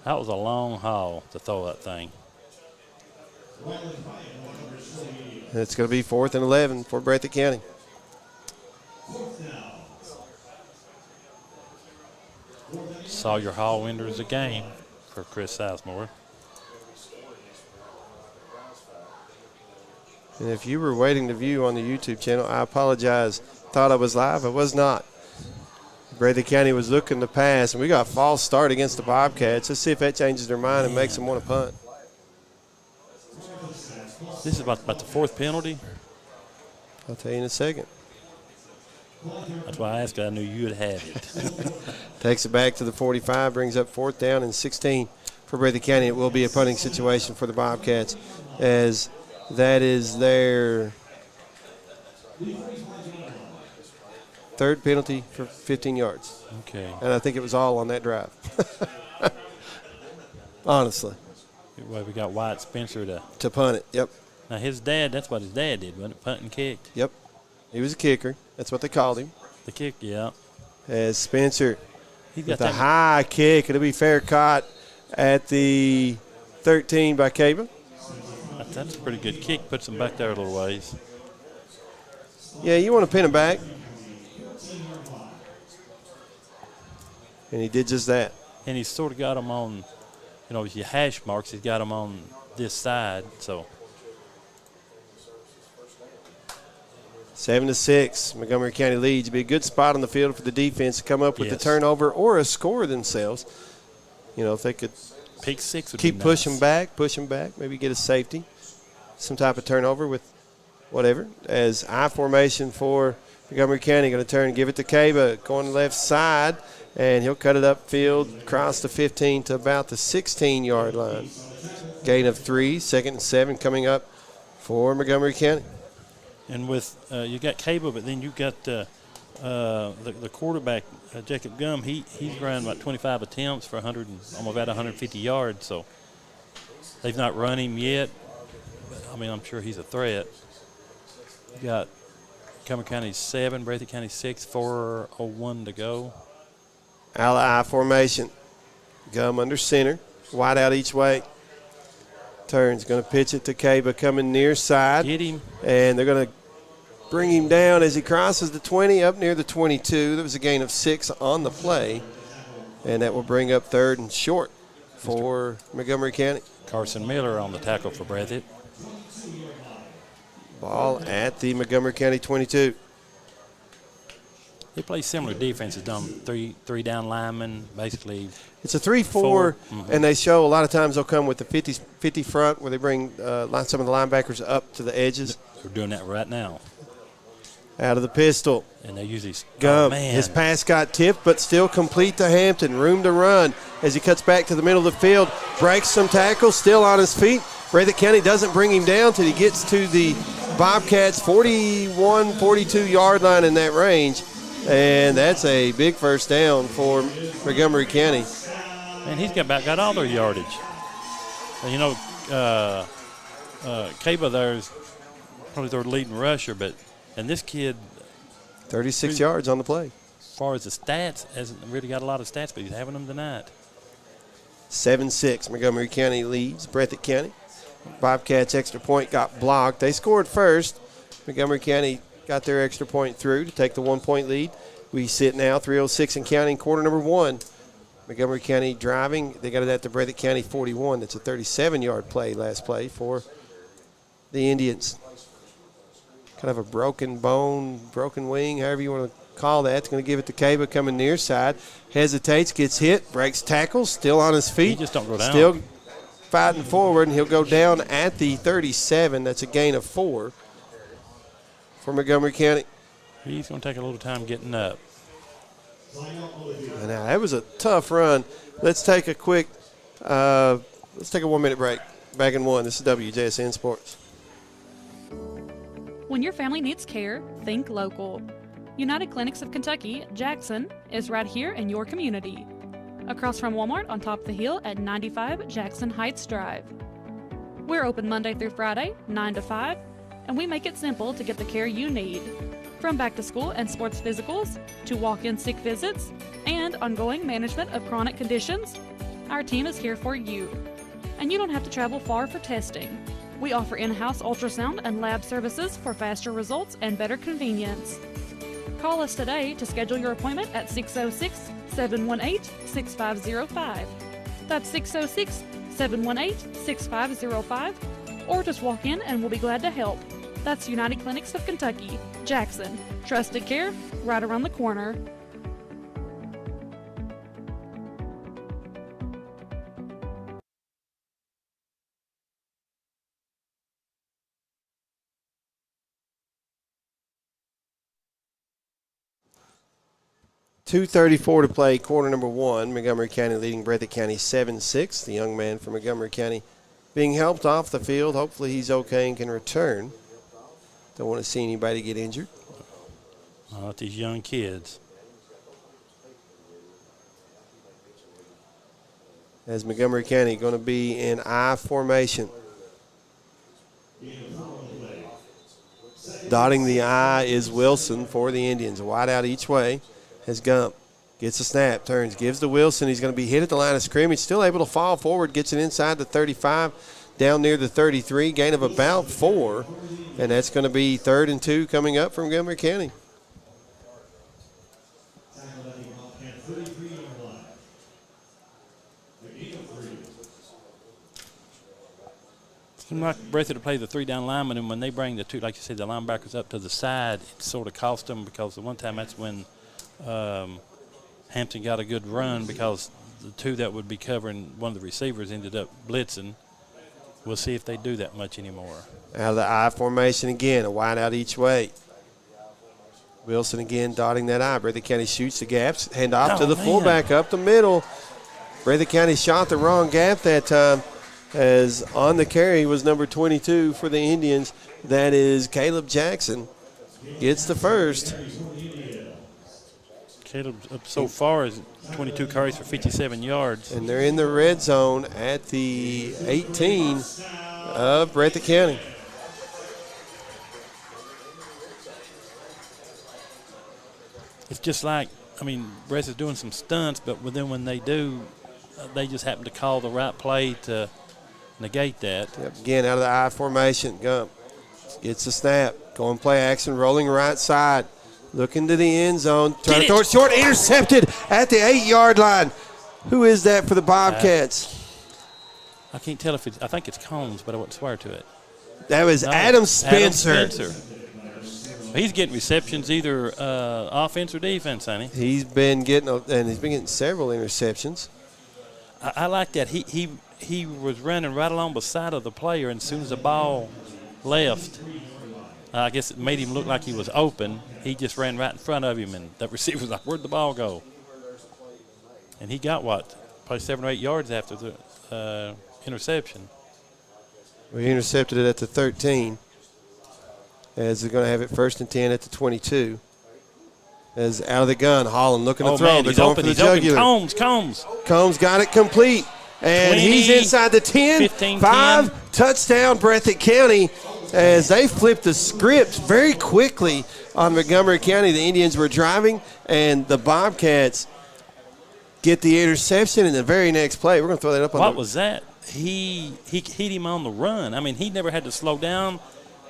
That was a long haul to throw that thing. And it's going to be 4th and 11 for Breathitt County. Sawyer Hall enters the game for Chris Sizemore. And if you were waiting to view on the YouTube channel, I apologize. Thought I was live. I was not. Breathitt County was looking to pass, and we got a false start against the Bobcats. Let's see if that changes their mind and makes them want to punt. This is about the 4th penalty. I'll tell you in a second. That's why I asked. I knew you would have it. Takes it back to the 45, brings up 4th down and 16 for Breathitt County. It will be a punting situation for the Bobcats, as that is their 3rd penalty for 15 yards. Okay. And I think it was all on that drive. Honestly. Well, we got Wyatt Spencer to punt it. Yep. Now his dad, that's what his dad did, wasn't it? Punt and kicked. Yep. He was a kicker. That's what they called him. The kick, yeah. As Spencer He's with got a high kick. It'll be fair caught at the 13 by Caba. That's a pretty good kick. Puts him back there a little ways. Yeah, you want to pin him back. And he did just that. And he's sort of got him on, with your hash marks, he's got him on this side, so. 7-6, Montgomery County leads. Be a good spot on the field for the defense to come up with the turnover or a score themselves. If they could pick six would keep be pushing back, maybe get a safety, some type of turnover with whatever. As I formation for Montgomery County, going to turn and give it to Caba, going left side, and he'll cut it upfield, across the 15 to about the 16-yard line. Gain of 3, 2nd and 7 coming up for Montgomery County. And with you got Caba, but then you got the quarterback, Jacob Gum. He's run about 25 attempts for 100 and almost about 150 yards. So they've not run him yet. But, I'm sure he's a threat. You got Montgomery County 7, Breathitt County 6, 4:01 to go. Ally formation. Gum under center. Wide out each way. Turns, going to pitch it to Caba, coming near side. Get him. And they're going to bring him down as he crosses the 20, up near the 22. There was a gain of 6 on the play. And that will bring up 3rd and short for Montgomery County. Carson Miller on the tackle for Breathitt. Ball at the Montgomery County 22. They play similar defenses, three down linemen, basically. It's a 3-4, and they show a lot of times they'll come with the 50 front where they bring some of the linebackers up to the edges. They're doing that right now. Out of the pistol. And they usually Gum. His pass got tipped, but still complete to Hampton. Room to run as he cuts back to the middle of the field. Breaks some tackles, still on his feet. Breathitt County doesn't bring him down till he gets to the Bobcats' 41, 42-yard line in that range. And that's a big first down for Montgomery County. And he's got all their yardage. And Caba there's probably their leading rusher, and this kid 36 yards on the play. As far as the stats, hasn't really got a lot of stats, but he's having them tonight. 7-6, Montgomery County leads Breathitt County. Bobcats extra point got blocked. They scored first. Montgomery County got their extra point through to take the 1-point lead. We sit now 3:06 and counting, quarter number 1. Montgomery County driving. They got it at the Breathitt County 41. That's a 37-yard play, last play for the Indians. Kind of a broken bone, broken wing, however you want to call that. It's going to give it to Caba, coming near side. Hesitates, gets hit, breaks tackles, still on his feet. He just don't go down. Still fighting forward, and he'll go down at the 37. That's a gain of 4 for Montgomery County. He's going to take a little time getting up. And now, that was a tough run. Let's take a 1-minute break. Back in 1. This is WJSN Sports. When your family needs care, think local. United Clinics of Kentucky, Jackson, is right here in your community. Across from Walmart on top of the hill at 95 Jackson Heights Drive. We're open Monday through Friday, 9 to 5, and we make it simple to get the care you need. From back to school and sports physicals to walk-in sick visits and ongoing management of chronic conditions, our team is here for you. And you don't have to travel far for testing. We offer in-house ultrasound and lab services for faster results and better convenience. Call us today to schedule your appointment at 606-718-6505. That's 606-718-6505. Or just walk in and we'll be glad to help. That's United Clinics of Kentucky, Jackson. Trusted care right around the corner. .234 to play, quarter number one. Montgomery County leading Breathitt County 7-6. The young man from Montgomery County being helped off the field. Hopefully he's okay and can return. Don't want to see anybody get injured. These young kids. As Montgomery County going to be in I formation. Dotting the I is Wilson for the Indians. A wide out each way. As Gump gets a snap, turns, gives to Wilson. He's going to be hit at the line of scrimmage. Still able to fall forward, gets it inside the 35, down near the 33, gain of about 4. And that's going to be 3rd and 2 coming up from Montgomery County. Seems like Breathitt to play the 3-down lineman, and when they bring the two, like you said, the linebackers up to the side, it sort of cost them because the one time that's when Hampton got a good run because the two that would be covering one of the receivers ended up blitzing. We'll see if they do that much anymore. Out of the I formation again, a wide out each way. Wilson again dotting that I. Breathitt County shoots the gaps, hand off to the fullback up the middle. Breathitt County shot the wrong gap that time, as on the carry was number 22 for the Indians. That is Caleb Jackson. Gets the first. Caleb up so far is 22 carries for 57 yards. And they're in the red zone at the 18 of Breathitt County. It's just like, Breath is doing some stunts, but then when they do, they just happen to call the right play to negate that. Yep, again, out of the I formation, Gump gets the snap. Going play action, rolling right side. Looking to the end zone. Trying to throw it short. Intercepted at the 8-yard line. Who is that for the Bobcats? I can't tell if it's – I think it's Combs, but I wouldn't swear to it. That was Adam Spencer. Adam Spencer. He's getting receptions either offense or defense, honey. He's been getting several interceptions. I like that. He was running right along beside of the player, and as soon as the ball left, I guess it made him look like he was open. He just ran right in front of him, and that receiver was like, where'd the ball go? And he got, probably 7 or 8 yards after the interception. We intercepted it at the 13. As they're going to have it 1st and 10 at the 22. As out of the gun, Holland looking to throw. Man, they're going open, for the jugular. Combs got it complete. And 20, he's inside the 10. 15, 5, 10. Touchdown, Breathitt County. As they flipped the script very quickly on Montgomery County. The Indians were driving, and the Bobcats get the interception in the very next play. We're going to throw that up on What was that? He hit him on the run. He never had to slow down,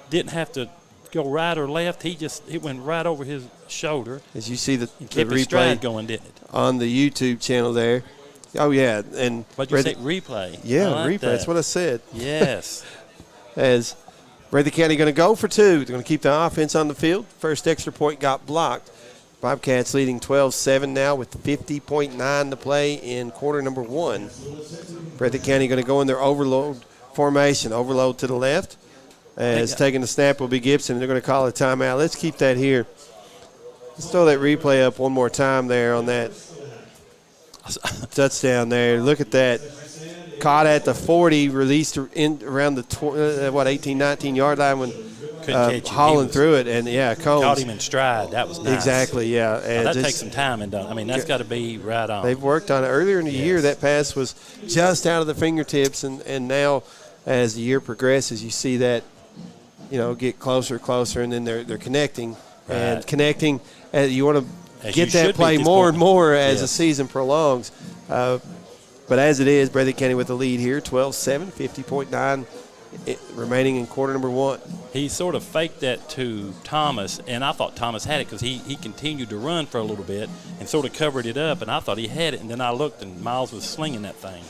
didn't have to go right or left. It went right over his shoulder. As you see the replay stride going, didn't it? On the YouTube channel there. Oh, yeah. And what did you say? Replay. Yeah, replay. That's what I said. Yes. As Breathitt County going to go for 2. They're going to keep the offense on the field. First extra point got blocked. Bobcats leading 12-7 now with 50.9 to play in quarter number 1. Breathitt County going to go in their overload formation. Overload to the left. As taking the snap will be Gibson. They're going to call a timeout. Let's keep that here. Let's throw that replay up one more time there on that touchdown there. Look at that. Caught at the 40, released in around the 18, 19-yard line when Holland threw it. And, Combs. Caught him in stride. That was nice. Exactly, yeah. And that takes some time and done. That's got to be right on. They've worked on it. Earlier in the year, that pass was just out of the fingertips, and now as the year progresses, you see that, get closer, and then they're connecting and Right. connecting. You want to As get you that should be play at this more point. and more as the Yes. season prolongs. But as it is, Breathitt County with the lead here, 12-7, 50.9 remaining in quarter number 1. He sort of faked that to Thomas, and I thought Thomas had it because he continued to run for a little bit and sort of covered it up, and I thought he had it, and then I looked, and Miles was slinging that thing.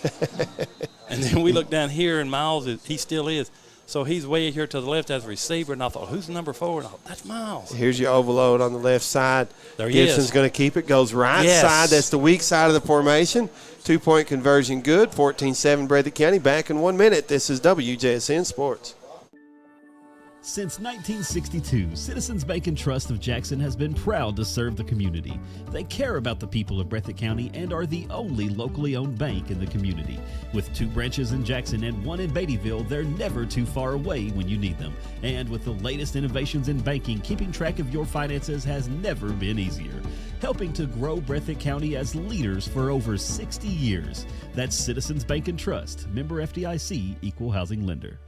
And then we looked down here, and Miles, he still is. So he's way here to the left as a receiver, and I thought, who's number 4? And I thought, that's Miles. Here's your overload on the left side. There he Gibson's is. going to keep it. Goes right Yes. side. That's the weak side of the formation. 2-point conversion good. 14-7 Breathitt County. Back in 1 minute. This is WJSN Sports. Since 1962, Citizens Bank and Trust of Jackson has been proud to serve the community. They care about the people of Breathitt County and are the only locally owned bank in the community. With 2 branches in Jackson and 1 in Beattyville, they're never too far away when you need them. And with the latest innovations in banking, keeping track of your finances has never been easier. Helping to grow Breathitt County as leaders for over 60 years. That's Citizens Bank and Trust, member FDIC, equal housing lender.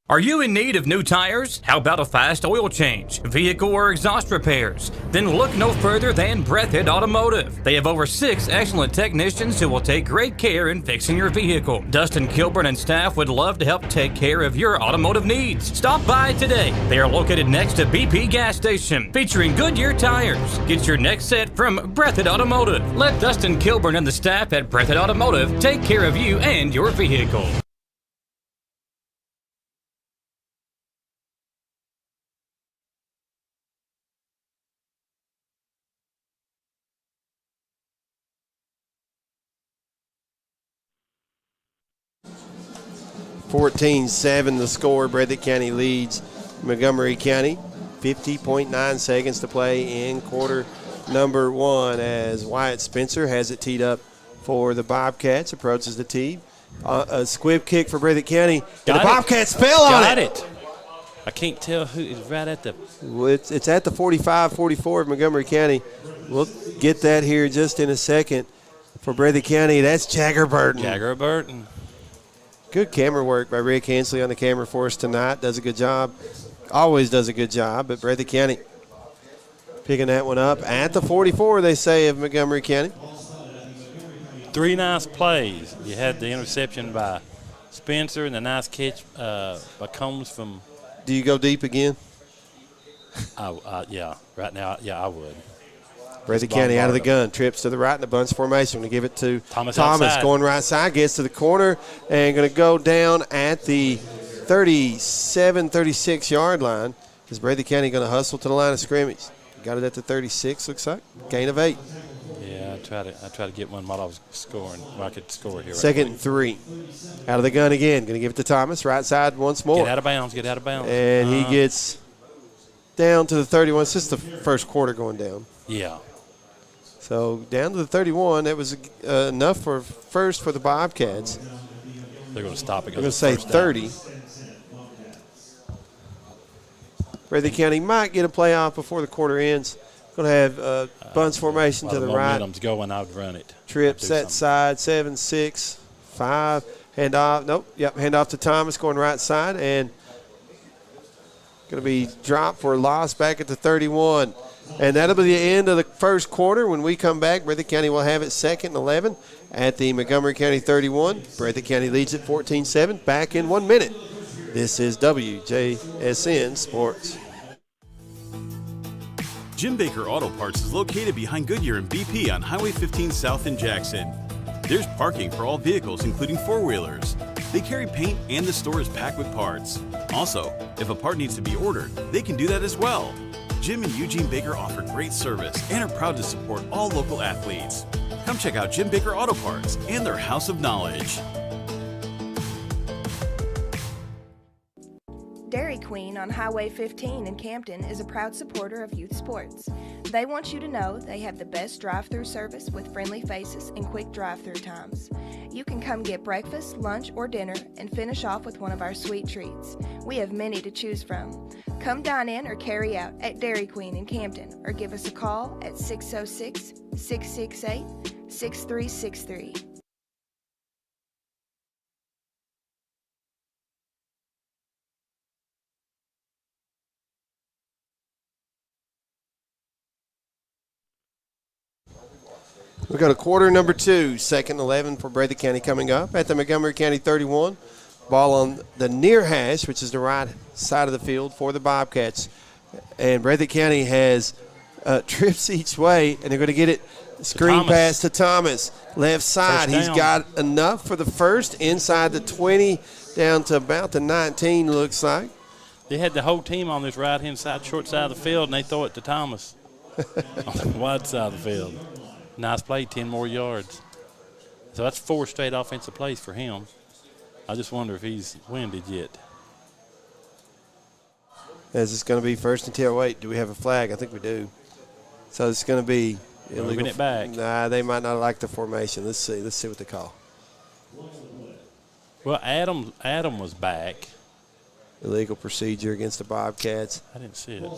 Are you in need of new tires? How about a fast oil change, vehicle or exhaust repairs? Then look no further than Breathitt Automotive. They have over 6 excellent technicians who will take great care in fixing your vehicle. Dustin Kilburn and staff would love to help take care of your automotive needs. Stop by today. They are located next to BP gas station, featuring Goodyear tires. Get your next set from Breathitt Automotive. Let Dustin Kilburn and the staff at Breathitt Automotive take care of you and your vehicle. $14-7 the score. Breathitt County leads Montgomery County. 50.9 seconds to play in quarter number 1 as Wyatt Spencer has it teed up for the Bobcats. Approaches the tee. A squib kick for Breathitt County. And the Bobcats fell on Got it. it. I can't tell who is right at the. Well, it's at the 45-44 of Montgomery County. We'll get that here just in a second. For Breathitt County, that's Jagger Burton. Jagger Burton. Good camera work by Rick Hensley on the camera for us tonight. Does a good job. Always does a good job. But Breathitt County picking that one up at the 44, they say, of Montgomery County. 3 nice plays. You had the interception by Spencer and the nice catch by Combs from. Do you go deep again? Yeah, right now, yeah, I would. Breathitt County out of the gun. Trips to the right in the bunch formation. Going to give it to Thomas going right side. Gets to the corner and going to go down at the 37, 36-yard line. Is Breathitt County going to hustle to the line of scrimmage? Got it at the 36, looks like. Gain of 8. Yeah, I try to get one while I was scoring. While I could score here. Second and 3. Out of the gun again. Going to give it to Thomas. Right side once more. Get out of bounds. And he gets down to the 31. It's just the first quarter going down. Yeah. So down to the 31. That was enough for first for the Bobcats. They're going to stop it. I'm going to say 30. Breathitt County might get a playoff before the quarter ends. Going to have bunch formation to the right. Momentum's going. I'd run it. Trips that side. 7, 6, 5. Hand off. Nope. Yep. Hand off to Thomas going right side and going to be dropped for a loss back at the 31. And that'll be the end of the first quarter. When we come back, Breathitt County will have it second and 11 at the Montgomery County 31. Breathitt County leads at 14-7. Back in 1 minute. This is WJSN Sports. Jim Baker Auto Parts is located behind Goodyear and BP on Highway 15 South in Jackson. There's parking for all vehicles, including four-wheelers. They carry paint and the store is packed with parts. Also, if a part needs to be ordered, they can do that as well. Jim and Eugene Baker offer great service and are proud to support all local athletes. Come check out Jim Baker Auto Parts and their House of Knowledge. Dairy Queen on Highway 15 in Campton is a proud supporter of youth sports. They want you to know they have the best drive-through service with friendly faces and quick drive-through times. You can come get breakfast, lunch, or dinner and finish off with one of our sweet treats. We have many to choose from. Come dine in or carry out at Dairy Queen in Campton or give us a call at 606-668-6363. We go to quarter number 2, second 11 for Breathitt County coming up at the Montgomery County 31. Ball on the near hash, which is the right side of the field for the Bobcats. And Breathitt County has trips each way, and they're going to get it screen pass to Thomas. Left side, he's got enough for the first, inside the 20, down to about the 19, looks like. They had the whole team on this right-hand side, short side of the field, and they throw it to Thomas on the wide side of the field. Nice play, 10 more yards. So that's 4 straight offensive plays for him. I just wonder if he's winded yet. As it's going to be first and 10. Wait, do we have a flag? I think we do. So it's going to be illegal. Moving it back. Nah, they might not like the formation. Let's see. Let's see what they call. Well, Adam was back. Illegal procedure against the Bobcats. I didn't see it.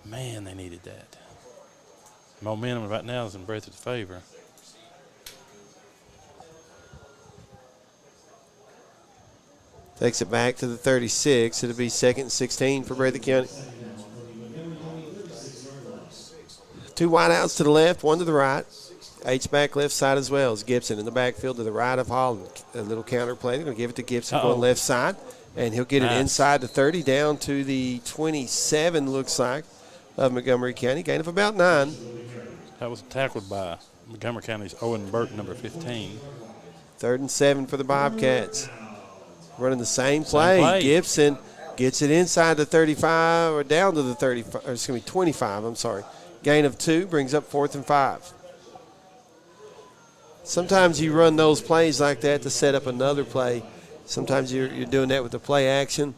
Man, they needed that. Momentum right now is in Breathitt's favor. Takes it back to the 36. It'll be second and 16 for Breathitt County. 2 wideouts to the left, 1 to the right. H-back left side as well as Gibson in the backfield to the right of Holland. A little counter play. They're going to give it to Gibson going left side. And he'll get it inside the 30 down to the 27, looks like, of Montgomery County. Gain of about 9. That was tackled by Montgomery County's Owen Burton, number 15. 3rd and 7 for the Bobcats. Running the same play. Gibson gets it inside the 35 or down to the 35, or it's going to be 25, I'm sorry. Gain of 2 brings up 4th and 5. Sometimes you run those plays like that to set up another play. Sometimes you're doing that with the play action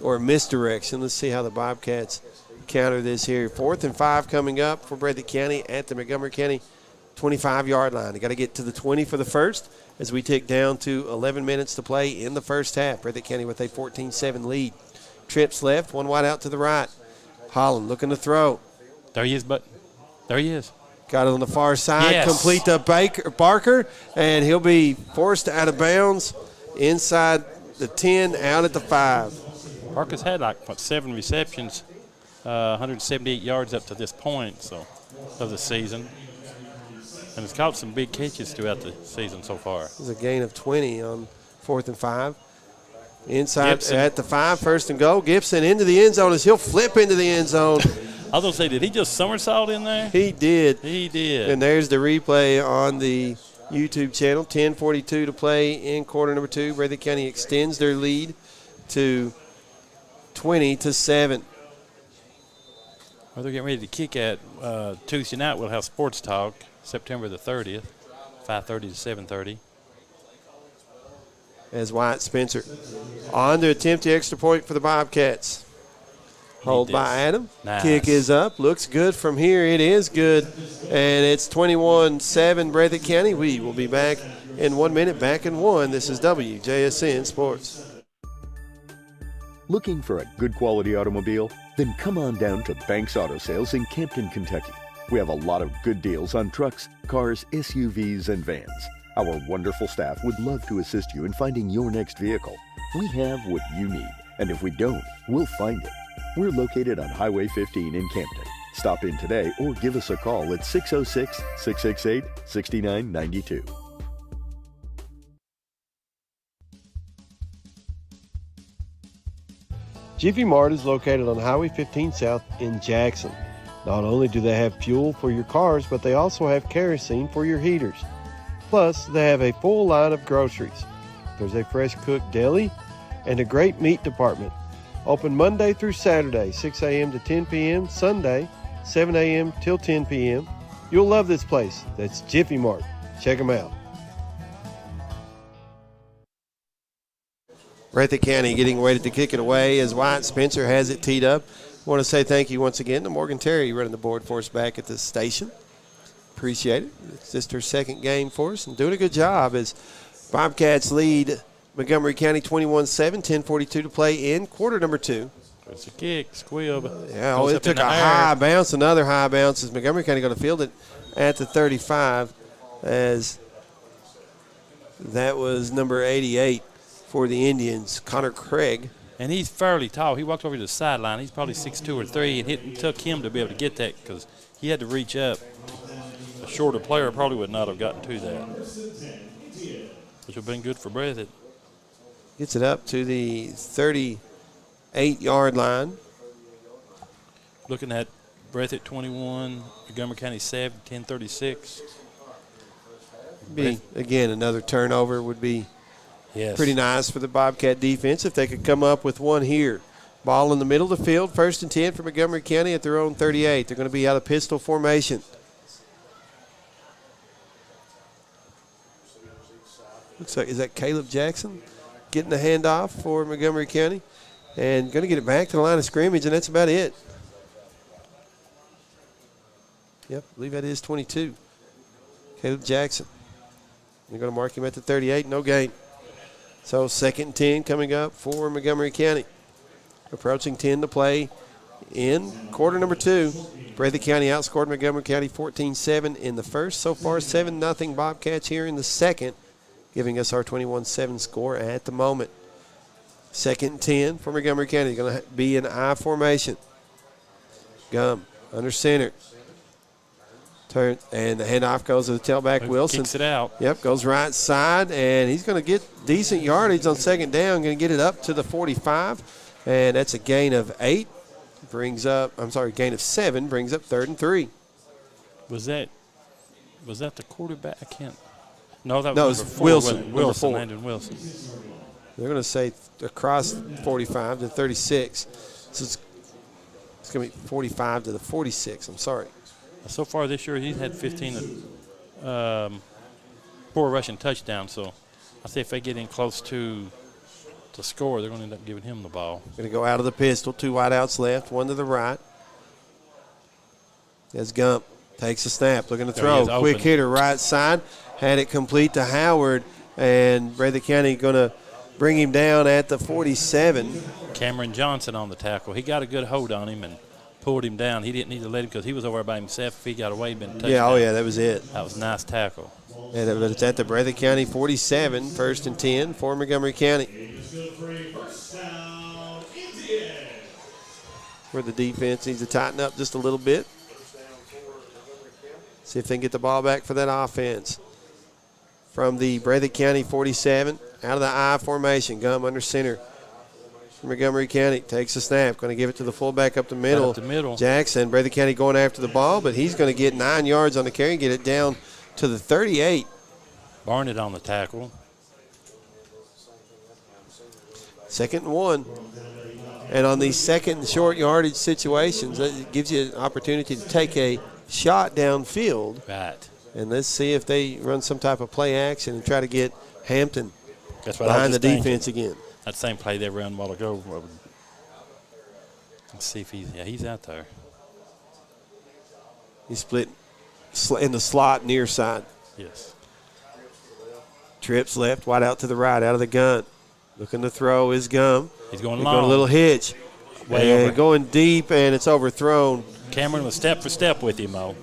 or misdirection. Let's see how the Bobcats counter this here. 4th and 5 coming up for Breathitt County at the Montgomery County 25-yard line. They got to get to the 20 for the first as we tick down to 11 minutes to play in the first half. Breathitt County with a 14-7 lead. Trips left, 1 wide out to the right. Holland looking to throw. There he is, there he is. Got it on the far side, complete to Barker, and he'll be forced out of bounds inside the 10, out at the 5. Barker's had 7 receptions, 178 yards up to this point of the season. And has caught some big catches throughout the season so far. There's a gain of 20 on 4th and 5. Inside Gibson at the 5, 1st and goal. Gibson into the end zone as he'll flip into the end zone. I was going to say, did he just somersault in there? He did. He did. And there's the replay on the YouTube channel. 10:42 to play in quarter number 2. Breathitt County extends their lead to 20-7. Well, they're getting ready to kick at Tuesday night. We'll have Sports Talk, September the 30th, 5:30 to 7:30. As Wyatt Spencer on to attempt the extra point for the Bobcats. Hold by Adam. Nice. Kick is up. Looks good from here. It is good. And it's 21-7 Breathitt County. We will be back in 1 minute. Back in 1. This is WJSN Sports. Looking for a good quality automobile? Then come on down to Banks Auto Sales in Campton, Kentucky. We have a lot of good deals on trucks, cars, SUVs, and vans. Our wonderful staff would love to assist you in finding your next vehicle. We have what you need, and if we don't, we'll find it. We're located on Highway 15 in Campton. Stop in today or give us a call at 606-668-6992. Jiffy Mart is located on Highway 15 South in Jackson. Not only do they have fuel for your cars, but they also have kerosene for your heaters. Plus, they have a full line of groceries. There's a fresh cooked deli and a great meat department. Open Monday through Saturday, 6 a.m. to 10 p.m., Sunday, 7 a.m. till 10 p.m. You'll love this place. That's Jiffy Mart. Check them out. Breathitt County getting ready to kick it away as Wyatt Spencer has it teed up. I want to say thank you once again to Morgan Terry running the board for us back at the station. Appreciate it. It's just her second game for us and doing a good job as Bobcats lead Montgomery County 21-7, 10:42 to play in quarter number 2. It's a kick, squib. Yeah, it took a high bounce, another high bounce as Montgomery County going to field it at the 35 as that was number 88 for the Indians, Connor Craig. And he's fairly tall. He walked over to the sideline. He's probably 6'2" or 3", and it took him to be able to get that because he had to reach up. A shorter player probably would not have gotten to that, which would have been good for Breathitt. Gets it up to the 38-yard line. Looking at Breathitt 21, Montgomery County 7, 10:36. Again, another turnover would be Yes. pretty nice for the Bobcat defense if they could come up with one here. Ball in the middle of the field, 1st and 10 for Montgomery County at their own 38. They're going to be out of pistol formation. Looks like, is that Caleb Jackson getting the handoff for Montgomery County? And going to get it back to the line of scrimmage, and that's about it. Yep, I believe that is 22. Caleb Jackson. They're going to mark him at the 38, no gain. So 2nd and 10 coming up for Montgomery County. Approaching 10 to play in quarter number 2. Breathitt County outscored Montgomery County 14-7 in the first. So far 7-0 Bobcats here in the second, giving us our 21-7 score at the moment. 2nd and 10 for Montgomery County. Going to be in I formation. Gum under center. Turn, and the handoff goes to the tailback, Wilson. Kicks it out. Yep, goes right side, and he's going to get decent yardage on 2nd down. Going to get it up to the 45, and that's a gain of 8. Gain of 7, brings up 3rd and 3. Was that the quarterback? I can't. No, that No, was it number was 4, Wilson, number Wilson, 4. Landon Wilson. They're going to say across 45 to 36. So it's going to be 45 to the 46. I'm sorry. So far this year, he's had 15 4 rushing touchdowns. So I say if they get in close to score, they're going to end up giving him the ball. Going to go out of the pistol. 2 wideouts left, 1 to the right. As Gump takes a snap, looking to throw. Quick hitter right side. Had it complete to Howard, and Breathitt County going to bring him down at the 47. Cameron Johnson on the tackle. He got a good hold on him and pulled him down. He didn't need to let him because he was over by himself. If he got away, he'd been touched. Yeah, that was it. That was a nice tackle. And it's at the Breathitt County 47, 1st and 10 for Montgomery County. Where the defense needs to tighten up just a little bit. See if they can get the ball back for that offense. From the Breathitt County 47, out of the I formation, Gum under center. Montgomery County takes a snap, going to give it to the fullback up the middle. Jackson, Breathitt County going after the ball, but he's going to get 9 yards on the carry and get it down to the 38. Barnett on the tackle. 2nd and 1. And on these 2nd and short yardage situations, it gives you an opportunity to take a shot downfield. Right. And let's see if they run some type of play action and try to get Hampton behind the defense again. That same play they ran a while ago. Let's see if he's out there. He's split in the slot near side. Yes. Trips left, wide out to the right, out of the gun. Looking to throw is Gum. He's going He's long. going a little hitch. And going deep, and it's overthrown. Cameron was step for step with him, Mo.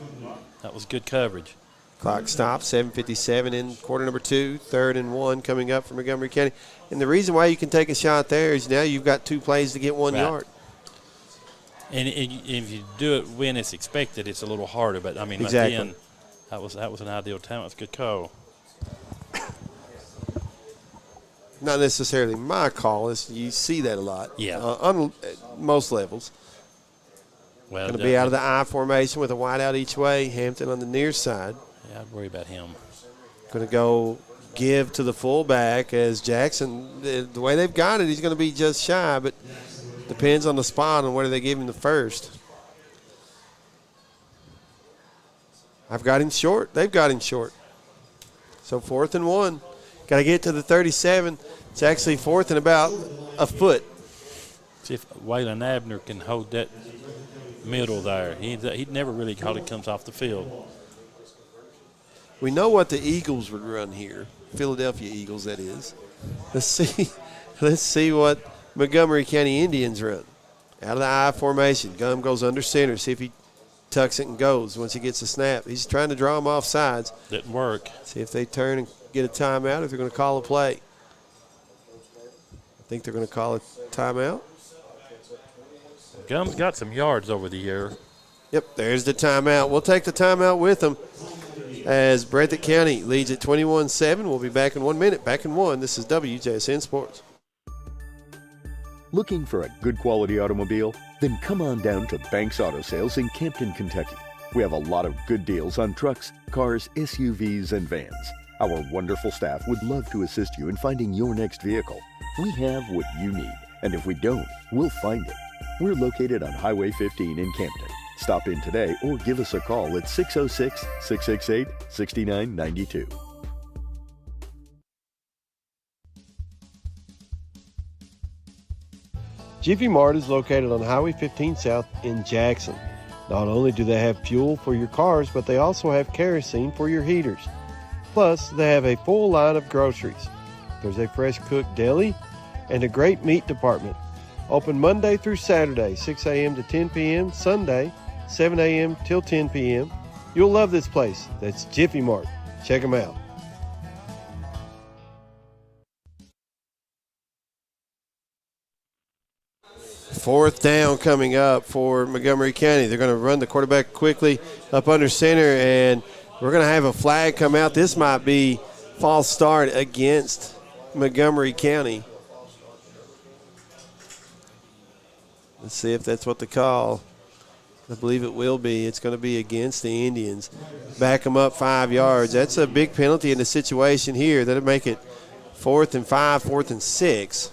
That was good coverage. Clock stops, 7:57 in quarter number 2, 3rd and 1 coming up for Montgomery County. And the reason why you can take a shot there is now you've got 2 plays to get 1 yard. And if you do it when it's expected, it's a little harder. But, I mean, exactly. Again, that was an ideal time. It was a good call. Not necessarily my call. You see that a lot. Yeah. On most levels. Well, going to be out of the I formation with a wide out each way. Hampton on the near side. Yeah, I'd worry about him. Going to go give to the fullback as Jackson. The way they've got it, he's going to be just shy, but depends on the spot and whether they give him the first. I've got him short. They've got him short. So 4th and 1. Got to get to the 37. It's actually 4th and about a foot. See if Waylon Abner can hold that middle there. He'd never really caught it comes off the field. We know what the Eagles would run here. Philadelphia Eagles, that is. Let's see what Montgomery County Indians run. Out of the I formation. Gum goes under center. See if he tucks it and goes once he gets a snap. He's trying to draw him off sides. Didn't work. See if they turn and get a timeout, if they're going to call a play. I think they're going to call a timeout. Gum's got some yards over the year. Yep, there's the timeout. We'll take the timeout with them as Breathitt County leads at 21-7. We'll be back in 1 minute. Back in one. This is WJSN Sports. Looking for a good quality automobile? Then come on down to Banks Auto Sales in Campton, Kentucky. We have a lot of good deals on trucks, cars, SUVs, and vans. Our wonderful staff would love to assist you in finding your next vehicle. We have what you need, and if we don't, we'll find it. We're located on Highway 15 in Campton. Stop in today or give us a call at 606-668-6992. Jiffy Mart is located on Highway 15 South in Jackson. Not only do they have fuel for your cars, but they also have kerosene for your heaters. Plus, they have a full line of groceries. There's a fresh cooked deli and a great meat department. Open Monday through Saturday, 6 a.m. to 10 p.m., Sunday, 7 a.m. till 10 p.m. You'll love this place. That's Jiffy Mart. Check them out. Fourth down coming up for Montgomery County. They're going to run the quarterback quickly up under center, and we're going to have a flag come out. This might be false start against Montgomery County. Let's see if that's what they call. I believe it will be. It's going to be against the Indians. Back them up 5 yards. That's a big penalty in the situation here. That'll make it 4th and 5, 4th and 6.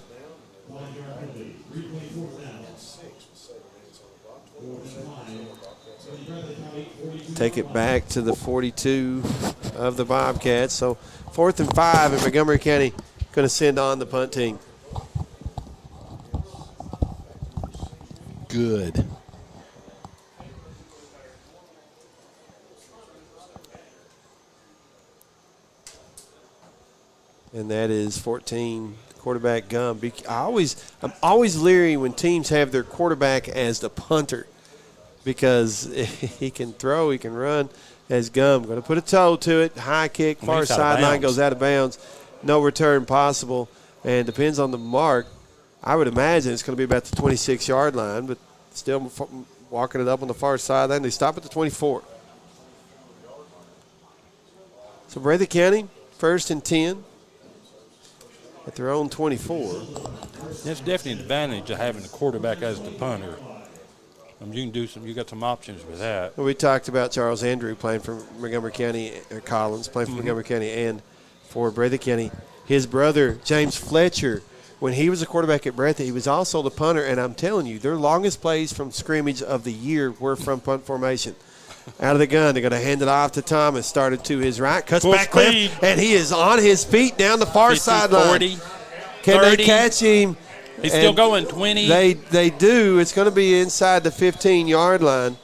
Take it back to the 42 of the Bobcats. So 4th and 5, and Montgomery County going to send on the punt team. Good. And that is 14, quarterback Gum. I'm always leery when teams have their quarterback as the punter, because he can throw, he can run as Gum. Going to put a toe to it, high kick, far sideline, goes out of bounds. No return possible, and depends on the mark. I would imagine it's going to be about the 26-yard line, but still walking it up on the far sideline. They stop at the 24. So Breathitt County, 1st and 10 at their own 24. That's definitely an advantage of having the quarterback as the punter. You can do you got some options with that. Well, we talked about Charles Andrew playing for Montgomery County, or Collins playing for Montgomery County and for Breathitt County. His brother, James Fletcher, when he was a quarterback at Breathitt, he was also the punter, and I'm telling you, their longest plays from scrimmage of the year were from punt formation. Out of the gun, they're going to hand it off to Thomas, started to his right, cuts Full back speed. left, and he is on his feet down the far 50, sideline. 40, Can 30. they catch him? He's still going 20. They do. It's going to be inside the 15-yard line.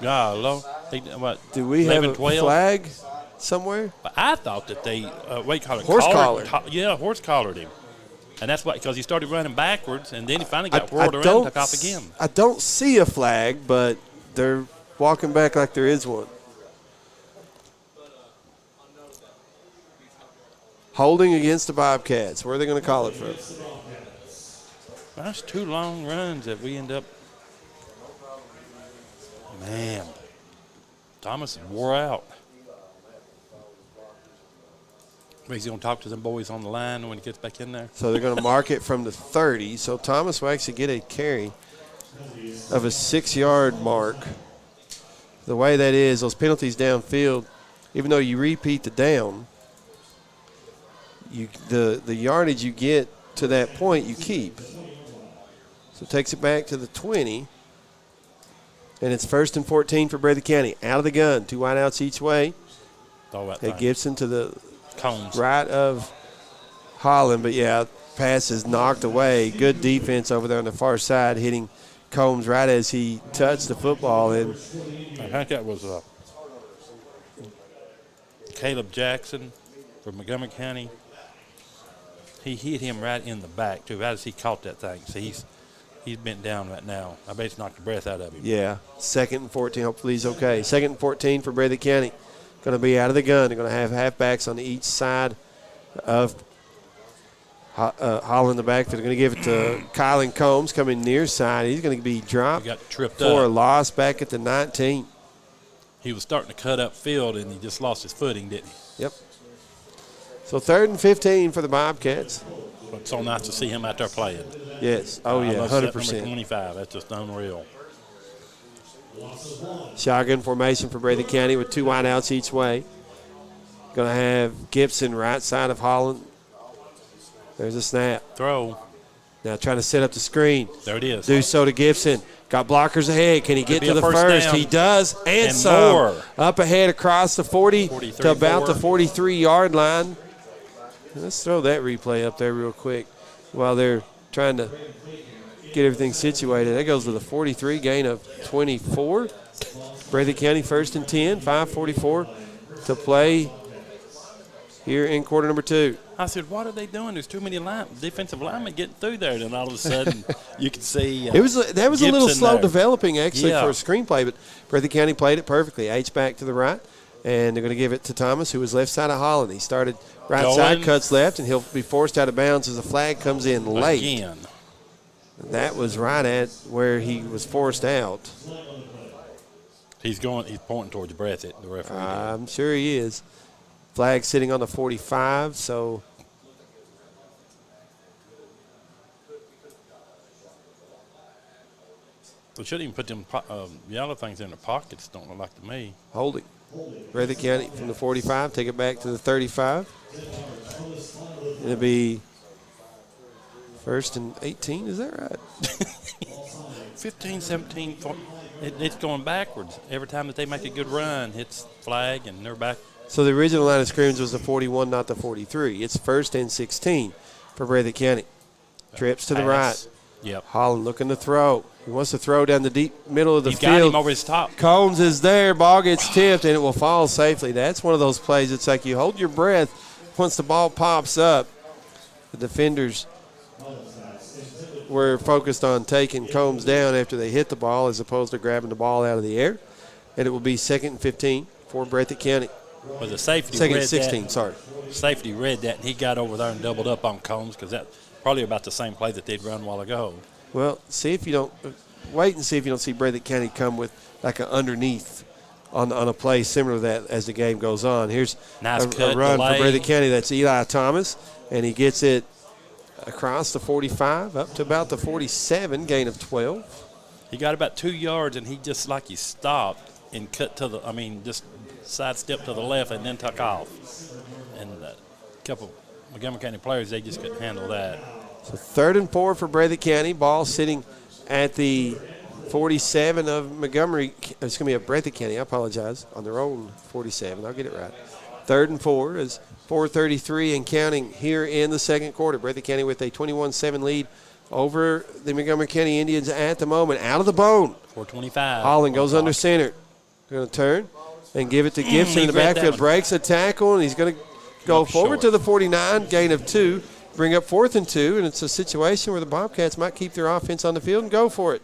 God, do we 11, have a 12? flag somewhere? But I thought that they, Horse collared. Horse collared him. And that's why, because he started running backwards, and then he finally got whirled around and took off again. I don't see a flag, but they're walking back like there is one. Holding against the Bobcats. Where are they going to call it from? That's 2 long runs that we end up. Man, Thomas wore out. He's going to talk to them boys on the line when he gets back in there. So they're going to mark it from the 30. So Thomas will actually get a carry of a 6-yard mark. The way that is, those penalties downfield, even though you repeat the down, the yardage you get to that point you keep. So takes it back to the 20. And it's 1st and 14 for Breathitt County. Out of the gun, 2 wideouts each way. Gibson to the Combs. right of Holland. But, yeah, pass is knocked away. Good defense over there on the far side, hitting Combs right as he touched the football. And I think that was Caleb Jackson from Montgomery County. He hit him right in the back, too, right as he caught that thing. So he's bent down right now. I bet it's knocked the breath out of him. Yeah, 2nd and 14. Hopefully he's okay. 2nd and 14 for Breathitt County. Going to be out of the gun. They're going to have halfbacks on each side of Hall in the back. They're going to give it to Kylan Combs coming near side. He's going to be dropped He got tripped for a up. loss back at the 19. He was starting to cut up field, and he just lost his footing, didn't he? Yep. So 3rd and 15 for the Bobcats. But it's so nice to see him out there playing. Yes. Oh, I yeah, love that 100%. Number 25. That's just unreal. Shotgun formation for Breathitt County with 2 wideouts each way. Going to have Gibson right side of Holland. There's a snap. Throw. Now trying to set up the screen. There it is. Do so to Gibson. Got blockers ahead. Can he get be to a the first first? down. He does. And some. more. Up ahead across the 40 43, to about 4. the 43-yard line. Let's throw that replay up there real quick while they're trying to get everything situated. That goes to the 43, gain of 24. Breathitt County 1st and 10, 5:44 to play here in quarter number 2. I said, what are they doing? There's too many defensive linemen getting through there. Then all of a sudden, you can see That was a little Gibson slow there. developing, actually, Yeah. for a screenplay, but Breathitt County played it perfectly. H-back to the right, and they're going to give it to Thomas, who was left side of Holland. He started right side, Going. cuts left, and he'll be forced out of bounds as the flag comes in late. Again. That was right at where he was forced out. He's pointing towards Breathitt, the referee. I'm sure he is. Flag sitting on the 45, so They shouldn't even put them yellow things in their pockets, don't look like to me. holding. Breathitt County from the 45, take it back to the 35. It'll be 1st and 18, is that right? 15, 17, it's going backwards. Every time that they make a good run, hits flag, and they're back. So the original line of scrimmage was the 41, not the 43. It's 1st and 16 for Breathitt County. Trips to the right. Pass. Yep. Holland looking to throw. He wants to throw down the deep middle of the He's field. got him over his top. Combs is there. Ball gets tipped, and it will fall safely. That's one of those plays. It's like you hold your breath once the ball pops up. The defenders were focused on taking Combs down after they hit the ball as opposed to grabbing the ball out of the air. And it will be 2nd and 15 for Breathitt County. Well, the safety 2nd read and 16, that. sorry. Safety read that, and he got over there and doubled up on Combs because that's probably about the same play that they'd run a while ago. Well, see if you don't wait and see if you don't see Breathitt County come with like an underneath on a play similar to that as the game goes on. Here's Nice a cut, run delay. for Breathitt County. That's Eli Thomas, and he gets it across the 45 up to about the 47, gain of 12. He got about 2 yards, and he just like he stopped and cut to the, just sidestepped to the left and then took off. And a couple Montgomery County players, they just couldn't handle that. So 3rd and 4 for Breathitt County. Ball sitting at the 47 of Montgomery. It's going to be a Breathitt County, I apologize, on their own 47. I'll get it right. 3rd and 4 is 4:33 and counting here in the second quarter. Breathitt County with a 21-7 lead over the Montgomery County Indians at the moment. Out of the bone. 4:25. Holland goes under center. Going to turn and give it to Gibson in the He read that backfield. one. Breaks a tackle, and he's going to go Up forward short. to the 49, gain of 2. Bring up 4th and 2, and it's a situation where the Bobcats might keep their offense on the field and go for it.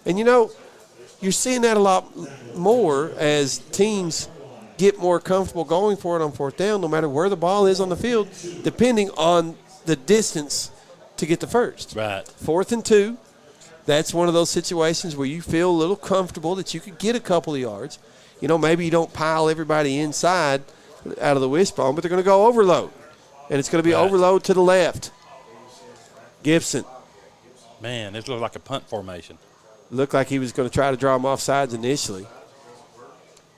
And, you're seeing that a lot more as teams get more comfortable going for it on 4th down, no matter where the ball is on the field, depending on the distance to get the first. Right. 4th and 2, that's one of those situations where you feel a little comfortable that you could get a couple of yards. Maybe you don't pile everybody inside out of the wishbone, but they're going to go overload. And it's going to be overload to the left. Gibson. Man, this looks like a punt formation. Looked like he was going to try to draw him off sides initially.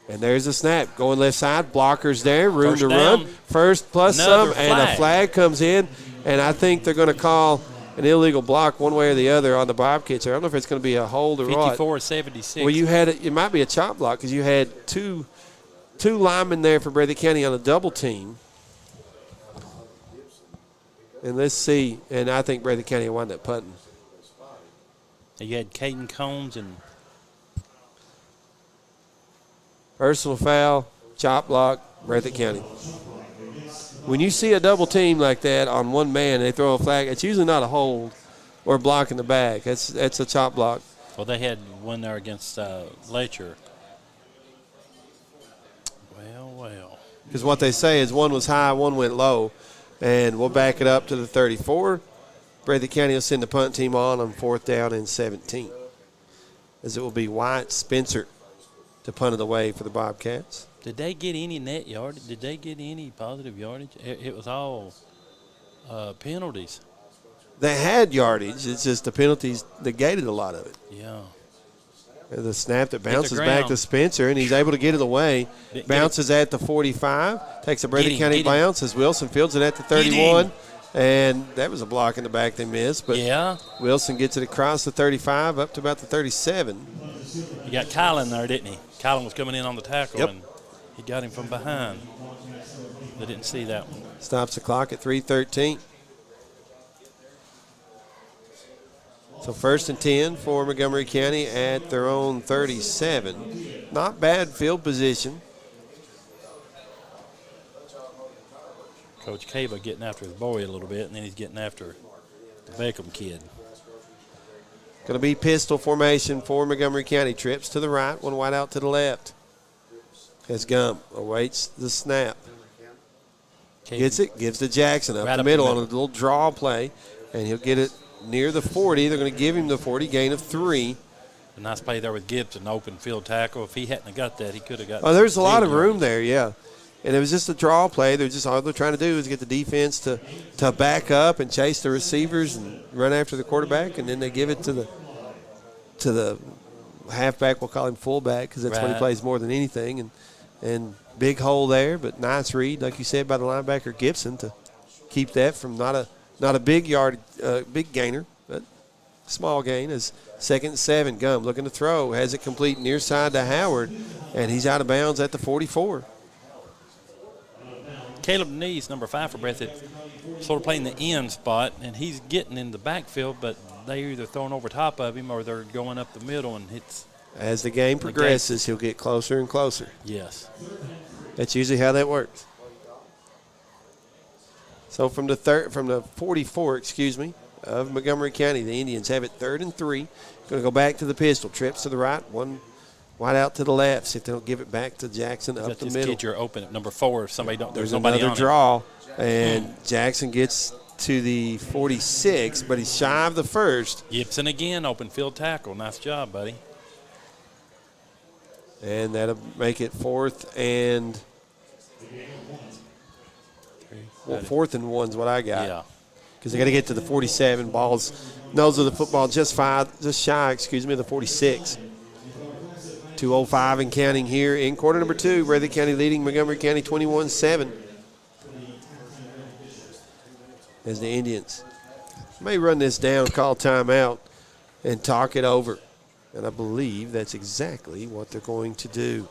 And there's a snap. Going left side. Blockers there. Room First to down. run. First plus Another some. And a flag comes in. And I think they're going to call an illegal block one way or the other on the Bobcats. I don't know if it's going to be a hold or what. 54-76. Well, it might be a chop block because you had two linemen there for Breathitt County on a double team. And let's see. And I think Breathitt County will wind up punting. You had Caden Combs and Personal foul, chop block, Breathitt County. When you see a double team like that on one man and they throw a flag, it's usually not a hold or a block in the back. That's a chop block. well, they had one there against Letcher. Well. Because what they say is one was high, one went low. And we'll back it up to the 34. Breathitt County will send the punt team on 4th down and 17. As it will be Wyatt Spencer to punt it away for the Bobcats. Did they get any net yardage? Did they get any positive yardage? It was all penalties. They had yardage. It's just the penalties negated a lot of it. Yeah. And the snap that bounces back to Spencer, and he's able to get it away. Bounces at the 45. Takes a Breathitt County bounce as Wilson fields it at the 31. And that was a block in the back they missed. But yeah. Wilson gets it across the 35 up to about the 37. He got Kylan there, didn't he? Kylan was coming in on the tackle, Yep. and he got him from behind. They didn't see that one. Stops the clock at 3:13. So 1st and 10 for Montgomery County at their own 37. Not bad field position. Coach Caba getting after his boy a little bit, and then he's getting after the Beckham kid. Going to be pistol formation for Montgomery County. Trips to the right, one wide out to the left. As Gump awaits the snap. Gets it, gives to Jackson up the middle on a little draw play, and he'll get it near the 40. They're going to give him the 40, gain of 3. A nice play there with Gibson, open field tackle. If he hadn't got that, he could have got. Oh, there's a lot of room there, yeah. And it was just a draw play. They're just all they're trying to do is get the defense to back up and chase the receivers and run after the quarterback, and then they give it to the halfback. We'll call him fullback because that's what he plays more than anything. And big hole there, but nice read, like you said, by the linebacker Gibson to keep that from not a big big gainer, but small gain. As 2nd and 7, Gum looking to throw, has it complete near side to Howard, and he's out of bounds at the 44. Caleb Neese, number 5 for Breathitt, sort of playing the end spot, and he's getting in the backfield, but they're either throwing over top of him or they're going up the middle, and it's. As the game progresses, he'll get closer and closer. Yes. That's usually how that works. So from the 44, of Montgomery County, the Indians have it 3rd and 3. Going to go back to the pistol. Trips to the right, one wide out to the left. See if they'll give it back to Jackson up the middle. Get your open at number 4 if somebody don't. There's nobody another on draw, and Jackson gets to the 46, but he's shy of the 1st. Gibson again, open field tackle. Nice job, buddy. And that'll make it 4th and 1 is what I got. Yeah. Because they got to get to the 47. Nose of the football just shy, of the 46. 2:05 and counting here in quarter number 2. Breathitt County leading Montgomery County 21-7. As the Indians may run this down, call timeout, and talk it over. And I believe that's exactly what they're going to do.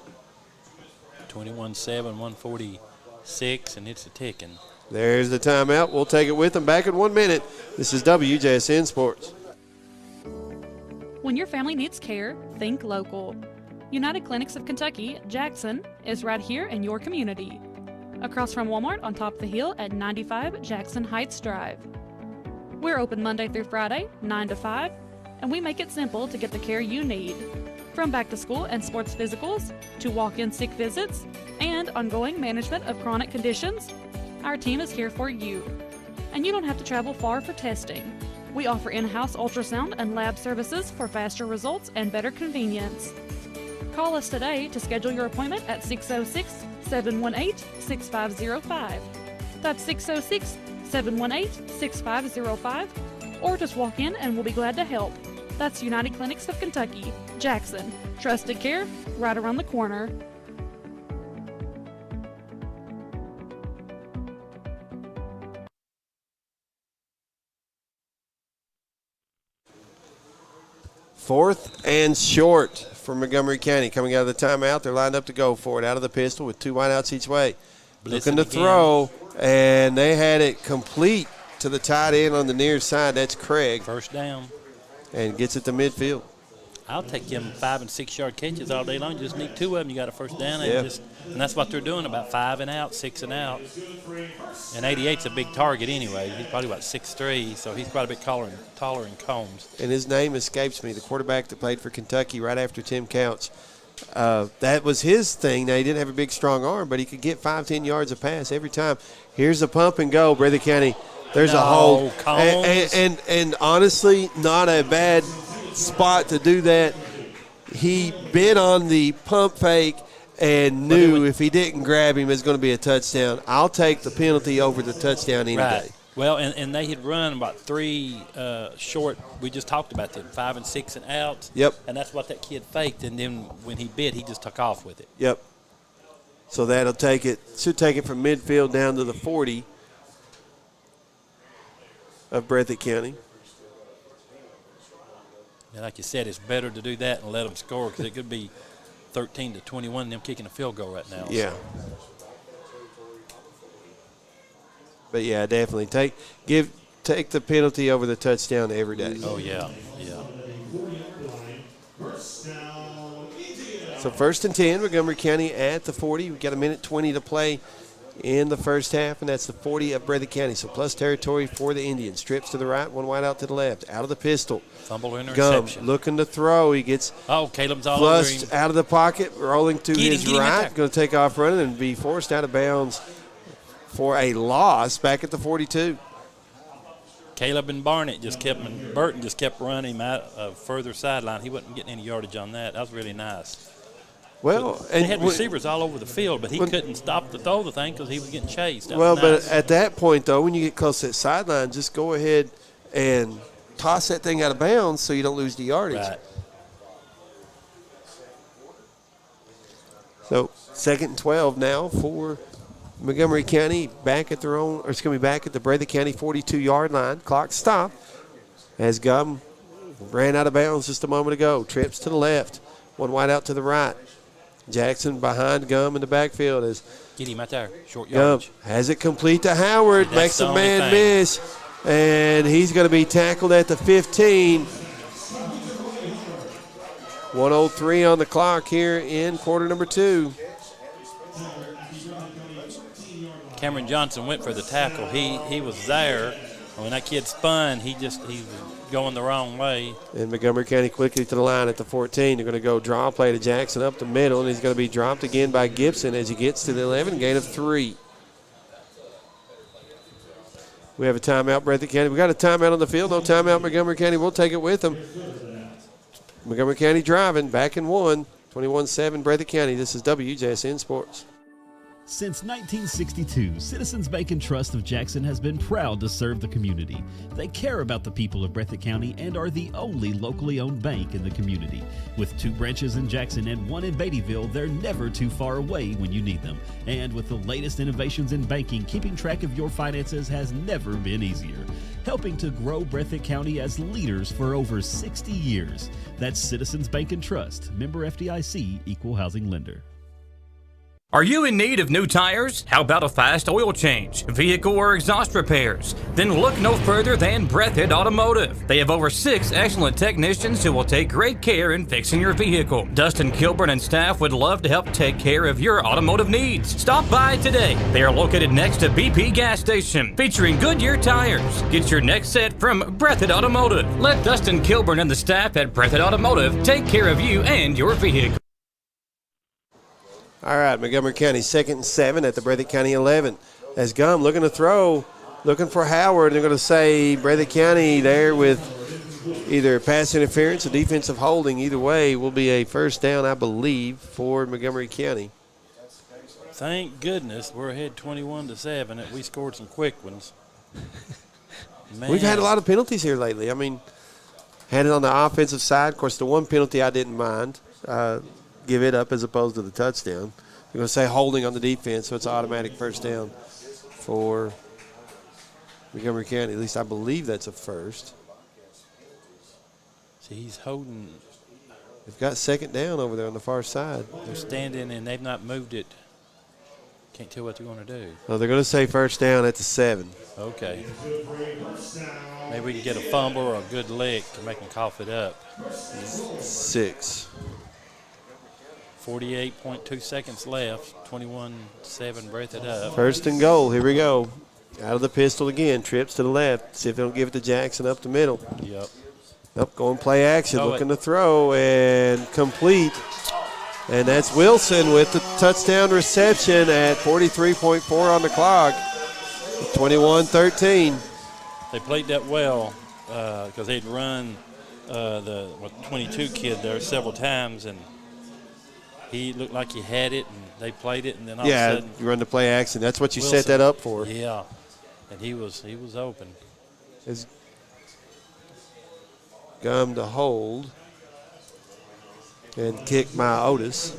21-7, 146, and it's a ticking. There's the timeout. We'll take it with them. Back in 1 minute. This is WJSN Sports. When your family needs care, think local. United Clinics of Kentucky, Jackson, is right here in your community. Across from Walmart on top of the hill at 95 Jackson Heights Drive. We're open Monday through Friday, 9 to 5, and we make it simple to get the care you need. From back to school and sports physicals, to walk-in sick visits, and ongoing management of chronic conditions, our team is here for you. And you don't have to travel far for testing. We offer in-house ultrasound and lab services for faster results and better convenience. Call us today to schedule your appointment at 606-718-6505. That's 606-718-6505. Or just walk in and we'll be glad to help. That's United Clinics of Kentucky, Jackson. Trusted care right around the corner. Fourth and short for Montgomery County. Coming out of the timeout, they're lined up to go for it. Out of the pistol with 2 wideouts each way. Looking to throw, and they had it complete to the tight end on the near side. That's Craig. First down. And gets it to midfield. I'll take them 5 and 6 yard catches all day long. You just need 2 of them. You got a first down. Yeah. And that's what they're doing, about 5 and out, 6 and out. And 88's a big target anyway. He's probably about 6'3", so he's quite a bit taller than Combs. And his name escapes me, the quarterback that played for Kentucky right after Tim Couch. That was his thing. Now, he didn't have a big, strong arm, but he could get 5-10 yards of pass every time. Here's the pump and go, Breathitt County. There's a hold. And honestly, not a bad spot to do that. He bit on the pump fake and knew if he didn't grab him, it's going to be a touchdown. I'll take the penalty over the touchdown any day. Well, and they had run about 3 short. We just talked about them, 5 and 6 and out. Yep. And that's what that kid faked. And then when he bit, he just took off with it. Yep. So that'll take it. Should take it from midfield down to the 40 of Breathitt County. And like you said, it's better to do that and let them score because it could be 13-21 and them kicking a field goal right now. Yeah. But yeah, definitely take the penalty over the touchdown every day. Oh yeah. So 1st and 10, Montgomery County at the 40. We've got 1:20 to play in the first half, and that's the 40 of Breathitt County. So plus territory for the Indians. Trips to the right, one wide out to the left. Out of the pistol. Fumble interception. Gum looking to throw. He gets Caleb's all over him. Flushed out of the pocket, rolling to his right. Going to take off running and be forced out of bounds for a loss back at the 42. Caleb and Burton just kept running him out further sideline. He wasn't getting any yardage on that. That was really nice. Well, they had receivers all over the field, but he couldn't stop to throw the thing because he was getting chased. But at that point, though, when you get close to that sideline, just go ahead and toss that thing out of bounds so you don't lose the yardage. Right. So 2nd and 12 now for Montgomery County back at the Breathitt County 42-yard line. Clock stopped as Gum ran out of bounds just a moment ago. Trips to the left, one wide out to the right. Jackson behind Gum in the backfield as get him out there, short yardage. Gum has it complete to Howard, makes a man miss, and he's going to be tackled at the 15. 1:03 on the clock here in quarter number 2. Cameron Johnson went for the tackle. He was there. When that kid spun, he was going the wrong way. And Montgomery County quickly to the line at the 14. They're going to go draw play to Jackson up the middle, and he's going to be dropped again by Gibson as he gets to the 11, gain of 3. We have a timeout, Breathitt County. We got a timeout on the field. No timeout, Montgomery County. We'll take it with them. Montgomery County driving, back in 1, 21-7 Breathitt County. This is WJSN Sports. Since 1962, Citizens Bank and Trust of Jackson has been proud to serve the community. They care about the people of Breathitt County and are the only locally owned bank in the community. With 2 branches in Jackson and 1 in Beattyville, they're never too far away when you need them. And with the latest innovations in banking, keeping track of your finances has never been easier. Helping to grow Breathitt County as leaders for over 60 years. That's Citizens Bank and Trust, member FDIC, equal housing lender. Are you in need of new tires? How about a fast oil change, vehicle or exhaust repairs? Then look no further than Breathitt Automotive. They have over 6 excellent technicians who will take great care in fixing your vehicle. Dustin Kilburn and staff would love to help take care of your automotive needs. Stop by today. They are located next to BP gas station, featuring Goodyear tires. Get your next set from Breathitt Automotive. Let Dustin Kilburn and the staff at Breathitt Automotive take care of you and your vehicle. All right, Montgomery County 2nd and 7 at the Breathitt County 11. As Gum looking to throw, looking for Howard. They're going to say Breathitt County there with either pass interference or defensive holding. Either way will be a first down, I believe, for Montgomery County. Thank goodness we're ahead 21-7. That we scored some quick ones. We've had a lot of penalties here lately. I mean, had it on the offensive side. Of course, the one penalty I didn't mind. Give it up as opposed to the touchdown. They're going to say holding on the defense, so it's an automatic first down for Montgomery County. At least I believe that's a first. See, he's holding. They've got 2nd down over there on the far side. They're standing, and they've not moved it. Can't tell what they're going to do. Well, they're going to say first down at the 7. Okay. Maybe we can get a fumble or a good lick to make them cough it up. 6. 48.2 seconds left. 21-7, Breathitt up. 1st and goal. Here we go. Out of the pistol again. Trips to the left. See if they don't give it to Jackson up the middle. Yep. Going play action. Looking to throw and complete. And that's Wilson with the touchdown reception at 43.4 on the clock. 21-13. They played that well because they'd run the 22 kid there several times, and he looked like he had it, and they played it, and then all of a sudden, you run the play action. That's what you Wilson, set that up for. Yeah, and he was open. It's Gum to hold and kick by Otis.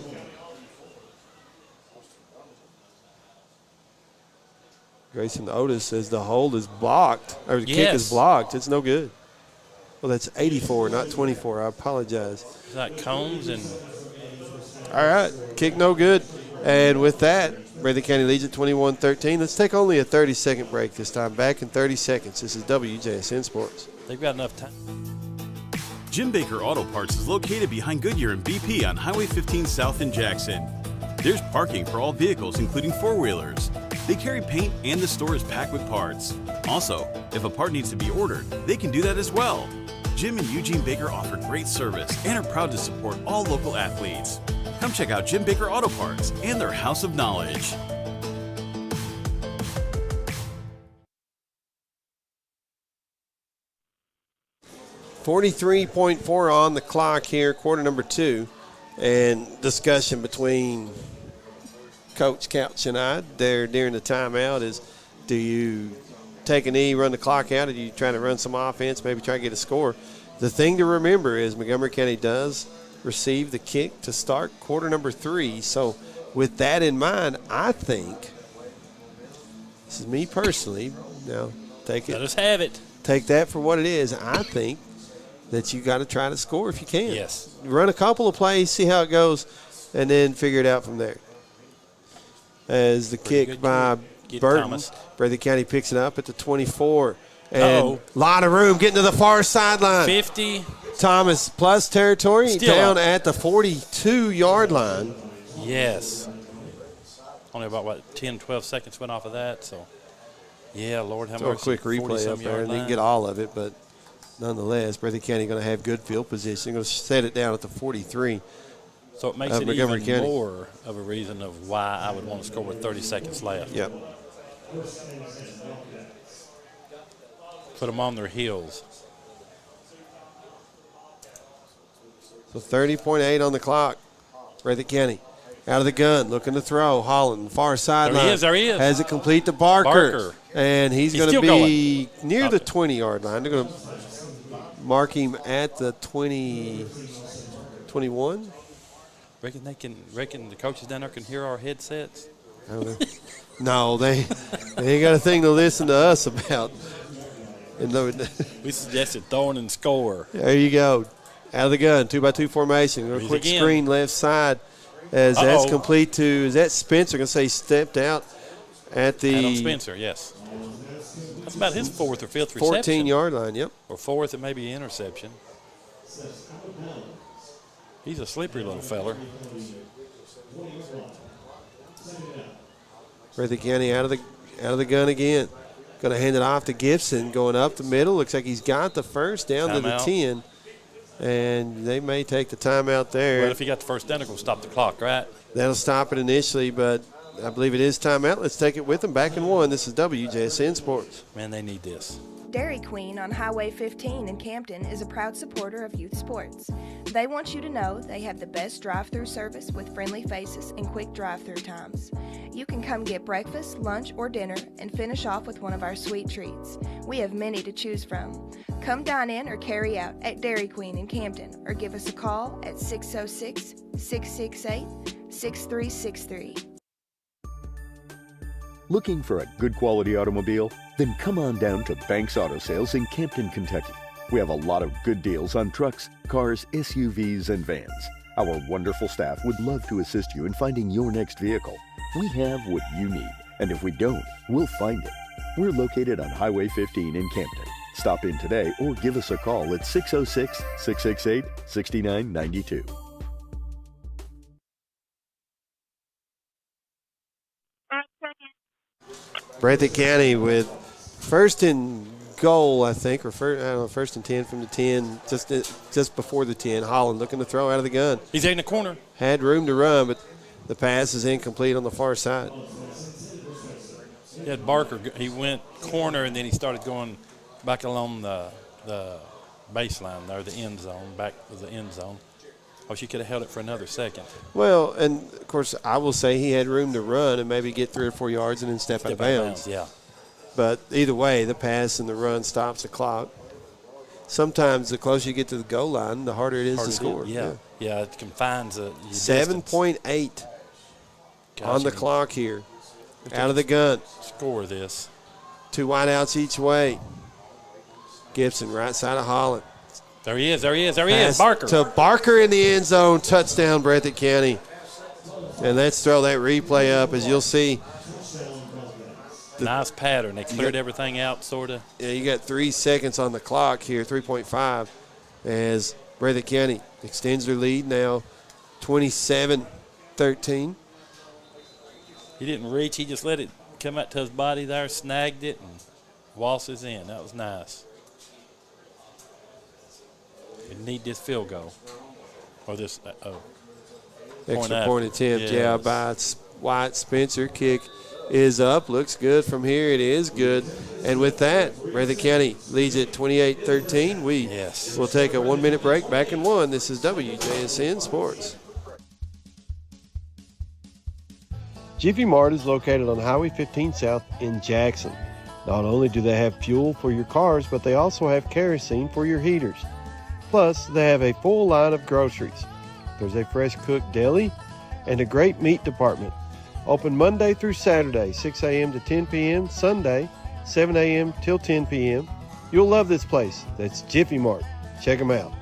Grayson Otis says the hold is blocked, or the kick is blocked. It's no good. Well, that's 84, not 24. I apologize. Is that Combs? And all right, kick no good. And with that, Breathitt County leads at 21-13. Let's take only a 30-second break this time. Back in 30 seconds. This is WJSN Sports. They've got enough time. Jim Baker Auto Parts is located behind Goodyear and BP on Highway 15 South in Jackson. There's parking for all vehicles, including four-wheelers. They carry paint and the store is packed with parts. Also, if a part needs to be ordered, they can do that as well. Jim and Eugene Baker offer great service and are proud to support all local athletes. Come check out Jim Baker Auto Parts and their House of Knowledge. .4 on the clock here, quarter number 2, and discussion between Coach Couch and I there during the timeout is, do you take a knee, run the clock out, or do you try to run some offense, maybe try to get a score? The thing to remember is Montgomery County does receive the kick to start quarter number 3. So with that in mind, I think, this is me personally, now take it. Let us have it. Take that for what it is. I think that you got to try to score if you can. Yes. Run a couple of plays, see how it goes, and then figure it out from there. As the kick by Burton, Breathitt County picks it up at the 24. And a lot of room getting to the far sideline. 50. Thomas plus territory Still down up. at the 42-yard line. Yes. Only about 10, 12 seconds went off of that. So, yeah, Lord have mercy. Throw a quick replay up there, and they can get all of it. But nonetheless, Breathitt County going to have good field position. Going to set it down at the 43. So it makes it even more of a reason of why I would want to score with 30 seconds left. Yep. Put them on their heels. So 30.8 on the clock. Breathitt County out of the gun, looking to throw. Holland, far sideline. There he is. Has it complete to Barker. And he's going to be near the 20-yard line. They're going to mark him at the 21. Reckon the coaches down there can hear our headsets? No, they ain't got a thing to listen to us about. We suggested throwing and score. There you go. Out of the gun, 2-by-2 formation. A quick screen left side as that's complete to, is that Spencer? Going to say stepped out at the. Adam Spencer, yes. That's about his fourth or fifth reception. 14-yard line, yep. Or fourth, it may be an interception. He's a slippery little feller. Breathitt County out of the gun again. Going to hand it off to Gibson, going up the middle. Looks like he's got the first down to the 10. And they may take the timeout there. Well, if he got the first down, it'll stop the clock, right? That'll stop it initially, but I believe it is timeout. Let's take it with them. Back in 1. This is WJSN Sports. Man, they need this. Dairy Queen on Highway 15 in Campton is a proud supporter of youth sports. They want you to know they have the best drive-through service with friendly faces and quick drive-through times. You can come get breakfast, lunch, or dinner and finish off with one of our sweet treats. We have many to choose from. Come dine in or carry out at Dairy Queen in Campton or give us a call at 606-668-6363. Looking for a good quality automobile? Then come on down to Banks Auto Sales in Campton, Kentucky. We have a lot of good deals on trucks, cars, SUVs, and vans. Our wonderful staff would love to assist you in finding your next vehicle. We have what you need, and if we don't, we'll find it. We're located on Highway 15 in Campton. Stop in today or give us a call at 606-668-6992. Breathitt County with first and goal, I think, or first and 10 from the 10, just before the 10. Holland looking to throw out of the gun. He's in the corner. Had room to run, but the pass is incomplete on the far side. He had Barker. He went corner, and then he started going back along the baseline there, the end zone, back to the end zone. Oh, she could have held it for another second. Well, and, of course, I will say he had room to run and maybe get 3 or 4 yards and then step out of bounds. Yeah. But either way, the pass and the run stops the clock. Sometimes the closer you get to the goal line, the harder it is to score. Yeah, it confines the 7.8 on the clock here. Out of the gun. Score this. 2 wideouts each way. Gibson, right side of Holland. There he is. Barker. To Barker in the end zone. Touchdown, Breathitt County. And let's throw that replay up. As you'll see, nice pattern. They cleared everything out, sort of. Yeah, you got 3 seconds on the clock here, 3.5, as Breathitt County extends their lead now, 27-13. He didn't reach. He just let it come out to his body there, snagged it, and waltzes in. That was nice. We need this field goal. Or this, extra point attempt, by White. Spencer. Kick is up. Looks good from here. It is good. And with that, Breathitt County leads at 28-13. We will take a 1-minute break. Back in 1. This is WJSN Sports. Jiffy Mart is located on Highway 15 South in Jackson. Not only do they have fuel for your cars, but they also have kerosene for your heaters. Plus, they have a full line of groceries. There's a fresh cooked deli and a great meat department. Open Monday through Saturday, 6 a.m. to 10 p.m., Sunday, 7 a.m. till 10 p.m. You'll love this place. That's Jiffy Mart. Check them out.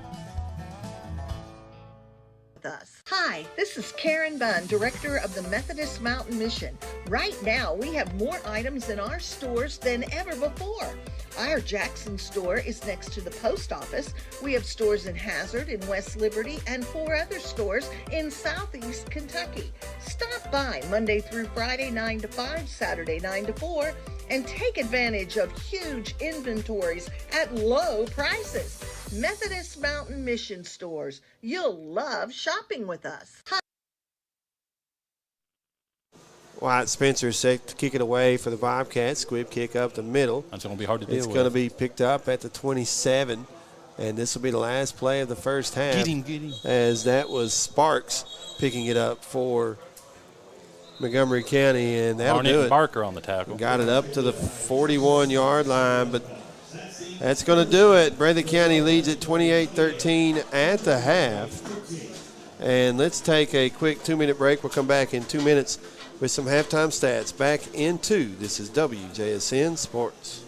Hi, this is Karen Bunn, Director of the Methodist Mountain Mission. Right now, we have more items in our stores than ever before. Our Jackson store is next to the post office. We have stores in Hazard, in West Liberty, and 4 other stores in Southeast Kentucky. Stop by Monday through Friday, 9 to 5, Saturday, 9 to 4, and take advantage of huge inventories at low prices. Methodist Mountain Mission Stores. You'll love shopping with us. Wyatt Spencer set to kick it away for the Bobcats. Squib kick up the middle. That's going to be hard to deal with. It's going to be picked up at the 27, and this will be the last play of the first half. Get him. As that was Sparks picking it up for Montgomery County, and that'll do it. Barker on the tackle. Got it up to the 41-yard line, but that's going to do it. Breathitt County leads at 28-13 at the half. And let's take a quick 2-minute break. We'll come back in 2 minutes with some halftime stats. Back in 2. This is WJSN Sports.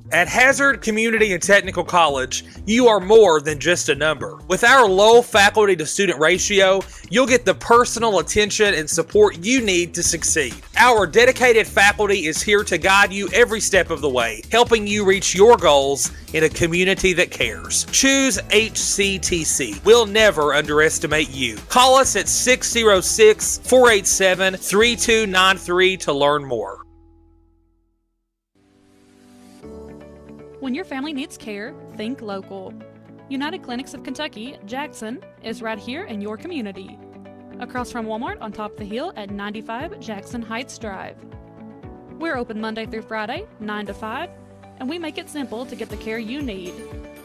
At Hazard Community and Technical College, you are more than just a number. With our low faculty to student ratio, you'll get the personal attention and support you need to succeed. Our dedicated faculty is here to guide you every step of the way, helping you reach your goals in a community that cares. Choose HCTC. We'll never underestimate you. Call us at 606-487-3293 to learn more. When your family needs care, think local. United Clinics of Kentucky, Jackson, is right here in your community. Across from Walmart on top of the hill at 95 Jackson Heights Drive. We're open Monday through Friday, 9 to 5, and we make it simple to get the care you need.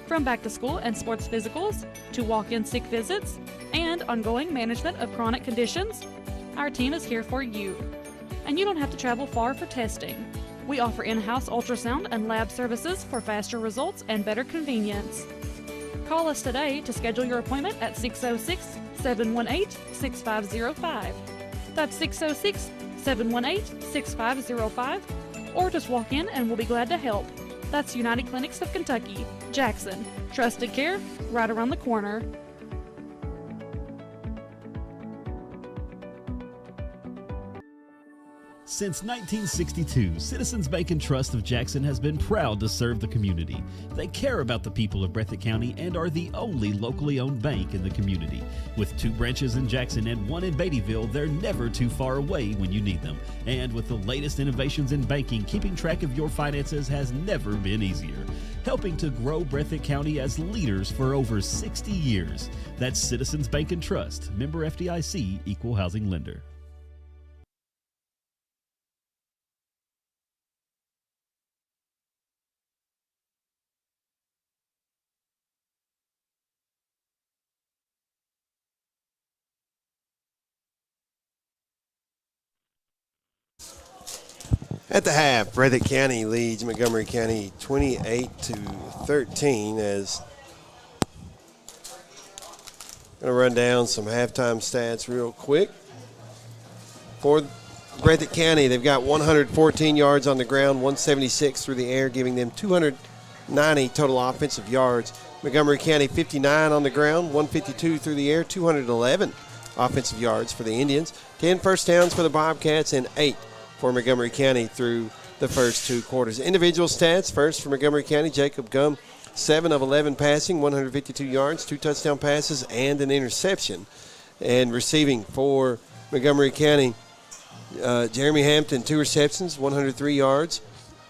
From back to school and sports physicals, to walk-in sick visits, and ongoing management of chronic conditions, our team is here for you. And you don't have to travel far for testing. We offer in-house ultrasound and lab services for faster results and better convenience. Call us today to schedule your appointment at 606-718-6505. That's 606-718-6505. Or just walk in and we'll be glad to help. That's United Clinics of Kentucky, Jackson. Trusted care right around the corner. Since 1962, Citizens Bank and Trust of Jackson has been proud to serve the community. They care about the people of Breathitt County and are the only locally owned bank in the community. With 2 branches in Jackson and 1 in Beattyville, they're never too far away when you need them. And with the latest innovations in banking, keeping track of your finances has never been easier. Helping to grow Breathitt County as leaders for over 60 years. That's Citizens Bank and Trust, member FDIC, equal housing lender. At the half, Breathitt County leads Montgomery County 28-13 as going to run down some halftime stats real quick. For Breathitt County, they've got 114 yards on the ground, 176 through the air, giving them 290 total offensive yards. Montgomery County 59 on the ground, 152 through the air, 211 offensive yards for the Indians. 10 first downs for the Bobcats and 8 for Montgomery County through the first 2 quarters. Individual stats, first for Montgomery County, Jacob Gum, 7 of 11 passing, 152 yards, 2 touchdown passes, and an interception. And receiving for Montgomery County, Jeremy Hampton, 2 receptions, 103 yards,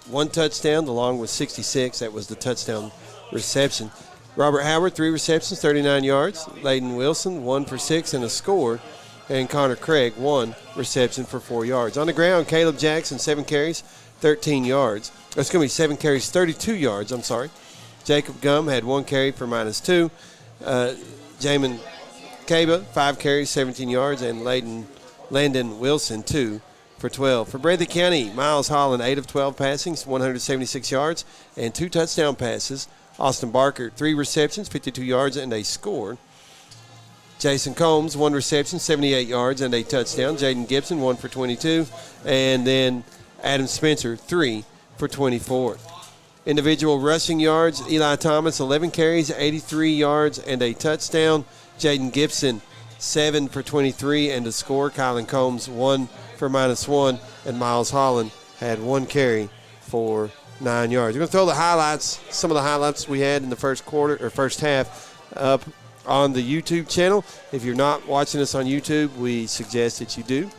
1 touchdown, along with 66. That was the touchdown reception. Robert Howard, 3 receptions, 39 yards. Layden Wilson, 1 for 6 and a score. And Connor Craig, 1 reception for 4 yards. On the ground, Caleb Jackson, 7 carries, 13 yards. It's going to be 7 carries, 32 yards, I'm sorry. Jacob Gum had 1 carry for -2. Jamin Caba, 5 carries, 17 yards. And Landon Wilson, 2 for 12. For Breathitt County, Miles Holland, 8 of 12 passings, 176 yards, and 2 touchdown passes. Austin Barker, 3 receptions, 52 yards, and a score. Jason Combs, 1 reception, 78 yards, and a touchdown. Jaden Gibson, 1 for 22. And then Adam Spencer, 3 for 24. Individual rushing yards, Eli Thomas, 11 carries, 83 yards, and a touchdown. Jaden Gibson, 7 for 23 and a score. Kylan Combs, 1 for -1. And Miles Holland had 1 carry for 9 yards. We're going to throw the highlights, some of the highlights we had in the first half, up on the YouTube channel. If you're not watching us on YouTube, we suggest that you do.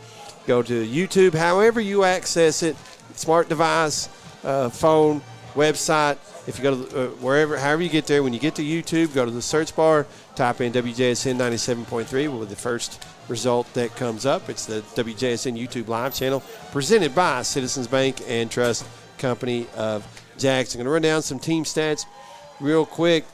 Go to YouTube, however you access it, smart device, phone, website. If you go to however you get there, when you get to YouTube, go to the search bar, type in WJSN 97.3 with the first result that comes up. It's the WJSN YouTube live channel presented by Citizens Bank and Trust Company of Jackson. I'm going to run down some team stats real quick.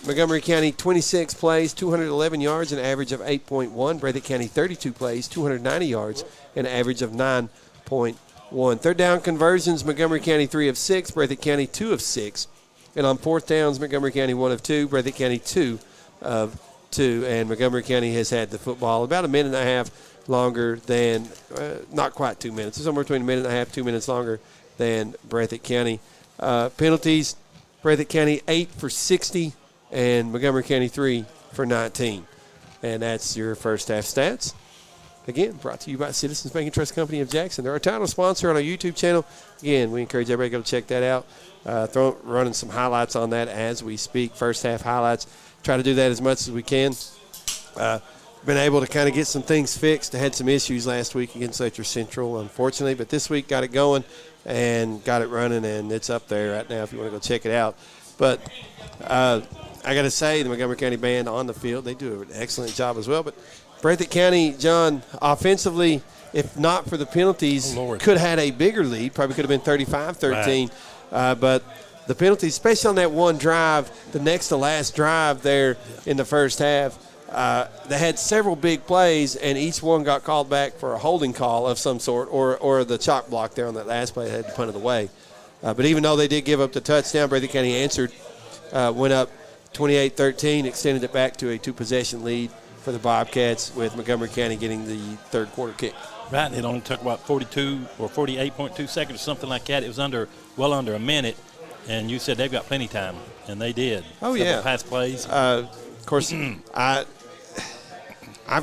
Montgomery County 26 plays, 211 yards, an average of 8.1. Breathitt County 32 plays, 290 yards, an average of 9.1. Third down conversions, Montgomery County 3 of 6, Breathitt County 2 of 6. And on fourth downs, Montgomery County 1 of 2, Breathitt County 2 of 2. And Montgomery County has had the football about a minute and a half longer than, not quite 2 minutes, somewhere between a minute and a half, 2 minutes longer than Breathitt County. Penalties, Breathitt County 8 for 60. And Montgomery County 3 for 19. And that's your first half stats. Again, brought to you by Citizens Bank and Trust Company of Jackson. They're our title sponsor on our YouTube channel. Again, we encourage everybody to go check that out. Running some highlights on that as we speak. First half highlights. Try to do that as much as we can. Been able to kind of get some things fixed. I had some issues last week against Letcher Central, unfortunately. But this week got it going and got it running, and it's up there right now if you want to go check it out. But I got to say, the Montgomery County band on the field, they do an excellent job as well. But Breathitt County, John, offensively, if not for the penalties, could have had a bigger lead. Probably could have been 35-13. Right. But the penalties, especially on that one drive, the next to last drive there in the first half, they had several big plays, and each one got called back for a holding call of some sort or the chalk block there on that last play. They had to punt it away. But even though they did give up the touchdown, Breathitt County answered, went up 28-13, extended it back to a 2-possession lead for the Bobcats, with Montgomery County getting the third quarter kick. Right, and it only took about 42 or 48.2 seconds or something like that. It was well under a minute, and you said they've got plenty of time, and they did. Oh, yeah. Pass plays. Of course, I've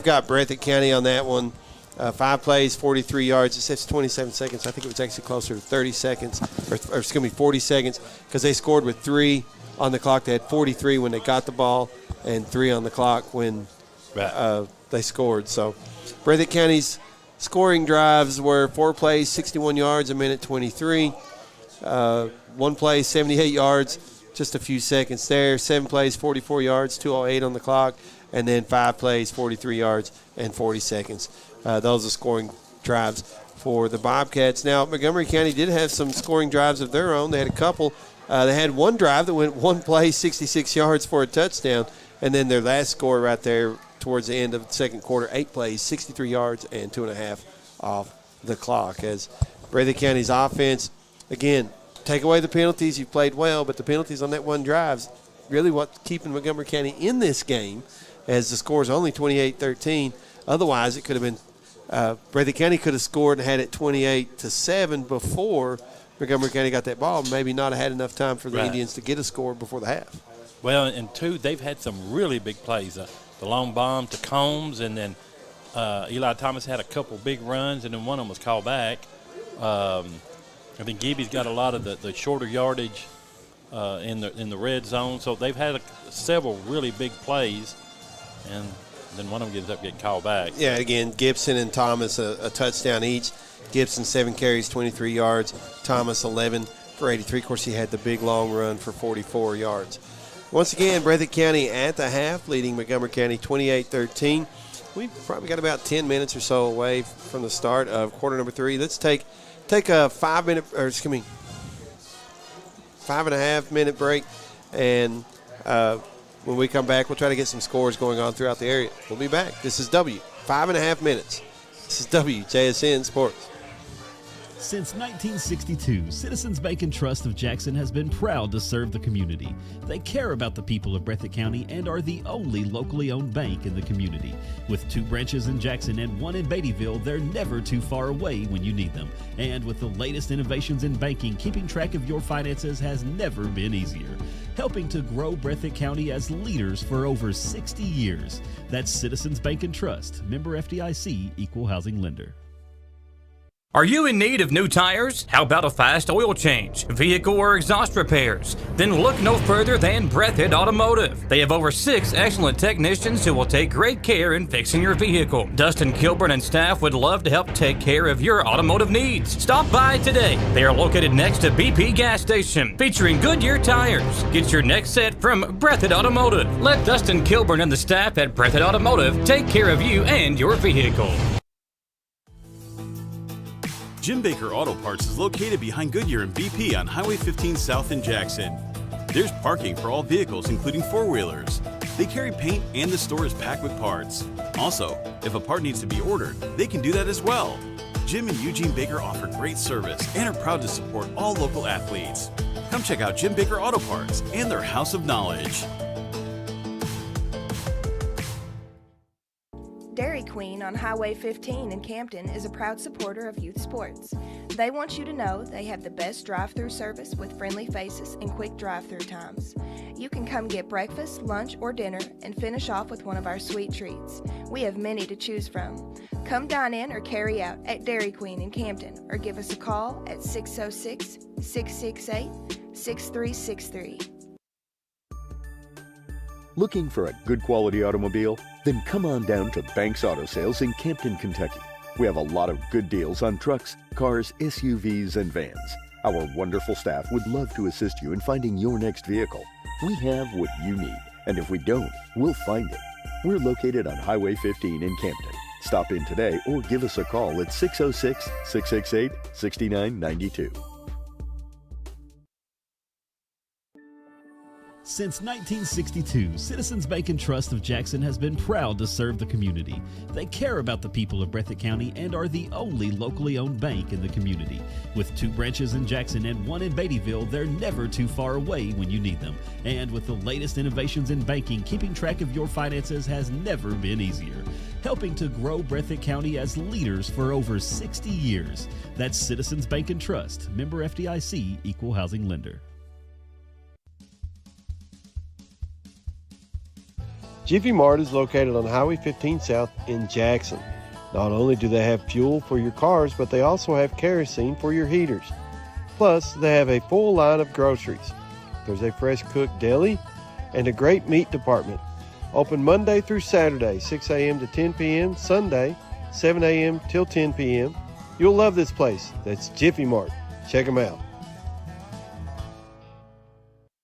got Breathitt County on that one. 5 plays, 43 yards. It says 27 seconds. I think it was actually closer to 30 seconds, or 40 seconds, because they scored with 3 on the clock. They had 43 when they got the ball and 3 on the clock when they scored. So Breathitt County's scoring drives were 4 plays, 61 yards, a minute 23. 1 play, 78 yards, just a few seconds there. 7 plays, 44 yards, 2:08 on the clock. And then 5 plays, 43 yards, and 40 seconds. Those are scoring drives for the Bobcats. Now, Montgomery County did have some scoring drives of their own. They had a couple. They had 1 drive that went 1 play, 66 yards for a touchdown. And then their last score right there towards the end of the second quarter, 8 plays, 63 yards, and 2.5 off the clock. As Breathitt County's offense, again, take away the penalties, you've played well, but the penalties on that 1 drive really what's keeping Montgomery County in this game, as the score is only 28-13. Otherwise, it could have been Breathitt County could have scored and had it 28-7 before Montgomery County got that ball. Maybe not have had enough time for the Indians to get a score before the half. Well, and 2, they've had some really big plays. The long bomb to Combs, and then Eli Thomas had a couple big runs, and then one of them was called back. I think Gibby's got a lot of the shorter yardage in the red zone. So they've had several really big plays, and then one of them ends up getting called back. Yeah, again, Gibson and Thomas a touchdown each. Gibson 7 carries, 23 yards. Thomas 11 for 83. Of course, he had the big long run for 44 yards. Once again, Breathitt County at the half, leading Montgomery County 28-13. We've probably got about 10 minutes or so away from the start of quarter number 3. Let's take a 5.5 minute break, and when we come back, we'll try to get some scores going on throughout the area. We'll be back. This is 5.5 minutes. This is WJSN Sports. Since 1962, Citizens Bank and Trust of Jackson has been proud to serve the community. They care about the people of Breathitt County and are the only locally owned bank in the community. With 2 branches in Jackson and 1 in Beattyville, they're never too far away when you need them. And with the latest innovations in banking, keeping track of your finances has never been easier. Helping to grow Breathitt County as leaders for over 60 years. That's Citizens Bank and Trust, member FDIC, equal housing lender. Are you in need of new tires? How about a fast oil change, vehicle or exhaust repairs? Then look no further than Breathitt Automotive. They have over 6 excellent technicians who will take great care in fixing your vehicle. Dustin Kilburn and staff would love to help take care of your automotive needs. Stop by today. They are located next to BP gas station, featuring Goodyear tires. Get your next set from Breathitt Automotive. Let Dustin Kilburn and the staff at Breathitt Automotive take care of you and your vehicle. Jim Baker Auto Parts is located behind Goodyear and BP on Highway 15 South in Jackson. There's parking for all vehicles, including 4-wheelers. They carry paint and the store is packed with parts. Also, if a part needs to be ordered, they can do that as well. Jim and Eugene Baker offer great service and are proud to support all local athletes. Come check out Jim Baker Auto Parts and their House of Knowledge. Dairy Queen on Highway 15 in Campton is a proud supporter of youth sports. They want you to know they have the best drive-through service with friendly faces and quick drive-through times. You can come get breakfast, lunch, or dinner and finish off with one of our sweet treats. We have many to choose from. Come dine in or carry out at Dairy Queen in Campton or give us a call at 606-668-6363. Looking for a good quality automobile? Then come on down to Banks Auto Sales in Campton, Kentucky. We have a lot of good deals on trucks, cars, SUVs, and vans. Our wonderful staff would love to assist you in finding your next vehicle. We have what you need, and if we don't, we'll find it. We're located on Highway 15 in Campton. Stop in today or give us a call at 606-668-6992. Since 1962, Citizens Bank and Trust of Jackson has been proud to serve the community. They care about the people of Breathitt County and are the only locally owned bank in the community. With 2 branches in Jackson and 1 in Beattyville, they're never too far away when you need them. And with the latest innovations in banking, keeping track of your finances has never been easier. Helping to grow Breathitt County as leaders for over 60 years. That's Citizens Bank and Trust, member FDIC, equal housing lender. Jiffy Mart is located on Highway 15 South in Jackson. Not only do they have fuel for your cars, but they also have kerosene for your heaters. Plus, they have a full line of groceries. There's a fresh cooked deli and a great meat department. Open Monday through Saturday, 6 a.m. to 10 p.m., Sunday, 7 a.m. till 10 p.m. You'll love this place. That's Jiffy Mart. Check them out.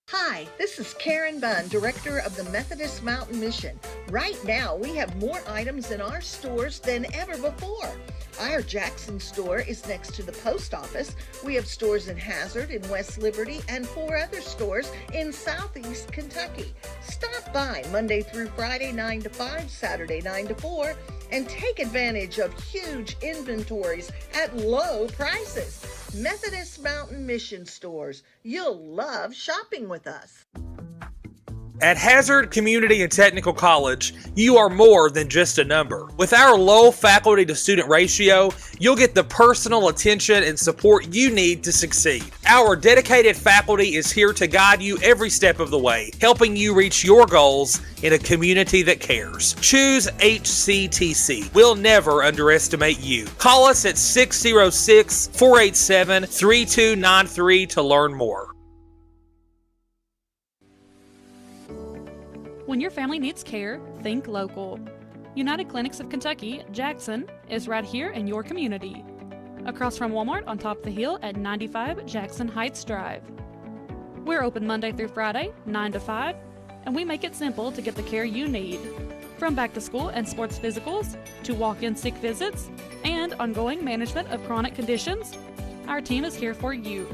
Hi, this is Karen Bunn, Director of the Methodist Mountain Mission. Right now, we have more items in our stores than ever before. Our Jackson store is next to the post office. We have stores in Hazard, in West Liberty, and 4 other stores in Southeast Kentucky. Stop by Monday through Friday, 9 to 5, Saturday, 9 to 4, and take advantage of huge inventories at low prices. Methodist Mountain Mission Stores. You'll love shopping with us. At Hazard Community and Technical College, you are more than just a number. With our low faculty to student ratio, you'll get the personal attention and support you need to succeed. Our dedicated faculty is here to guide you every step of the way, helping you reach your goals in a community that cares. Choose HCTC. We'll never underestimate you. Call us at 606-487-3293 to learn more. When your family needs care, think local. United Clinics of Kentucky, Jackson, is right here in your community. Across from Walmart on top of the hill at 95 Jackson Heights Drive. We're open Monday through Friday, 9 to 5, and we make it simple to get the care you need. From back to school and sports physicals, to walk-in sick visits, and ongoing management of chronic conditions, our team is here for you.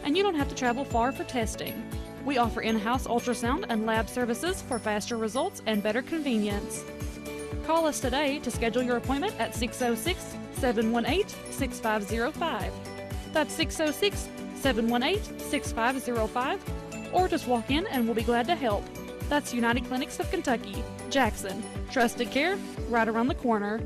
And you don't have to travel far for testing. We offer in-house ultrasound and lab services for faster results and better convenience. Call us today to schedule your appointment at 606-718-6505. That's 606-718-6505. Or just walk in and we'll be glad to help. That's United Clinics of Kentucky, Jackson. Trusted care right around the corner.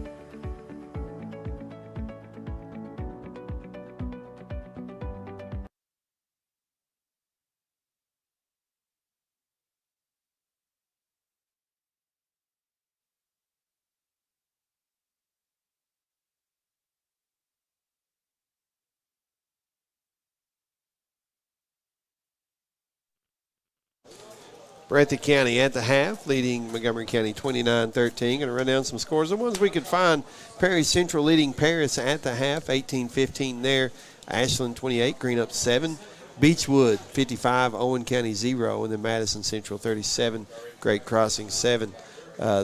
Breathitt County at the half, leading Montgomery County 29-13. Going to run down some scores. The ones we could find: Perry Central leading Paris at the half, 18-15 there. Ashland 28, Greenup 7. Beechwood 55, Owen County 0. And then Madison Central 37, Great Crossing 7.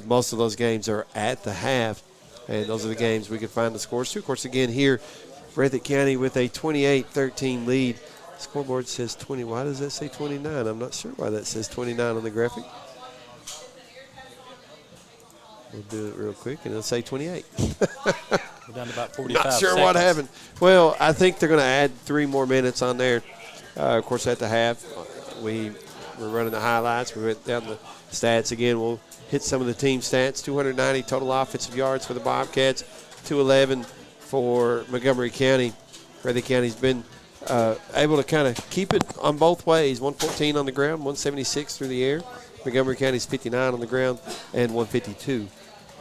Most of those games are at the half, and those are the games we could find the scores to. Of course, again here, Breathitt County with a 28-13 lead. Scoreboard says 20. Why does that say 29? I'm not sure why that says 29 on the graphic. We'll do it real quick, and it'll say 28. We're down to about 45 Not sure seconds. what happened. Well, I think they're going to add 3 more minutes on there. Of course, at the half, we're running the highlights. We went down the stats again. We'll hit some of the team stats. 290 total offensive yards for the Bobcats, 211 for Montgomery County. Breathitt County's been able to kind of keep it on both ways. 114 on the ground, 176 through the air. Montgomery County's 59 on the ground and 152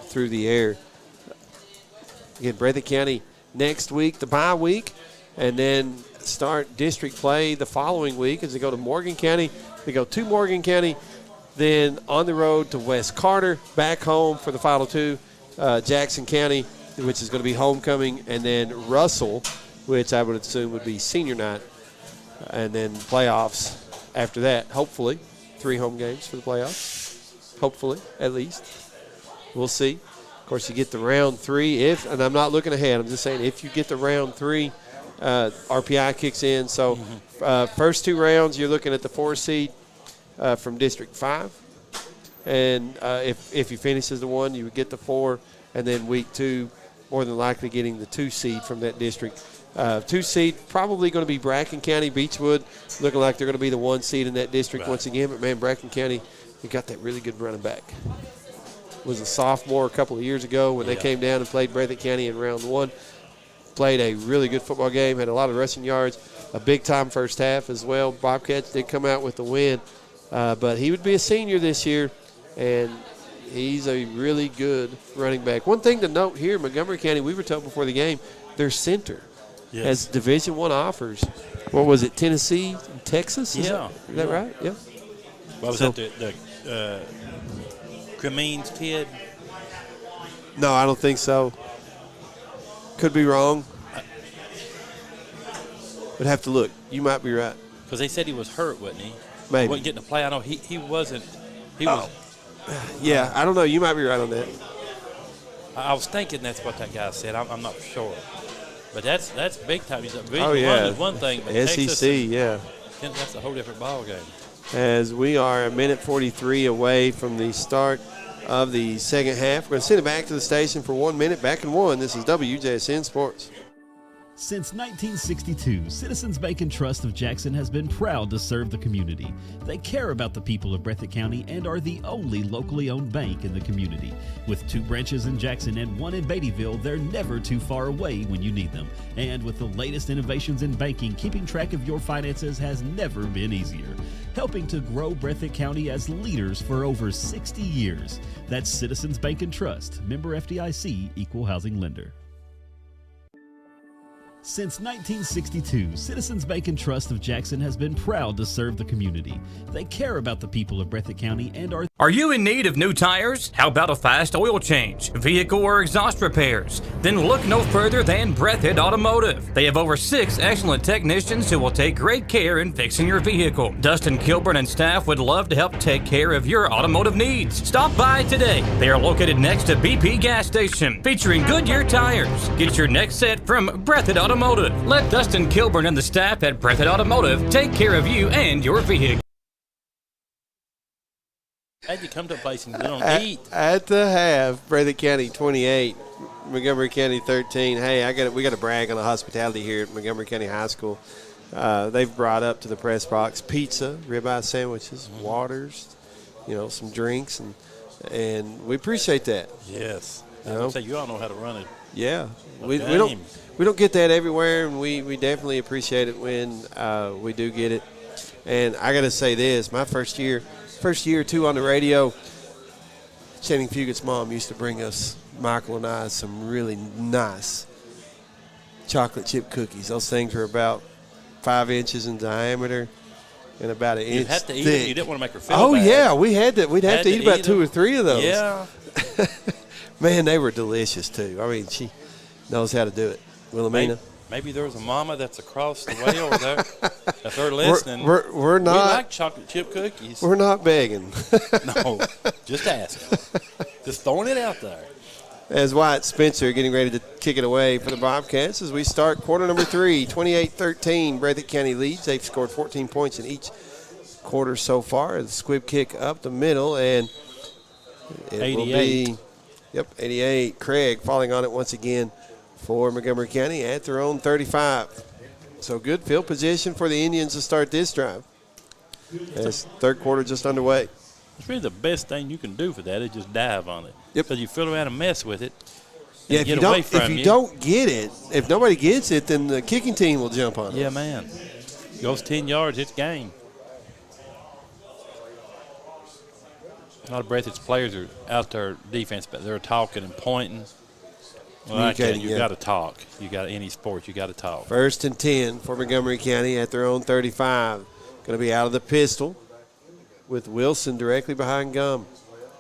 through the air. Again, Breathitt County next week, the bye week, and then start district play the following week as they go to Morgan County. They go to Morgan County, then on the road to West Carter, back home for the final 2, Jackson County, which is going to be homecoming, and then Russell, which I would assume would be senior night, and then playoffs after that, hopefully. 3 home games for the playoffs, hopefully, at least. We'll see. Of course, you get the round 3, and I'm not looking ahead, I'm just saying if you get the round 3, RPI kicks in. So first 2 rounds, you're looking at the 4 seed from District 5. And if you finish as the 1, you would get the 4, and then week 2, more than likely getting the 2 seed from that district. 2 seed probably going to be Bracken County. Beechwood looking like they're going to be the 1 seed in that district once again. But, man, Bracken County, they got that really good running back. Was a sophomore a couple of years ago when they came down and played Breathitt County in round 1. Played a really good football game, had a lot of rushing yards, a big-time first half as well. Bobcats did come out with the win. But he would be a senior this year, and He's a really good running back. One thing to note here, Montgomery County, we were told before the game, their center has Division I offers. What was it, Tennessee, Texas? Is that right? Yeah. What was that, the Cremines kid? No, I don't think so. Could be wrong. Would have to look. You might be right. Because they said he was hurt, wasn't he? Maybe. He wasn't getting to play. I know he wasn't. He was. Yeah, I don't know. You might be right on that. I was thinking that's what that guy said. I'm not sure. But that's big time. He's Oh, yeah. is one thing, but SEC, Texas, that's a whole different ball game. As we are a minute 43 away from the start of the second half. We're going to send it back to the station for 1 minute. Back in one. This is WJSN Sports. Since 1962, Citizens Bank and Trust of Jackson has been proud to serve the community. They care about the people of Breathitt County and are the only locally owned bank in the community. With 2 branches in Jackson and 1 in Beattyville, they're never too far away when you need them. And with the latest innovations in banking, keeping track of your finances has never been easier. Helping to grow Breathitt County as leaders for over 60 years. That's Citizens Bank and Trust, member FDIC, equal housing lender. Since 1962, Citizens Bank and Trust of Jackson has been proud to serve the community. They care about the people of Breathitt County and are... Are you in need of new tires? How about a fast oil change, vehicle or exhaust repairs? Then look no further than Breathitt Automotive. They have over 6 excellent technicians who will take great care in fixing your vehicle. Dustin Kilburn and staff would love to help take care of your automotive needs. Stop by today. They are located next to BP gas station, featuring Goodyear tires. Get your next set from Breathitt Automotive. Let Dustin Kilburn and the staff at Breathitt Automotive take care of you and your vehicle. How'd you come to a place and you don't eat? At the half, Breathitt County 28, Montgomery County 13. Hey, we got to brag on the hospitality here at Montgomery County High School. They've brought up to the press box pizza, ribeye sandwiches, waters, some drinks, and we appreciate that. Yes. You all know how to run it. Yeah. We don't get that everywhere, and we definitely appreciate it when we do get it. And I got to say this, my first year or two on the radio, Channing Fugit's mom used to bring us, Michael and I, some really nice chocolate chip cookies. Those things were about 5 inches in diameter and about an inch thick. You had to eat them. You didn't want to make her feel bad. Yeah, we had to. We'd have to eat about 2 or 3 of those. Yeah. Man, they were delicious, too. I mean, she knows how to do it. Wilhelmina. Maybe there's a mama that's across the way over there. If they're listening, we're not. We like chocolate chip cookies. We're not begging. No, just asking. Just throwing it out there. As Wyatt Spencer getting ready to kick it away for the Bobcats as we start quarter number 3, 28-13. Breathitt County leads. They've scored 14 points in each quarter so far. The squib kick up the middle, and it 88. will be, 88. Craig falling on it once again for Montgomery County at their own 35. So good field position for the Indians to start this drive. As third quarter just underway. It's really the best thing you can do for that is just dive on it. Yep. Because you fill around and mess with it. Yeah, if you don't get it, if nobody gets it, then the kicking team will jump on it. Yeah, man. Goes 10 yards, it's game. A lot of Breathitt's players are out there defense, but they're talking and pointing. Well, you got to talk. You got any sport, you got to talk. 1st and 10 for Montgomery County at their own 35. Going to be out of the pistol with Wilson directly behind Gum.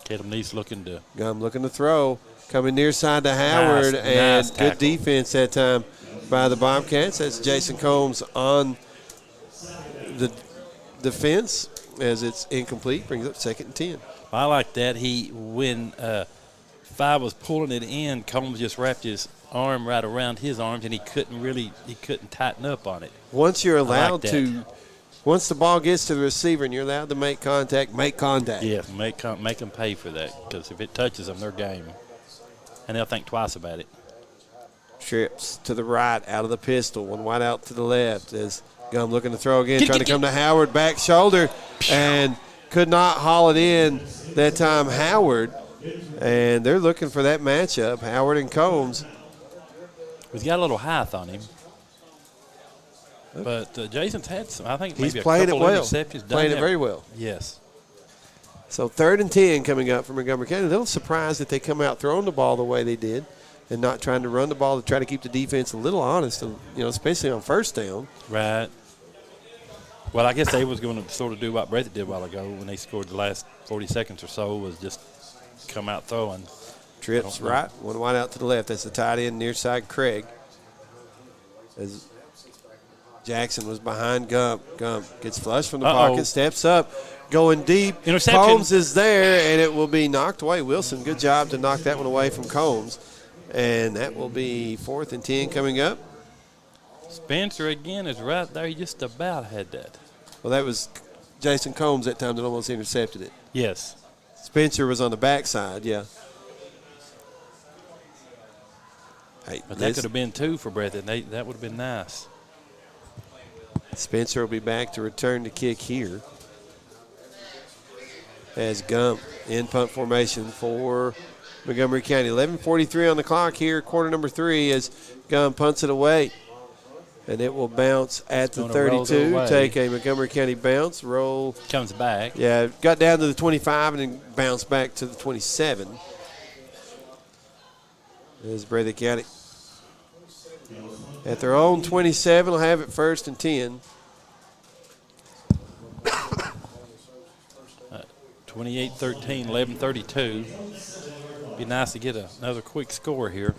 Caleb Neese looking to throw. Coming near side to Howard, and good defense that time by the Bobcats. That's Jason Combs on the defense as it's incomplete. Brings up 2nd and 10. I like that. When Five was pulling it in, Combs just wrapped his arm right around his arms, and he couldn't tighten up on it. Once you're allowed to, once the ball gets to the receiver and you're allowed to make contact, make contact. Yeah, make them pay for that, because if it touches them, they're game. And they'll think twice about it. Trips to the right, out of the pistol. One wide out to the left as Gum looking to throw again, trying to come to Howard, back shoulder, and could not haul it in that time, Howard. And they're looking for that matchup, Howard and Combs. He's got a little height on him. But Jason's had some, I think he's maybe played a couple it well. interceptions. Playing it very well. Yes. So 3rd and 10 coming up for Montgomery County. A little surprised that they come out throwing the ball the way they did and not trying to run the ball to try to keep the defense a little honest, especially on 1st down. Right. Well, I guess they was going to sort of do what Breathitt did a while ago when they scored the last 40 seconds or so, was just come out throwing. Trips right, one wide out to the left. That's the tight end near side Craig. As Jackson was behind Gump. Gump gets flushed from the pocket, steps up, going deep. Interception. Combs is there, and it will be knocked away. Wilson, good job to knock that one away from Combs. And that will be 4th and 10 coming up. Spencer again is right there. He just about had that. Well, that was Jason Combs that time that almost intercepted it. Yes. Spencer was on the backside, yeah. Hey, But that could have been 2 for Breathitt. That would have been nice. Spencer will be back to return the kick here. As Gump in punt formation for Montgomery County. 11:43 on the clock here, quarter number 3, as Gump punts it away. And it will bounce at the 32, take a Montgomery County bounce, roll. Comes back. Yeah, got down to the 25 and then bounced back to the 27. There's Breathitt County. At their own 27, will have it 1st and 10. 28-13, 11-32. Be nice to get another quick score here.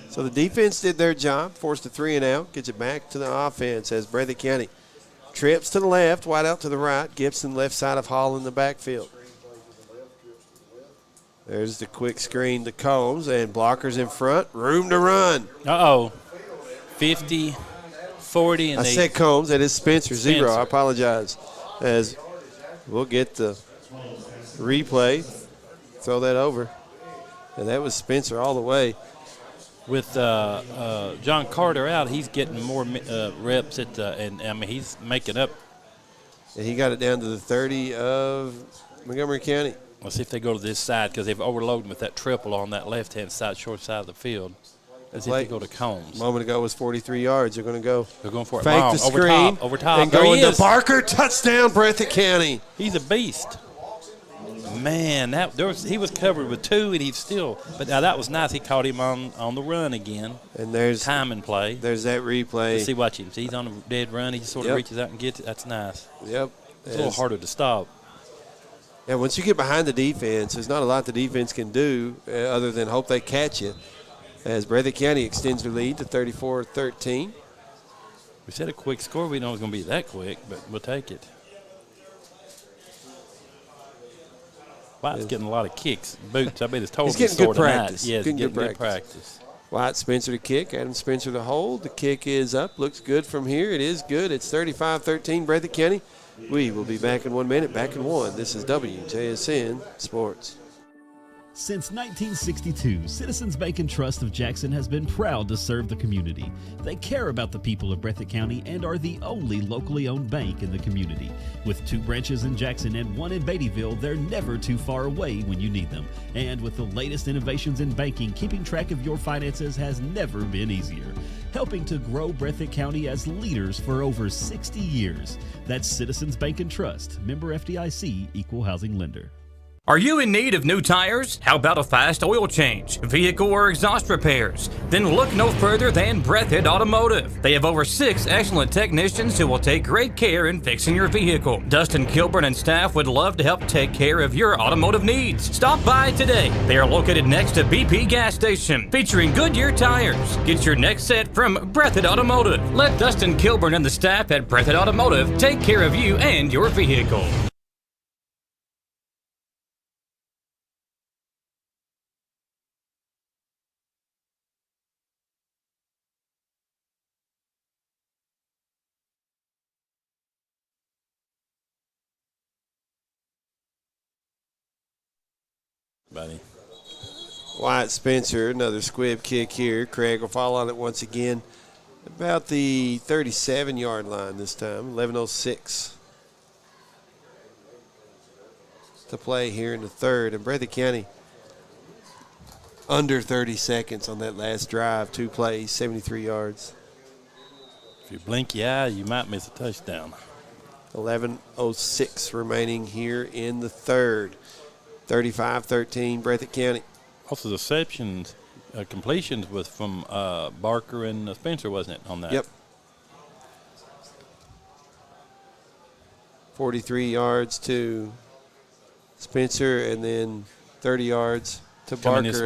So the defense did their job, forced a 3 and out, gets it back to the offense as Breathitt County trips to the left, wide out to the right. Gibson left side of Hall in the backfield. There's the quick screen to Combs, and blockers in front, room to run. 50, 40, and I said Combs, that is Spencer. Zero, I apologize. As we'll get the replay, throw that over. And that was Spencer all the way. With John Carter out, he's getting more reps and he's making up. And he got it down to the 30 of Montgomery County. Let's see if they go to this side because they've overloaded him with that triple on that left-hand side, short side of the field. Let's see if they go to Combs. A moment ago was 43 yards. They're going to go. They're going for it. Fake the screen. Over top. And going to Barker. Touchdown, Breathitt County. He's a beast. Man, he was covered with 2, and he's still. But now that was nice. He caught him on the run again. And there's time and play. There's that replay. Let's see, watch him. See, he's on a dead run. He just sort of reaches out and gets it. That's nice. Yep. It's a little harder to stop. Yeah, once you get behind the defense, there's not a lot the defense can do other than hope they catch it. As Breathitt County extends their lead to 34-13. We said a quick score. We know it's going to be that quick, but we'll take it. White's getting a lot of kicks, boots. I bet it's totally He's getting good practice. Yeah, he's getting good practice. White, Spencer to kick. Adam Spencer to hold. The kick is up. Looks good from here. It is good. It's 35-13, Breathitt County. We will be back in 1 minute. Back in 1. This is WJSN Sports. Since 1962, Citizens Bank and Trust of Jackson has been proud to serve the community. They care about the people of Breathitt County and are the only locally owned bank in the community. With 2 branches in Jackson and 1 in Beattyville, they're never too far away when you need them. And with the latest innovations in banking, keeping track of your finances has never been easier. Helping to grow Breathitt County as leaders for over 60 years. That's Citizens Bank and Trust, member FDIC, equal housing lender. Are you in need of new tires? How about a fast oil change, vehicle or exhaust repairs? Then look no further than Breathitt Automotive. They have over 6 excellent technicians who will take great care in fixing your vehicle. Dustin Kilburn and staff would love to help take care of your automotive needs. Stop by today. They are located next to BP gas station, featuring Goodyear tires. Get your next set from Breathitt Automotive. Let Dustin Kilburn and the staff at Breathitt Automotive take care of you and your vehicle. Buddy. Wyatt Spencer, another squib kick here. Craig will fall on it once again. About the 37-yard line this time, 11:06 to play here in the third. And Breathitt County under 30 seconds on that last drive, 2 plays, 73 yards. If you blink your eye, you might miss a touchdown. 11:06 remaining here in the third. 35-13, Breathitt County. Also, the receptions, completions was from Barker and Spencer, wasn't it, on that? Yep. 43 yards to Spencer, and then 30 yards to Barker. Coming this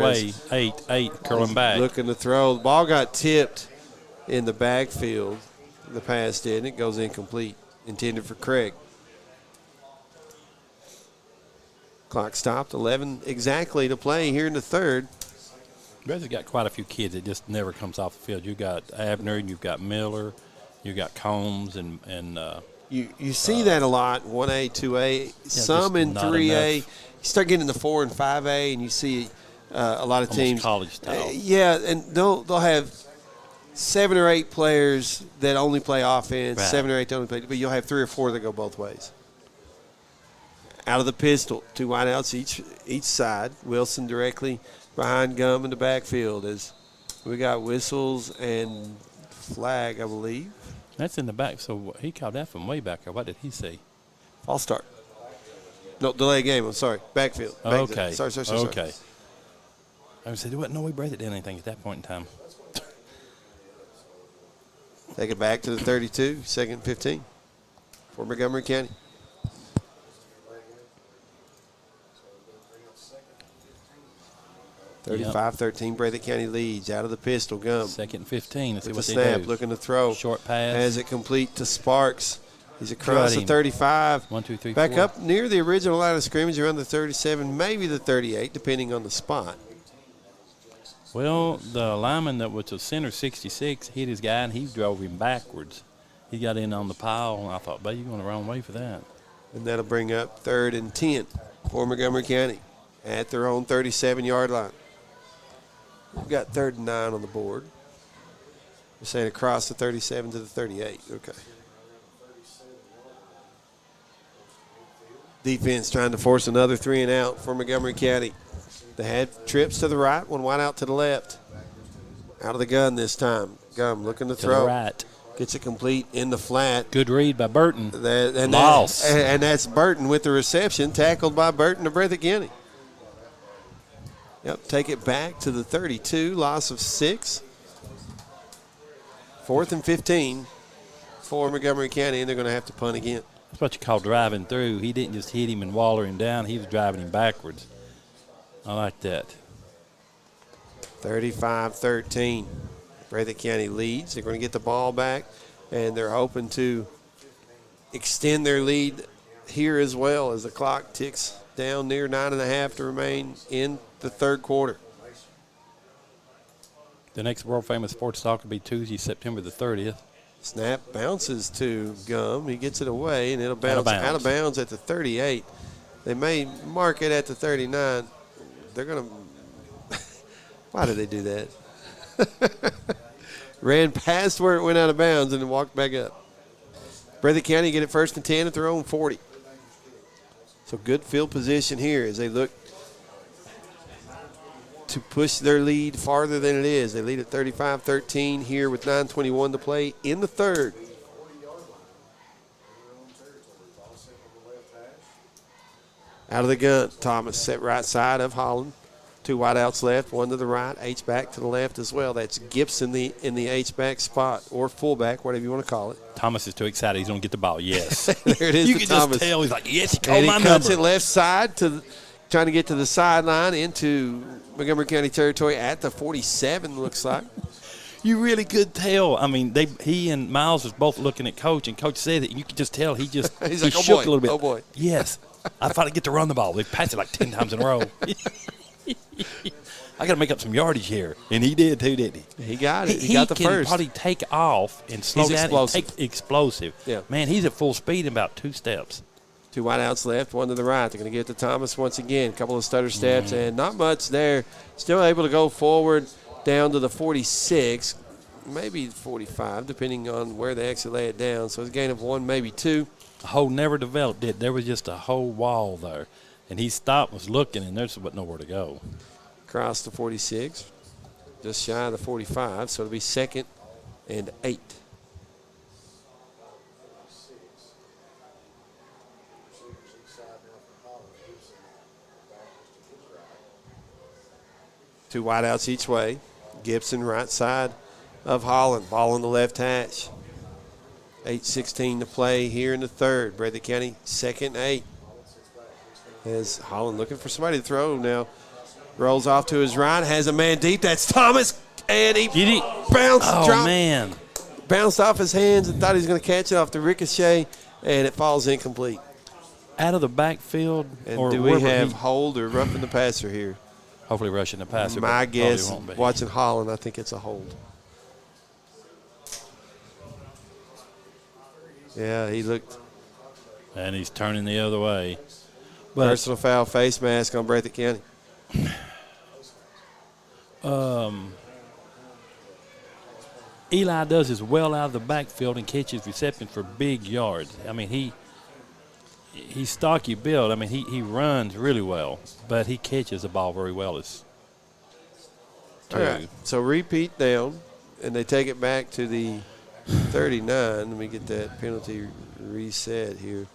way, 8, curling back. Looking to throw. The ball got tipped in the backfield. The pass did, and it goes incomplete. Intended for Craig. Clock stopped. 11 exactly to play here in the third. Breathitt's got quite a few kids that just never comes off the field. You got Abner, and you've got Miller, you got Combs, and you see that a lot. 1A, 2A, some in 3A. Enough. You start getting into 4 and 5A, and you see a lot of almost teams. college style. Yeah, and they'll have 7 or 8 players that only play offense. Right. 7 or 8 that only play, but you'll have 3 or 4 that go both ways. Out of the pistol, 2 wideouts each side. Wilson directly behind Gum in the backfield as we got whistles and flag, I believe. That's in the back, so he called that from way back there. What did he say? False start. No, delay game. I'm sorry. Backfield. Okay. Sorry. Okay. I would say there wasn't no way Breathitt did anything at that point in time. Take it back to the 32, 2nd and 15 for Montgomery County. Yep. 35-13, Breathitt County leads. Out of the pistol, Gum. 2nd and 15. Let's see With what the they snap, do. looking to throw. Short pass. Has it complete to Sparks. He's across Got the him. 35. 1, 2, 3, Back 4. up near the original line of scrimmage, around the 37, maybe the 38, depending on the spot. Well, the lineman that was the center 66 hit his guy, and he drove him backwards. He got in on the pile, and I thought, "Buddy, you're going the wrong way for that." And that'll bring up 3rd and 10 for Montgomery County at their own 37-yard line. We've got 3rd and 9 on the board. We're saying across the 37 to the 38. Okay. Defense trying to force another 3 and out for Montgomery County. They had trips to the right, 1 wide out to the left. Out of the gun this time. Gum looking to throw. To the right. Gets it complete in the flat. Good read by Burton. Loss. And that's Burton with the reception, tackled by Burton of Breathitt County. Yep, take it back to the 32, loss of 6. 4th and 15 for Montgomery County, and they're going to have to punt again. That's what you call driving through. He didn't just hit him and waller him down. He was driving him backwards. I like that. 35-13. Breathitt County leads. They're going to get the ball back, and they're hoping to extend their lead here as well as the clock ticks down near 9.5 to remain in the third quarter. The next world-famous sports talk will be Tuesday, September the 30th. Snap bounces to Gum. He gets it away, and it'll bounce out of bounds at the 38. They may mark it at the 39. They're going to – why did they do that? Ran past where it went out of bounds and then walked back up. Breathitt County get it 1st and 10 at their own 40. So good field position here as they look to push their lead farther than it is. They lead at 35-13 here with 9:21 to play in the third. Out of the gun, Thomas set right side of Holland. 2 wideouts left, 1 to the right, H-back to the left as well. That's Gibson in the H-back spot, or fullback, whatever you want to call it. Thomas is too excited. He's going to get the ball. Yes. There it is. You to can Thomas. just tell. He's like, yes, he called And my he cuts number. it left side trying to get to the sideline into Montgomery County territory at the 47, looks like. You really could tell. I mean, he and Miles was both looking at Coach, and Coach said that you could just tell he He's like, shook oh boy, a little bit. oh boy. Yes. I finally get to run the ball. They passed it like 10 times in a row. I got to make up some yardage here. And he did too, didn't he? He got it. He got the can first. probably take off and slow He's down explosive. and take explosive. Yeah. Man, he's at full speed in about 2 steps. 2 wideouts left, 1 to the right. They're going to get to Thomas once again. A couple of stutter steps and not much there. Still able to go forward down to the 46, maybe 45, depending on where they actually lay it down. So it's a gain of 1, maybe 2. The hole never developed, did. There was just a whole wall there. And he stopped, was looking, and there's nowhere to go. Across the 46, just shy of the 45, so it'll be 2nd and 8. Two wideouts each way. Gibson right side of Holland. Ball on the left hash. 8:16 to play here in the third. Breathitt County 2nd and 8. As Holland looking for somebody to throw now. Rolls off to his right. Has a man deep. That's Thomas. And he bounced. Oh, man. Bounced off his hands and thought he was going to catch it off the ricochet. And it falls incomplete. Out of the backfield. And or do we have hold or roughing the passer here? Hopefully rushing the passer. My but guess, won't be. watching Holland, I think it's a hold. Yeah, he looked. And he's turning the other way. But Personal foul, face mask on Breathitt County. Eli does as well out of the backfield and catches reception for big yards. I mean, he's stocky built. I mean, he runs really well, but he catches the ball very well. All right, so repeat down, and they take it back to the 39. Let me get that penalty reset here,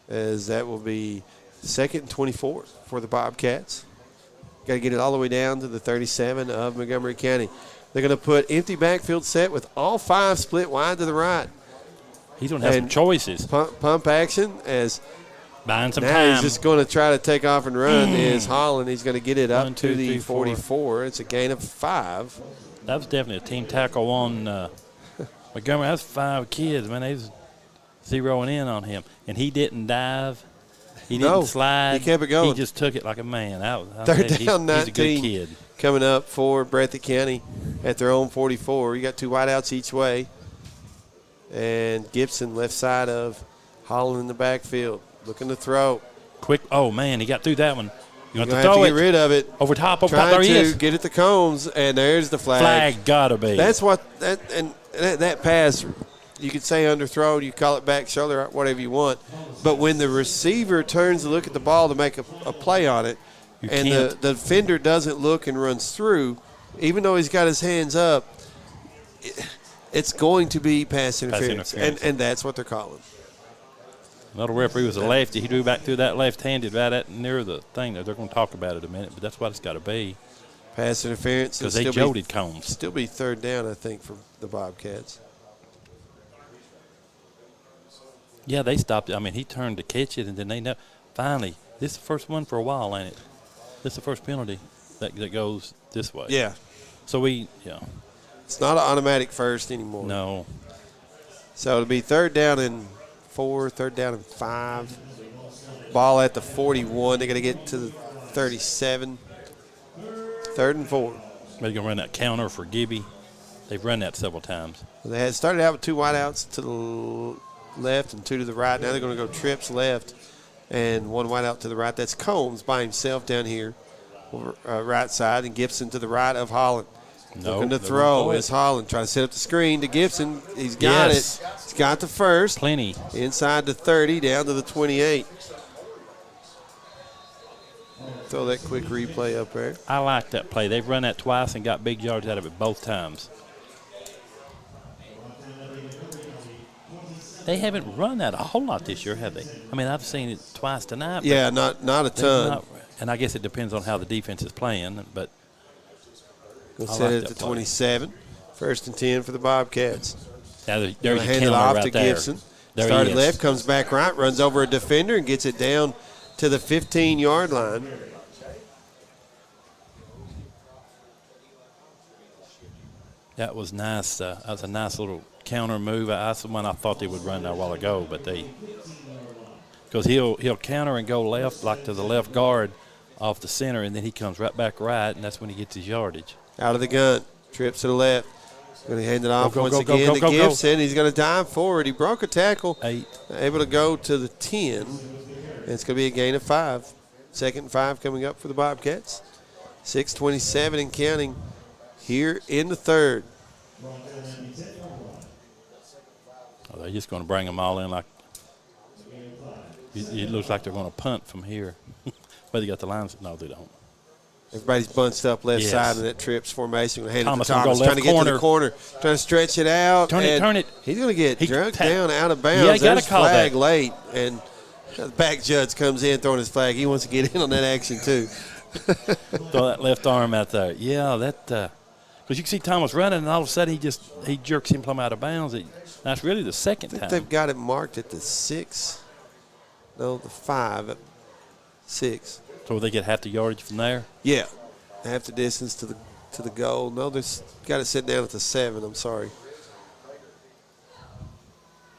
as that will be 2nd and 24 for the Bobcats. Got to get it all the way down to the 37 of Montgomery County. They're going to put empty backfield set with all 5 split wide to the right. He's going to have some choices. Pump action as buying some now time. He's just going to try to take off and run is Holland. He's going to get it up 1, to 2, the 3, 44. It's a gain of 5. That was definitely a team tackle on Montgomery. That's 5 kids, man. They was zeroing in on him. And he didn't dive. He didn't slide. He kept it going. He just took it like a man. Third down, 19. He's a good kid. Coming up for Breathitt County at their own 44. You got 2 wideouts each way. And Gibson left side of Holland in the backfield. Looking to throw. Quick. Oh, man, he got through that one. You're going to have to get rid of it. Over top. There he is. Get it to Combs, and there's the flag. Flag got to be. That's what that pass, you could say underthrown, you call it back shoulder, whatever you want. But when the receiver turns to look at the ball to make a play on it, the defender doesn't look and runs through, even though he's got his hands up, it's going to be pass interference. And that's what they're calling. Another referee was a lefty. He drew back through that left-handed right at near the thing. They're going to talk about it in a minute, but that's what it's got to be. Pass interference. Because they jolted Combs. Still be 3rd down, I think, for the Bobcats. Yeah, they stopped it. I mean, he turned to catch it, and then they know. Finally, this is the first one for a while, ain't it? This is the first penalty that goes this way. Yeah. So it's not an automatic first anymore. No. So it'll be 3rd down and 4, 3rd down and 5. Ball at the 41. They're going to get to the 37. 3rd and 4. They're going to run that counter for Gibby. They've run that several times. They had started out with 2 wideouts to the left and 2 to the right. Now they're going to go trips left and 1 wideout to the right. That's Combs by himself down here, right side, and Gibson to the right of Holland. Looking to throw is Holland. Trying to set up the screen to Gibson. He's got it. He's got the first. Plenty. Inside the 30, down to the 28. Throw that quick replay up there. I like that play. They've run that twice and got big yards out of it both times. They haven't run that a whole lot this year, have they? I mean, I've seen it twice tonight. Yeah, not a ton. And I guess it depends on how the defense is playing, but we'll set it to 27. 1st and 10 for the Bobcats. Now there's your hand it off to Gibson. Started left, comes back right, runs over a defender and gets it down to the 15-yard line. That was nice. That was a nice little counter move. That's the one I thought they would run there a while ago, but because he'll counter and go left, like to the left guard off the center, and then he comes right back right, and that's when he gets his yardage. Out of the gun, trips to the left. Going to hand it off once again to Gibson. He's going to dive forward. He broke a tackle. 8. Able to go to the 10. And it's going to be a gain of 5. 2nd and 5 coming up for the Bobcats. 6:27 and counting here in the 3rd. Oh, they're just going to bring them all in like it looks like they're going to punt from here. But they got the lines. No, they don't. Everybody's bunched up left side in that trips formation. Hand it to Thomas trying to get to the corner, trying to stretch it out. Turn it. He's going to get drugged down out of bounds. Yeah, got There's to call flag that late, and the back judge comes in throwing his flag. He wants to get in on that action too. Throw that left arm out there. Yeah, that because you can see Thomas running, and all of a sudden he jerks him plumb out of bounds. That's really the second time. They've got it marked at the 6. No, the 5. 6. So will they get half the yardage from there? Yeah, half the distance to the goal. No, they've got it set down at the 7. I'm sorry.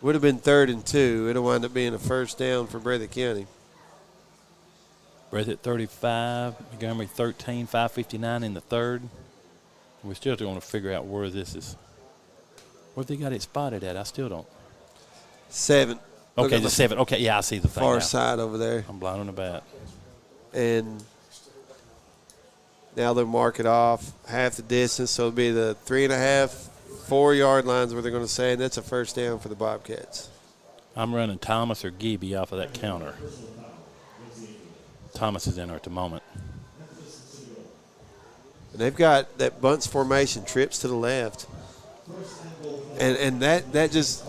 Would have been 3rd and 2. It'll wind up being a first down for Breathitt County. Breathitt 35, Montgomery 13, 5:59 in the third. We're still going to figure out where this is. Where they got it spotted at? I still don't. 7. Okay, the 7. Okay, yeah, I see the thing far now. side over there. I'm blind on the bat. And now they'll mark it off half the distance, so it'll be the 3.5, 4 yard lines where they're going to say, and that's a first down for the Bobcats. I'm running Thomas or Gibby off of that counter. Thomas is in there at the moment. And they've got that bunch formation, trips to the left. And that just,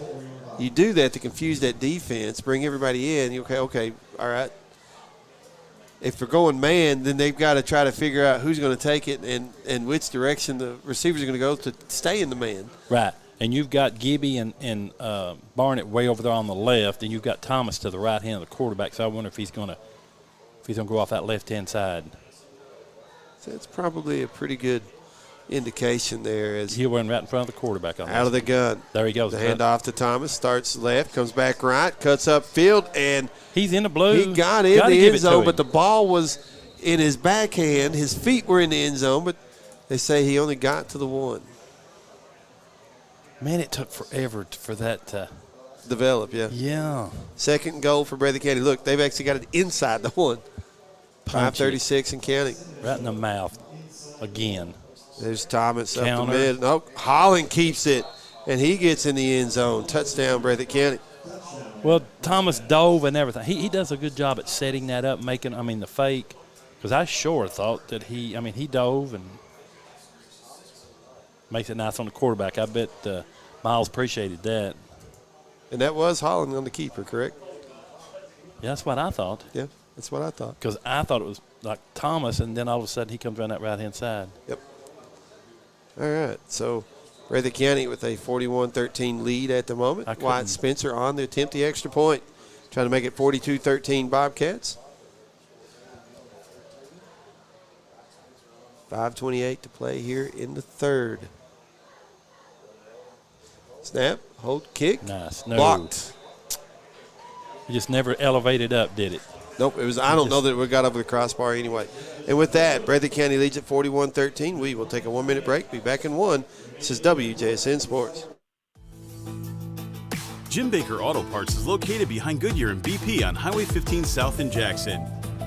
you do that to confuse that defense, bring everybody in. Okay, all right. If they're going man, then they've got to try to figure out who's going to take it and which direction the receivers are going to go to stay in the man. Right. And you've got Gibby and Barnett way over there on the left, and you've got Thomas to the right hand of the quarterback. So I wonder if he's going to go off that left-hand side. So that's probably a pretty good indication there. As he went right in front of the quarterback. Out of the gun. There he goes. The handoff to Thomas. Starts left, comes back right, cuts up field, and he's in the blue. He got in the end zone, but the ball was in his backhand. His feet were in the end zone, but they say he only got to the 1. Man, it took forever for that to develop, yeah. Yeah. Second goal for Breathitt County. Look, they've actually got it inside the 1. 5:36 and counting. Right in the mouth again. There's Thomas up the mid. No, Holland keeps it, and he gets in the end zone. Touchdown, Breathitt County. Well, Thomas dove and everything. He does a good job at setting that up, the fake. Because I sure thought that he dove and makes it nice on the quarterback. I bet Miles appreciated that. And that was Holland on the keeper, correct? Yeah, that's what I thought. Yeah, that's what I thought. Because I thought it was like Thomas, and then all of a sudden he comes around that right-hand side. Yep. All right, so Breathitt County with a 41-13 lead at the moment. Wyatt Spencer on to attempt the extra point, trying to make it 42-13 Bobcats. 5:28 to play here in the third. Snap, hold, kick. Nice. No. Blocked. It just never elevated up, did it? Nope. It was. I don't know that it got over the crossbar anyway. And with that, Breathitt County leads at 41-13. We will take a 1-minute break. Be back in 1. This is WJSN Sports. Jim Baker Auto Parts is located behind Goodyear and BP on Highway 15 South in Jackson.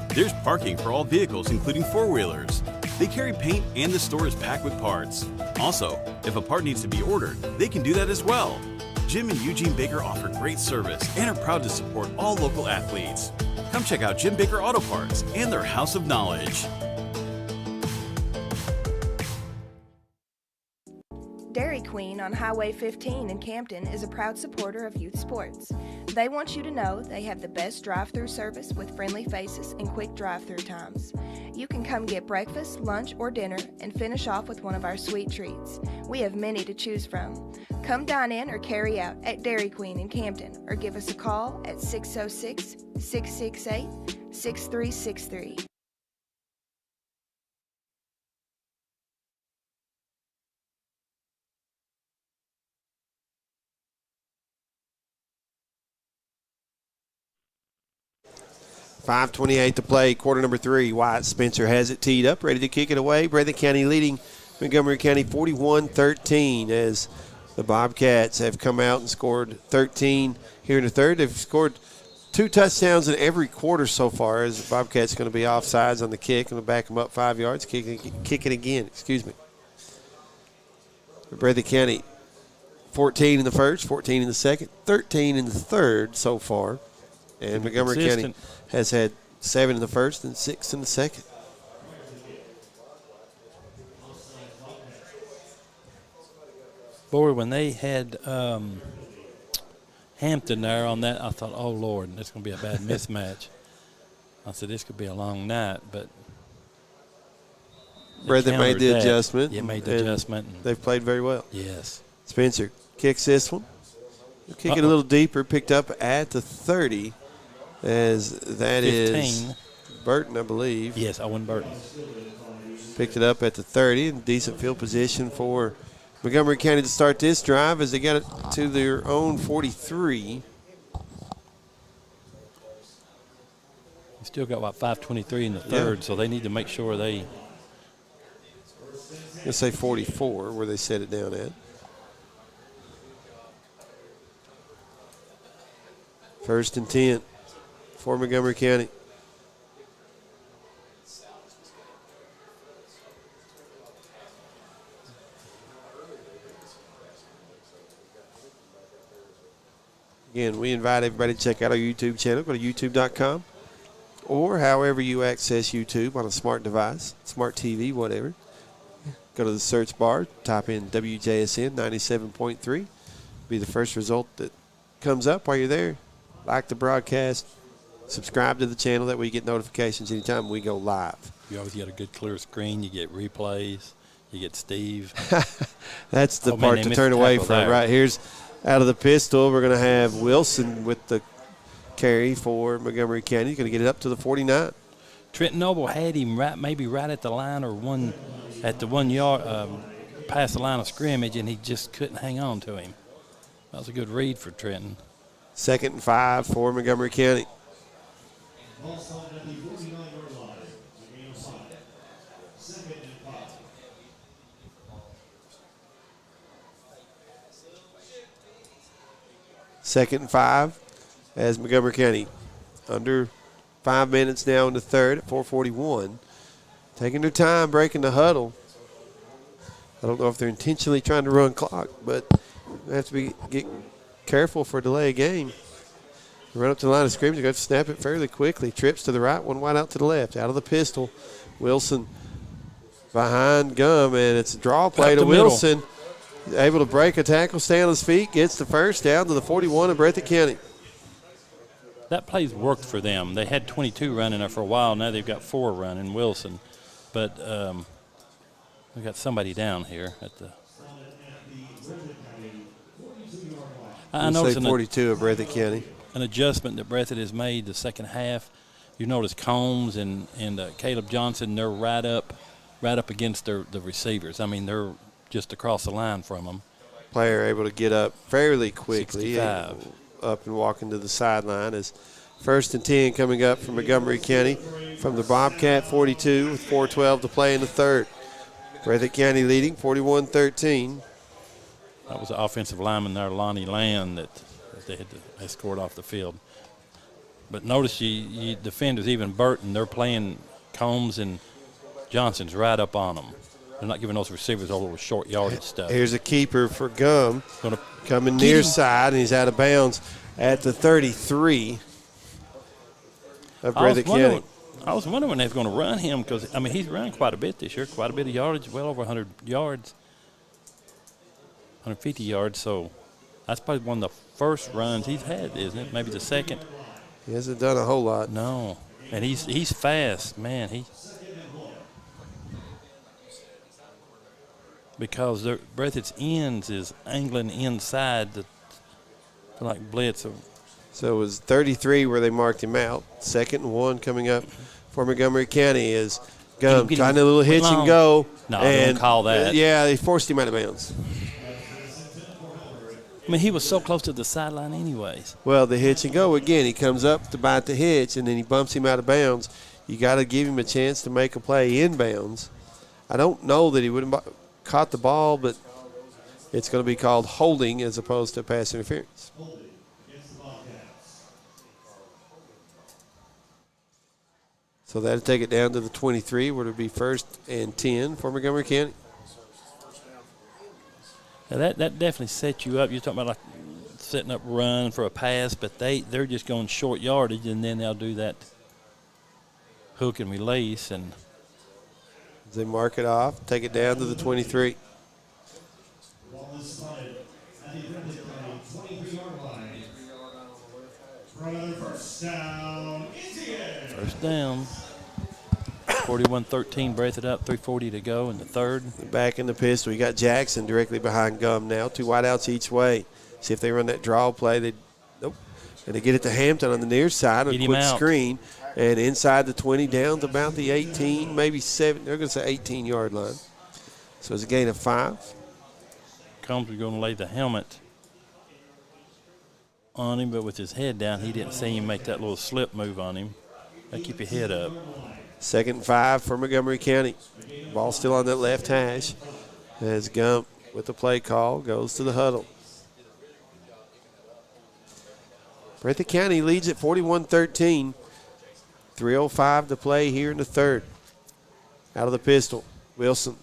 There's parking for all vehicles, including four-wheelers. They carry paint and the store is packed with parts. Also, if a part needs to be ordered, they can do that as well. Jim and Eugene Baker offer great service and are proud to support all local athletes. Come check out Jim Baker Auto Parts and their House of Knowledge. Dairy Queen on Highway 15 in Campton is a proud supporter of youth sports. They want you to know they have the best drive-through service with friendly faces and quick drive-through times. You can come get breakfast, lunch, or dinner and finish off with one of our sweet treats. We have many to choose from. Come dine in or carry out at Dairy Queen in Campton or give us a call at 606-668-6363. 5:28 to play, quarter number 3. Wyatt Spencer has it teed up, ready to kick it away. Breathitt County leading Montgomery County 41-13 as the Bobcats have come out and scored 13 here in the third. They've scored 2 touchdowns in every quarter so far as the Bobcats going to be offsides on the kick and back them up 5 yards. Kick it again, Breathitt County 14 in the first, 14 in the second, 13 in the third so far. And Montgomery County has had 7 in the first and 6 in the second. Boy, when they had Hampton there on that, I thought, oh, Lord, this is going to be a bad mismatch. I said, this could be a long night, but Breathitt made the adjustment. Yeah, made the adjustment. They've played very well. Yes. Spencer kicks this one. He'll kick it a little deeper, picked up at the 30, as that 15. is Burton, I believe. Yes, Owen Burton. Picked it up at the 30, in decent field position for Montgomery County to start this drive as they got it to their own 43. You still got about 5:23 in the third, so they need to make sure they. Let's say 44, where they set it down at. First and 10 for Montgomery County. Again, we invite everybody to check out our YouTube channel. Go to youtube.com or however you access YouTube on a smart device, smart TV, whatever. Go to the search bar, type in WJSN 97.3. Be the first result that comes up while you're there. Like the broadcast, subscribe to the channel. That way you get notifications anytime we go live. You always get a good clear screen. You get replays. You get Steve. That's the part to turn away from. There. Right, here's out of the pistol. We're going to have Wilson with the carry for Montgomery County. He's going to get it up to the 49. Trenton Noble had him maybe right at the line or at the 1 yard past the line of scrimmage, and he just couldn't hang on to him. That was a good read for Trenton. 2nd and 5 for Montgomery County. Second and 5 as Montgomery County under 5 minutes now in the third at 4:41. Taking their time, breaking the huddle. I don't know if they're intentionally trying to run clock, but they have to get careful for a delay of game. Run up to the line of scrimmage, they're going to snap it fairly quickly. Trips to the right, one wide out to the left. Out of the pistol, Wilson behind Gum, and it's a draw play to Wilson. Able to break a tackle, stay on his feet, gets the first down to the 41 of Breathitt County. That play's worked for them. They had 22 running there for a while. Now they've got 4 running, Wilson. But we got somebody down here at the. I noticed 42 of Breathitt County. An adjustment that Breathitt has made the second half. You notice Combs and Caleb Johnson, they're right up against the receivers. I mean, they're just across the line from them. Player able to get up fairly quickly. 65. Up and walking to the sideline as 1st and 10 coming up from Montgomery County from the Bobcat 42 with 4:12 to play in the third. Breathitt County leading 41-13. That was the offensive lineman there, Lonnie Land, that they had to escort off the field. But notice you defenders, even Burton, they're playing Combs and Johnson's right up on them. They're not giving those receivers all little short yardage stuff. Here's a keeper for Gum. Coming near side, and he's out of bounds at the 33 of Breathitt County. I was wondering when they were going to run him because, I mean, he's run quite a bit this year, quite a bit of yardage, well over 100 yards, 150 yards. So that's probably one of the first runs he's had, isn't it? Maybe the second. He hasn't done a whole lot. No. And he's fast, man. Because Breathitt's ends is angling inside to like blitz. So it was 33 where they marked him out. 2nd and 1 coming up for Montgomery County is Gum trying a little hitch and go. No, I don't call that. Yeah, they forced him out of bounds. I mean, he was so close to the sideline anyways. Well, the hitch and go again. He comes up to bite the hitch, and then he bumps him out of bounds. You got to give him a chance to make a play inbounds. I don't know that he would have caught the ball, but it's going to be called holding as opposed to pass interference. So that'll take it down to the 23, where it'll be 1st and 10 for Montgomery County. Now that definitely sets you up. You're talking about like setting up run for a pass, but they're just going short yardage, and then they'll do that hook and release. And as they mark it off, take it down to the 23. First down. 41-13, Breathitt up, 3:40 to go in the third. Back in the pistol, you got Jackson directly behind Gum now. 2 wideouts each way. See if they run that draw play. Nope. And they get it to Hampton on the near side, a quick screen. And inside the 20, down to about the 18, maybe 7. They're going to say 18-yard line. So it's a gain of 5. Combs was going to lay the helmet on him, but with his head down, he didn't see him make that little slip move on him. Keep your head up. 2nd and 5 for Montgomery County. Ball still on that left hash as Gump with the play call goes to the huddle. Breathitt County leads at 41-13. 3:05 to play here in the third. Out of the pistol, Wilson,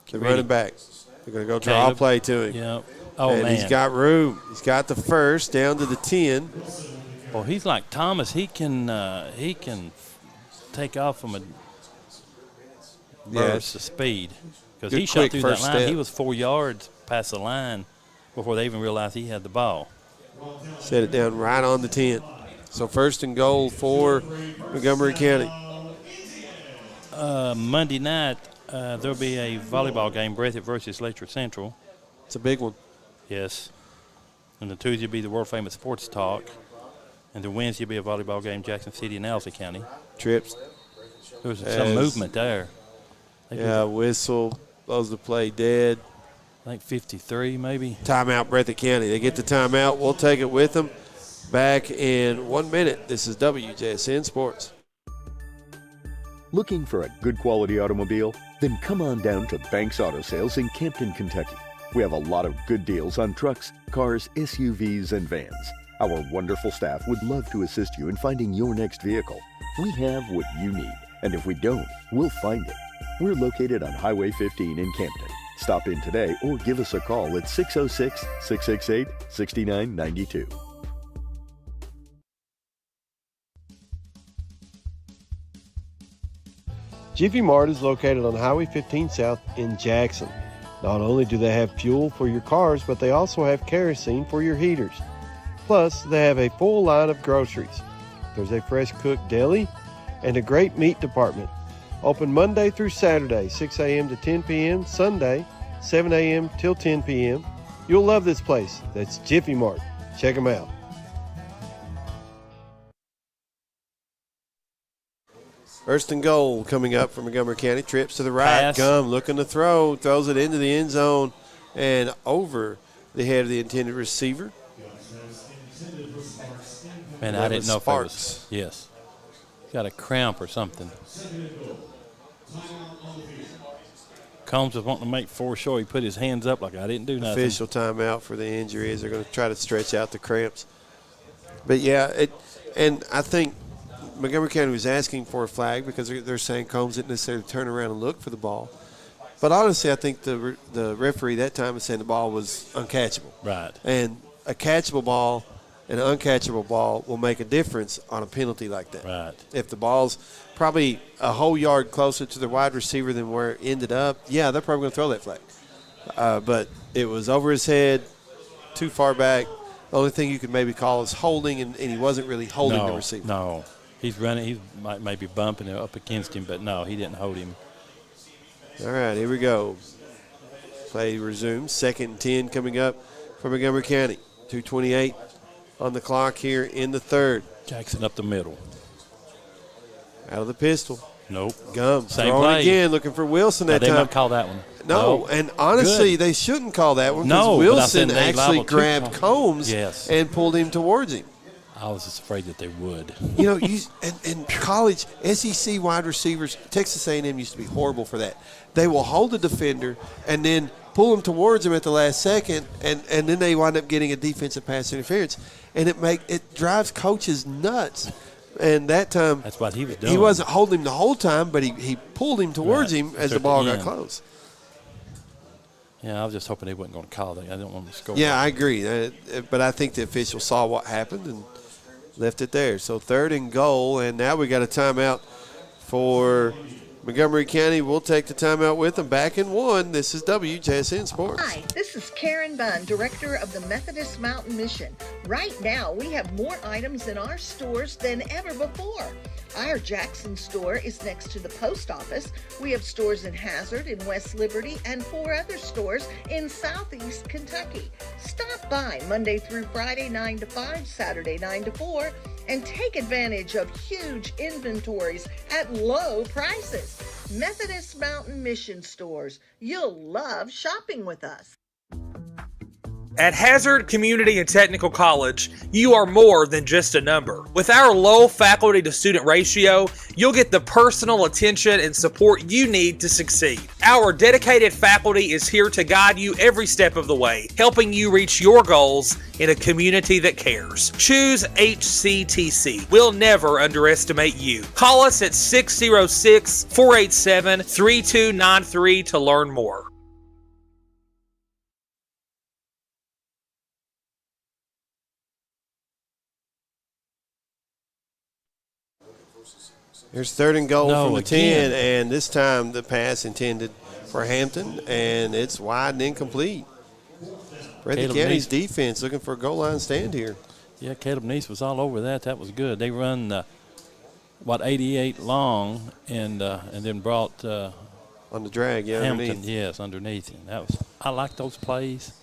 the running back. They're going to go draw a play to him. Yeah. Oh, and man. He's got room. He's got the first down to the 10. Well, he's like Thomas. He can take off from a burst of speed because he shot through that line. Step. He was 4 yards past the line before they even realized he had the ball. Set it down right on the 10. So 1st and goal for Montgomery County. Monday night, there'll be a volleyball game, Breathitt versus Lathrop Central. It's a big one. Yes. And the Tuesday will be the world-famous Sports Talk. And the Wednesday will be a volleyball game, Jackson City and Elsie County. Trips. There was some movement there. Whistle, blows the play dead. I think 53 maybe. Timeout, Breathitt County. They get the timeout. We'll take it with them. Back in 1 minute. This is WJSN Sports. Looking for a good quality automobile? Then come on down to Banks Auto Sales in Campton, Kentucky. We have a lot of good deals on trucks, cars, SUVs, and vans. Our wonderful staff would love to assist you in finding your next vehicle. We have what you need, and if we don't, we'll find it. We're located on Highway 15 in Campton. Stop in today or give us a call at 606-668-6992. Jiffy Mart is located on Highway 15 South in Jackson. Not only do they have fuel for your cars, but they also have kerosene for your heaters. Plus, they have a full line of groceries. There's a fresh cooked deli and a great meat department. Open Monday through Saturday, 6 a.m. to 10 p.m., Sunday, 7 a.m. till 10 p.m. You'll love this place. That's Jiffy Mart. Check them out. First and goal coming up for Montgomery County. Trips to the right. Pass. Gum looking to throw. Throws it into the end zone and over the head of the intended receiver. Man, I didn't know if it was. Yes. Got a cramp or something. Combs was wanting to make sure he put his hands up like I didn't do nothing. Official timeout for the injury as they're going to try to stretch out the cramps. But, yeah, and I think Montgomery County was asking for a flag because they're saying Combs didn't necessarily turn around and look for the ball. But honestly, I think the referee that time was saying the ball was uncatchable. Right. And a catchable ball and an uncatchable ball will make a difference on a penalty like that. Right. If the ball's probably a whole yard closer to the wide receiver than where it ended up, yeah, they're probably going to throw that flag. But it was over his head, too far back. The only thing you could maybe call is holding, and he wasn't really holding the receiver. No. He's running. He might be bumping it up against him, but no, he didn't hold him. All right, here we go. Play resumes. 2nd and 10 coming up for Montgomery County. 2:28 on the clock here in the third. Jackson up the middle. Out of the pistol. Nope. Gum. Same throwing play. Again, looking for Wilson that They time. might call that one. No, and honestly, they shouldn't call that one because No, Wilson but I said they actually liable to grabbed Combs and pulled him towards him. I was just afraid that they would. You know, in college, SEC wide receivers, Texas A&M used to be horrible for that. They will hold the defender and then pull him towards him at the last second, and then they wind up getting a defensive pass interference. And it drives coaches nuts. And that time, that's what he was doing. He wasn't holding him the whole time, but he pulled him towards him as the ball got close. Yeah, I was just hoping they wasn't going to call that. I didn't want to score. Yeah, I agree. But I think the officials saw what happened and left it there. So 3rd and goal, and now we got a timeout for Montgomery County will take the timeout with them. Back in one. This is WJSN Sports. Hi, this is Karen Bunn, director of the Methodist Mountain Mission. Right now, we have more items in our stores than ever before. Our Jackson store is next to the post office. We have stores in Hazard, in West Liberty, and 4 other stores in Southeast Kentucky. Stop by Monday through Friday, 9 to 5, Saturday, 9 to 4, and take advantage of huge inventories at low prices. Methodist Mountain Mission stores. You'll love shopping with us. At Hazard Community and Technical College, you are more than just a number. With our low faculty to student ratio, you'll get the personal attention and support you need to succeed. Our dedicated faculty is here to guide you every step of the way, helping you reach your goals in a community that cares. Choose HCTC. We'll never underestimate you. Call us at 606-487-3293 to learn more. Here's 3rd and goal from the again. 10, and this time the pass intended for Hampton, and it's wide and incomplete. Breathitt County's defense looking for a goal line stand here. Yeah, Caleb Neese was all over that. That was good. They run, 88 long, and then brought on the drag, yeah, Hampton, underneath. yes, underneath him. I like those plays.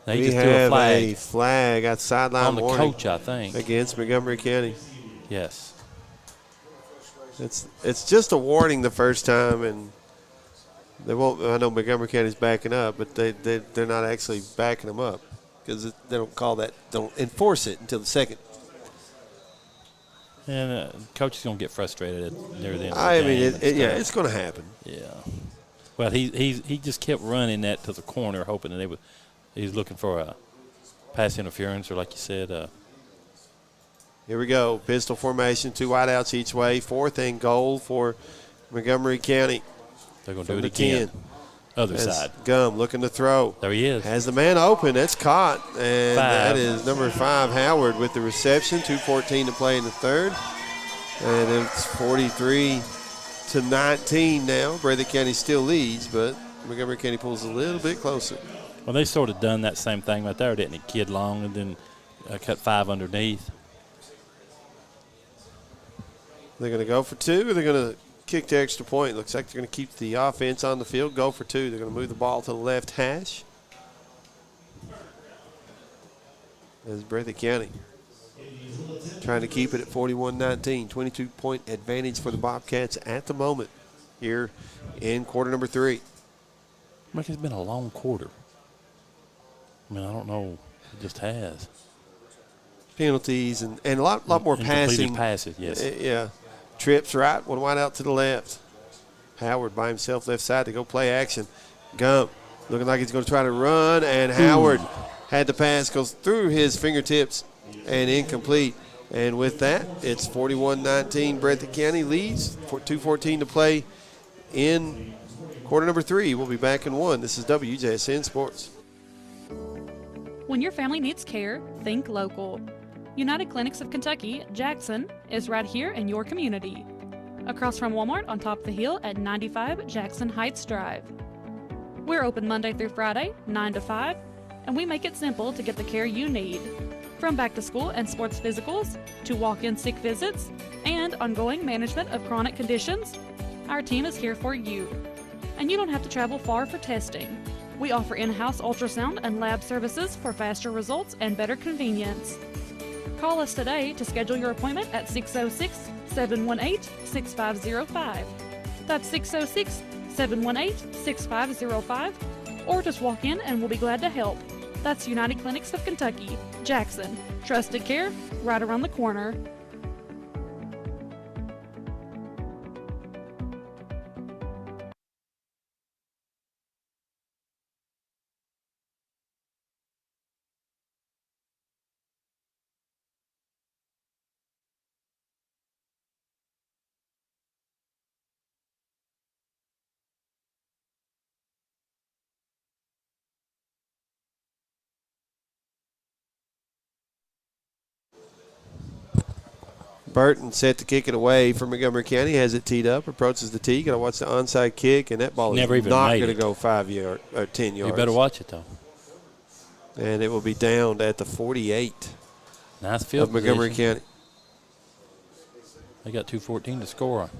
They We just have do a flag at sideline on the warning coach, I think. against Montgomery County. Yes. It's just a warning the first time, and they won't. I know Montgomery County's backing up, but they're not actually backing them up because they don't enforce it until the second. And coach is going to get frustrated near the end of the I game. mean, it's going to happen. Yeah. Well, he just kept running that to the corner, hoping that he's looking for a pass interference, or like you said. Here we go. Pistol formation, 2 wideouts each way. 4th and goal for Montgomery County. They're going to do it again. 10. Other side. Gum looking to throw. There he is. Has the man open. That's caught. And 5. that is number 5, Howard, with the reception. 2:14 to play in the 3rd. And it's 43-19 now. Breathitt County still leads, but Montgomery County pulls a little bit closer. Well, they sort of done that same thing right there, didn't it? Kid long and then cut 5 underneath. They're going to go for 2, or they're going to kick the extra point. Looks like they're going to keep the offense on the field, go for 2. They're going to move the ball to the left hash. As Breathitt County trying to keep it at 41-19. 22-point advantage for the Bobcats at the moment here in quarter number 3. It's been a long quarter. I mean, I don't know. It just has. Penalties and a lot more passing. Passes, yes. Yeah. Trips right, one wide out to the left. Howard by himself left side to go play action. Gump looking like he's going to try to run, and Howard had the pass, goes through his fingertips and incomplete. And with that, it's 41-19. Breathitt County leads. 2:14 to play in quarter number 3. We'll be back in 1. This is WJSN Sports. When your family needs care, think local. United Clinics of Kentucky, Jackson, is right here in your community. Across from Walmart on top of the hill at 95 Jackson Heights Drive. We're open Monday through Friday, 9 to 5, and we make it simple to get the care you need. From back to school and sports physicals, to walk-in sick visits, and ongoing management of chronic conditions, our team is here for you. And you don't have to travel far for testing. We offer in-house ultrasound and lab services for faster results and better convenience. Call us today to schedule your appointment at 606-718-6505. That's 606-718-6505. Or just walk in and we'll be glad to help. That's United Clinics of Kentucky, Jackson. Trusted care right around the corner. Burton set to kick it away from Montgomery County. Has it teed up, approaches the tee. Got to watch the onside kick, and that ball is Never even not made going to it. go 5 yard or 10 yards. You better watch it, though. And it will be downed at the 48 Nice field of Montgomery position. County. They got 2:14 to score on.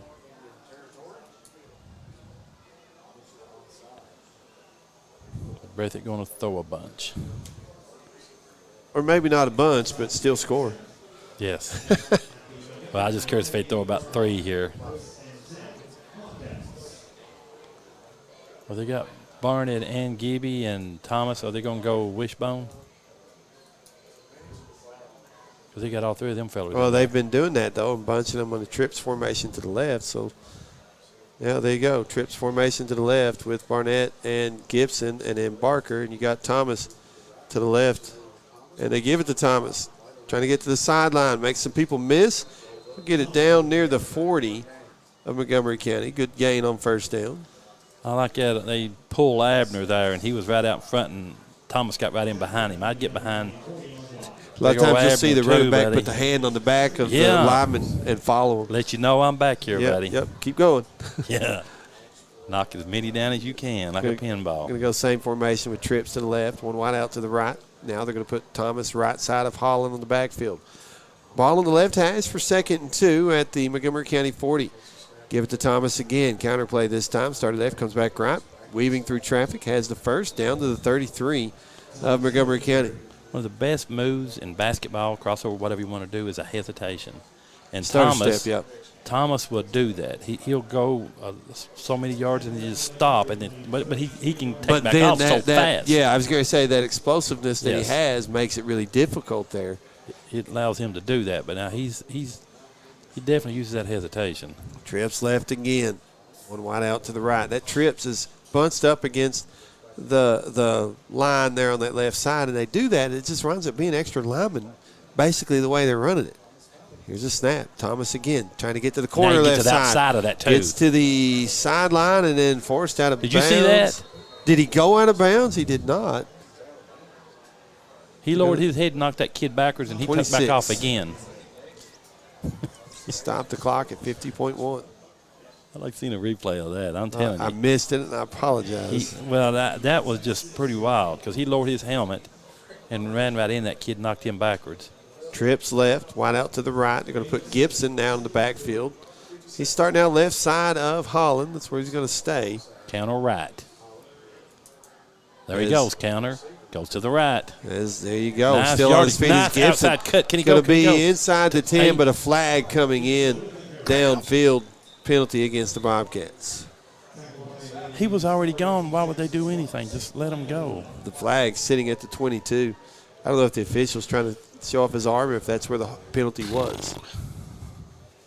Breathitt going to throw a bunch. Or maybe not a bunch, but still score. Yes. Well, I just curious if they throw about 3 here. Well, they got Barnett and Gibby and Thomas. Are they going to go wishbone? Because they got all 3 of them fellas. Well, they've been doing that, though, and bunching them on the trips formation to the left. So, yeah, there you go. Trips formation to the left with Barnett and Gibson and then Barker. And you got Thomas to the left. And they give it to Thomas. Trying to get to the sideline. Make some people miss. Get it down near the 40 of Montgomery County. Good gain on first down. I like that. They pull Abner there, and he was right out in front, and Thomas got right in behind him. I'd get behind. A lot of times you'll see the Abner running too, back buddy. put the hand on the back of the lineman and follow him. Let you know I'm back here, buddy. Yep, keep going. Yeah. Knock as many down as you can, like a pinball. Going to go same formation with trips to the left, one wide out to the right. Now they're going to put Thomas right side of Holland on the backfield. Ball on the left hash for 2nd and 2 at the Montgomery County 40. Give it to Thomas again. Counterplay this time. Started left, comes back right. Weaving through traffic, has the first down to the 33 of Montgomery County. One of the best moves in basketball, crossover, whatever you want to do, is a hesitation. And Starter Thomas, step, Thomas will do that. He'll go so many yards and he just stop, and then but he can take back off so fast. Yeah, I was going to say that explosiveness that Yes. he has makes it really difficult there. It allows him to do that. But now he definitely uses that hesitation. Trips left again. One wide out to the right. That Trips is bunched up against the line there on that left side, and they do that. It just runs up being extra lineman, basically the way they're running it. Here's a snap. Thomas again trying to get to the corner Now you get left to that side. side of that too. Gets to the sideline and then forced out of bounds. Did you see that? Did he go out of bounds? He did not. He lowered his head and knocked that kid backwards, and he took 26. back off again. Stopped the clock at 50.1. I'd like seeing a replay of that. I'm telling I you. missed it, and I apologize. That was just pretty wild because he lowered his helmet and ran right in. That kid knocked him backwards. Trips left, wide out to the right. They're going to put Gibson down in the backfield. He's starting out left side of Holland. That's where he's going to stay. Counter right. There he goes, counter. Goes to the right. There you go. Nice Still on yardage, his feet nice is Gibson. outside cut. Can he going go? to Can he be go? inside the 10, Hey. but a flag coming in downfield. Penalty against the Bobcats. He was already gone. Why would they do anything? Just let him go. The flag sitting at the 22. I don't know if the official's trying to show off his arm or if that's where the penalty was.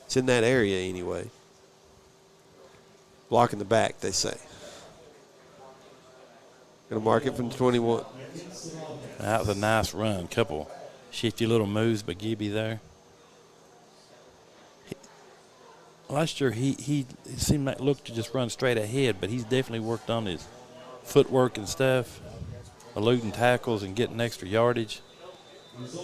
It's in that area anyway. Blocking the back, they say. Going to mark it from the 21. That was a nice run. Couple shifty little moves by Gibby there. Last year, he seemed like looked to just run straight ahead, but he's definitely worked on his footwork and stuff, eluding tackles and getting extra yardage.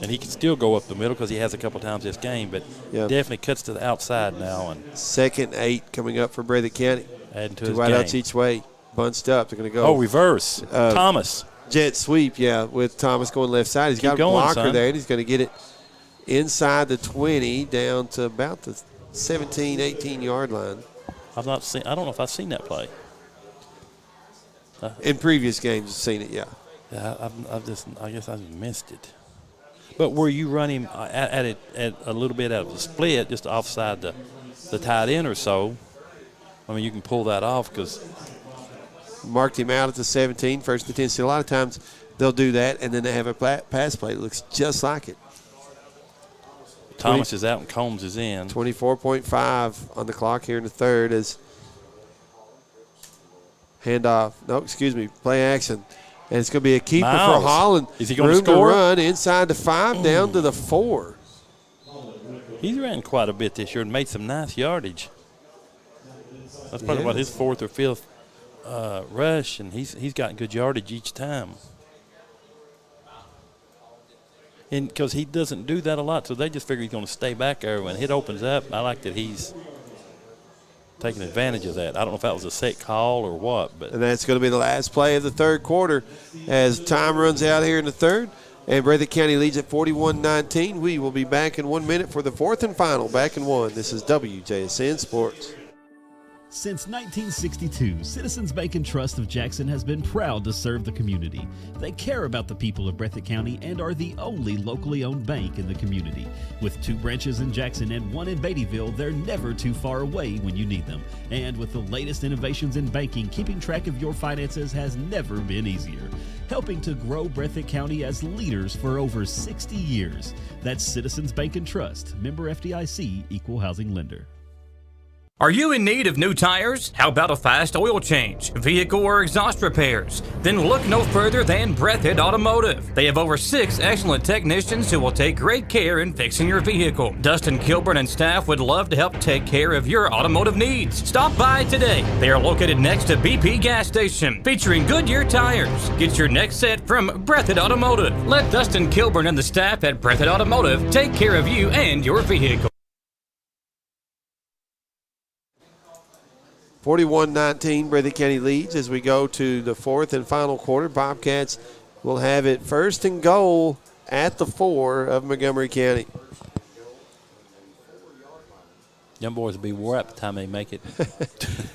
And he can still go up the middle because he has a couple times this game, but definitely cuts to the outside now. And 2nd and 8 coming up for Breathitt County. adding to Two his wide game. outs each way, bunched up. They're going to go. Oh, reverse. Thomas. Jet sweep, with Thomas going left side. He's got a going, blocker son. there, and he's going to get it inside the 20 down to about the 17, 18-yard line. I don't know if I've seen that play. In previous games, you've seen it, Yeah, I guess I just missed it. But were you running at it at a little bit out of the split, just offside the tight end or so? I mean, you can pull that off because Marked him out at the 17, 1st and 10. So a lot of times they'll do that, and then they have a pass play that looks just like it. Thomas is out and Combs is in. 24.5 on the clock here in the third as handoff. No, excuse me, play action. And it's going to be a keeper Miles. for Holland. Is he going to Room score? to run inside the 5 down to the 4. He's ran quite a bit this year and made some nice yardage. That's probably about his 4th or 5th rush, and he's gotten good yardage each time. And because he doesn't do that a lot, so they just figure he's going to stay back there. When it opens up, I like that he's taking advantage of that. I don't know if that was a set call or what. But and that's going to be the last play of the third quarter as time runs out here in the third. And Breathitt County leads at 41-19. We will be back in 1 minute for the fourth and final. Back in one. This is WJSN Sports. Since 1962, Citizens Bank and Trust of Jackson has been proud to serve the community. They care about the people of Breathitt County and are the only locally owned bank in the community. With 2 branches in Jackson and 1 in Beattyville, they're never too far away when you need them. And with the latest innovations in banking, keeping track of your finances has never been easier. Helping to grow Breathitt County as leaders for over 60 years. That's Citizens Bank and Trust, member FDIC, equal housing lender. Are you in need of new tires? How about a fast oil change, vehicle or exhaust repairs? Then look no further than Breathitt Automotive. They have over 6 excellent technicians who will take great care in fixing your vehicle. Dustin Kilburn and staff would love to help take care of your automotive needs. Stop by today. They are located next to BP gas station, featuring Goodyear tires. Get your next set from Breathitt Automotive. Let Dustin Kilburn and the staff at Breathitt Automotive take care of you and your vehicle. 41-19, Breathitt County leads as we go to the fourth and final quarter. Bobcats will have it first and goal at the 4 of Montgomery County. young boys will be wore out by the time they make it.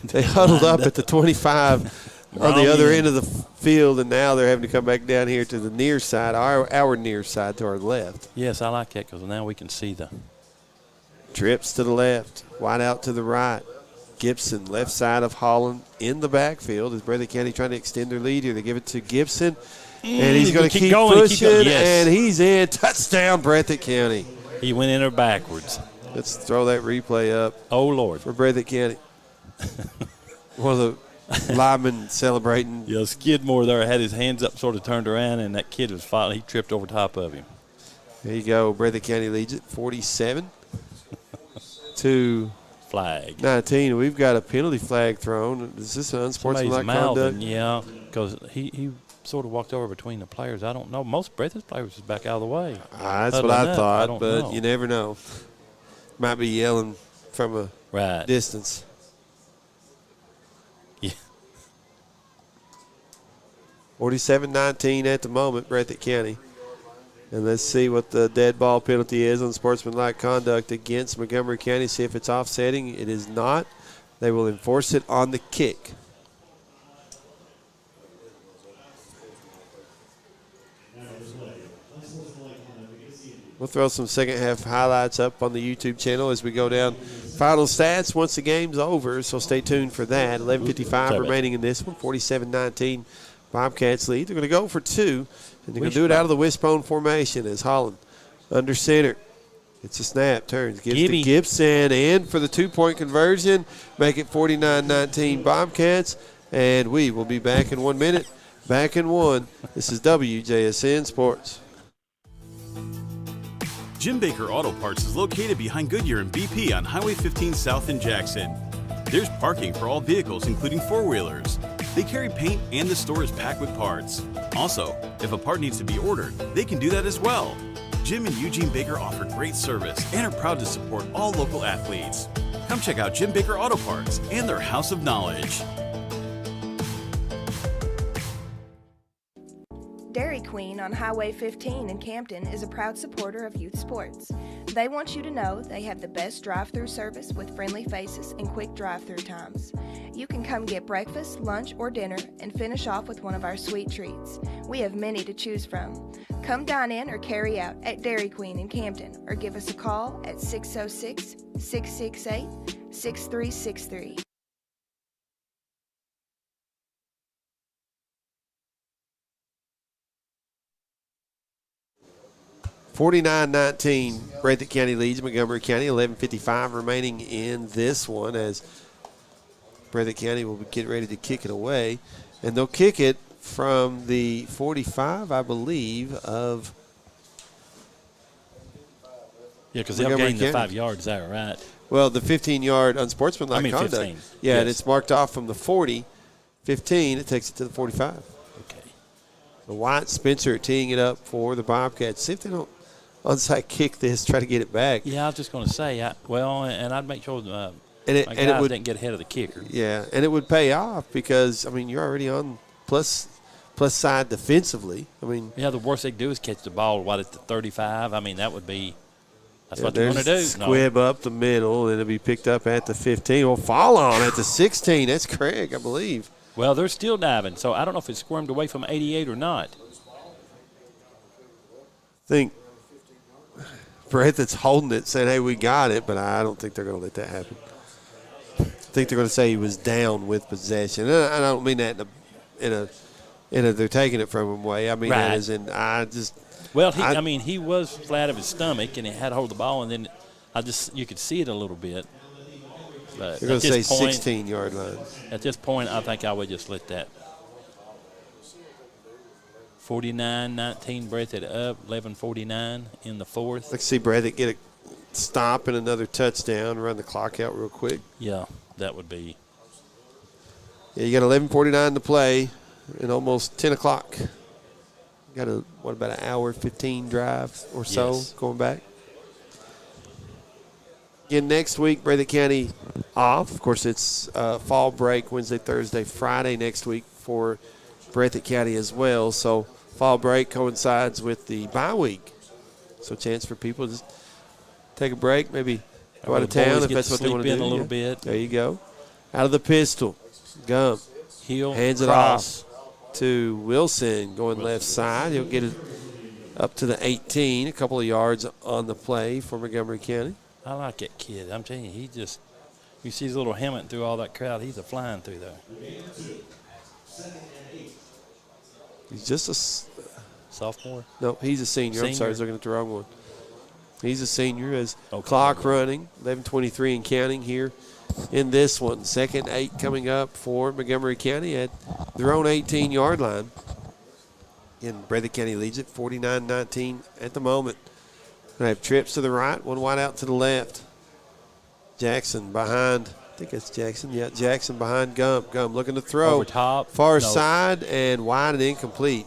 They huddled up at the 25 on the other end of the field, and now they're having to come back down here to the near side, our near side to our left. Yes, I like that because now we can see the trips to the left, wide out to the right. Gibson, left side of Holland, in the backfield. Is Breathitt County trying to extend their lead here? They give it to Gibson, and he's going to keep going, pushing, and he's in. Touchdown, Breathitt County. He went in there backwards. Let's throw that replay up. Oh, Lord. For Breathitt County. One of the linemen celebrating. Yeah, Skidmore there had his hands up, sort of turned around, and that kid was fighting. He tripped over top of him. There you go. Breathitt County leads it 47 to flag 19. We've got a penalty flag thrown. Is this an unsportsmanlike conduct? Yeah, because he sort of walked over between the players. I don't know. Most Breathitt players was back out of the way. That's what I thought, but you never know. Might be yelling from a distance. Yeah. 47-19 at the moment, Breathitt County. And let's see what the dead ball penalty is on sportsmanlike conduct against Montgomery County. See if it's offsetting. It is not. They will enforce it on the kick. We'll throw some second half highlights up on the YouTube channel as we go down final stats once the game's over, so stay tuned for that. 11:55 remaining in this one, 47-19. Bobcats lead. They're going to go for 2, and they're going to do it out of the wishbone formation as Holland under center. It's a snap, turns, gives to Gibson, and for the 2-point conversion, make it 49-19 Bobcats, and we will be back in 1 minute. Back in 1. This is WJSN Sports. Jim Baker Auto Parts is located behind Goodyear and BP on Highway 15 South in Jackson. There's parking for all vehicles, including four-wheelers. They carry paint and the store is packed with parts. Also, if a part needs to be ordered, they can do that as well. Jim and Eugene Baker offer great service and are proud to support all local athletes. Come check out Jim Baker Auto Parts and their House of Knowledge. Dairy Queen on Highway 15 in Campton is a proud supporter of youth sports. They want you to know they have the best drive-through service with friendly faces and quick drive-through times. You can come get breakfast, lunch, or dinner and finish off with one of our sweet treats. We have many to choose from. Come dine in or carry out at Dairy Queen in Campton or give us a call at 606-668-6363. 49-19, Breathitt County leads Montgomery County. 11:55 remaining in this one as Breathitt County will be getting ready to kick it away. And they'll kick it from the 45, I believe, of because they'll gain the 5 yards there, right? Well, the 15-yard unsportsmanlike conduct. 15. Yeah, yes. And it's marked off from the 40. 15, it takes it to the 45. Okay. The White Spencer teeing it up for the Bobcats. See if they don't onside kick this, try to get it back. Yeah, I was just going to say, and I'd make sure my it guys didn't get ahead of the kicker. Yeah, and it would pay off because, I mean, you're already on plus side defensively. I mean, yeah, the worst they could do is catch the ball at the 35. I mean, that's what what they're going to do. Squib up the middle, and it'll be picked up at the 15. Will fall on at the 16. That's Craig, I believe. Well, they're still diving, so I don't know if it's squirmed away from 88 or not. I think Breathitt's holding it, saying, hey, we got it, but I don't think they're going to let that happen. I think they're going to say he was down with possession. And I don't mean that in a they're taking it from him way. I mean that as in Well, he was flat of his stomach, and he had to hold the ball, and then you could see it a little bit. But they're going to say 16-yard line. At this point, I think I would just let that. 49-19, Breathitt up, 11:49 in the fourth. Let's see Breathitt get a stop and another touchdown, run the clock out real quick. Yeah, that would be. Yeah, you got 11:49 to play and almost 10 o'clock. Got about an hour, 15 drive or so going back. Again, next week, Breathitt County off. Of course, it's fall break Wednesday, Thursday, Friday next week for Breathitt County as well. So fall break coincides with the bye week. So chance for people to just take a break, maybe go out of town if that's what they want to do. A little bit. There you go. Out of the pistol, Gump hands it off to Wilson going left side. He'll get it up to the 18, a couple of yards on the play for Montgomery County. I like that kid. I'm telling you, you see his little helmet through all that crowd. He's flying through there. He's just a sophomore? No, he's a senior. I'm sorry, I was looking at the wrong one. He's a senior as clock running, 11:23 and counting here in this one. 2nd 8 coming up for Montgomery County at their own 18-yard line. And Breathitt County leads it 49-19 at the moment. They have trips to the right, one wide out to the left. Jackson behind, I think that's Jackson. Yeah, Jackson behind Gump. Gump looking to throw. Over top. Far side and wide and incomplete.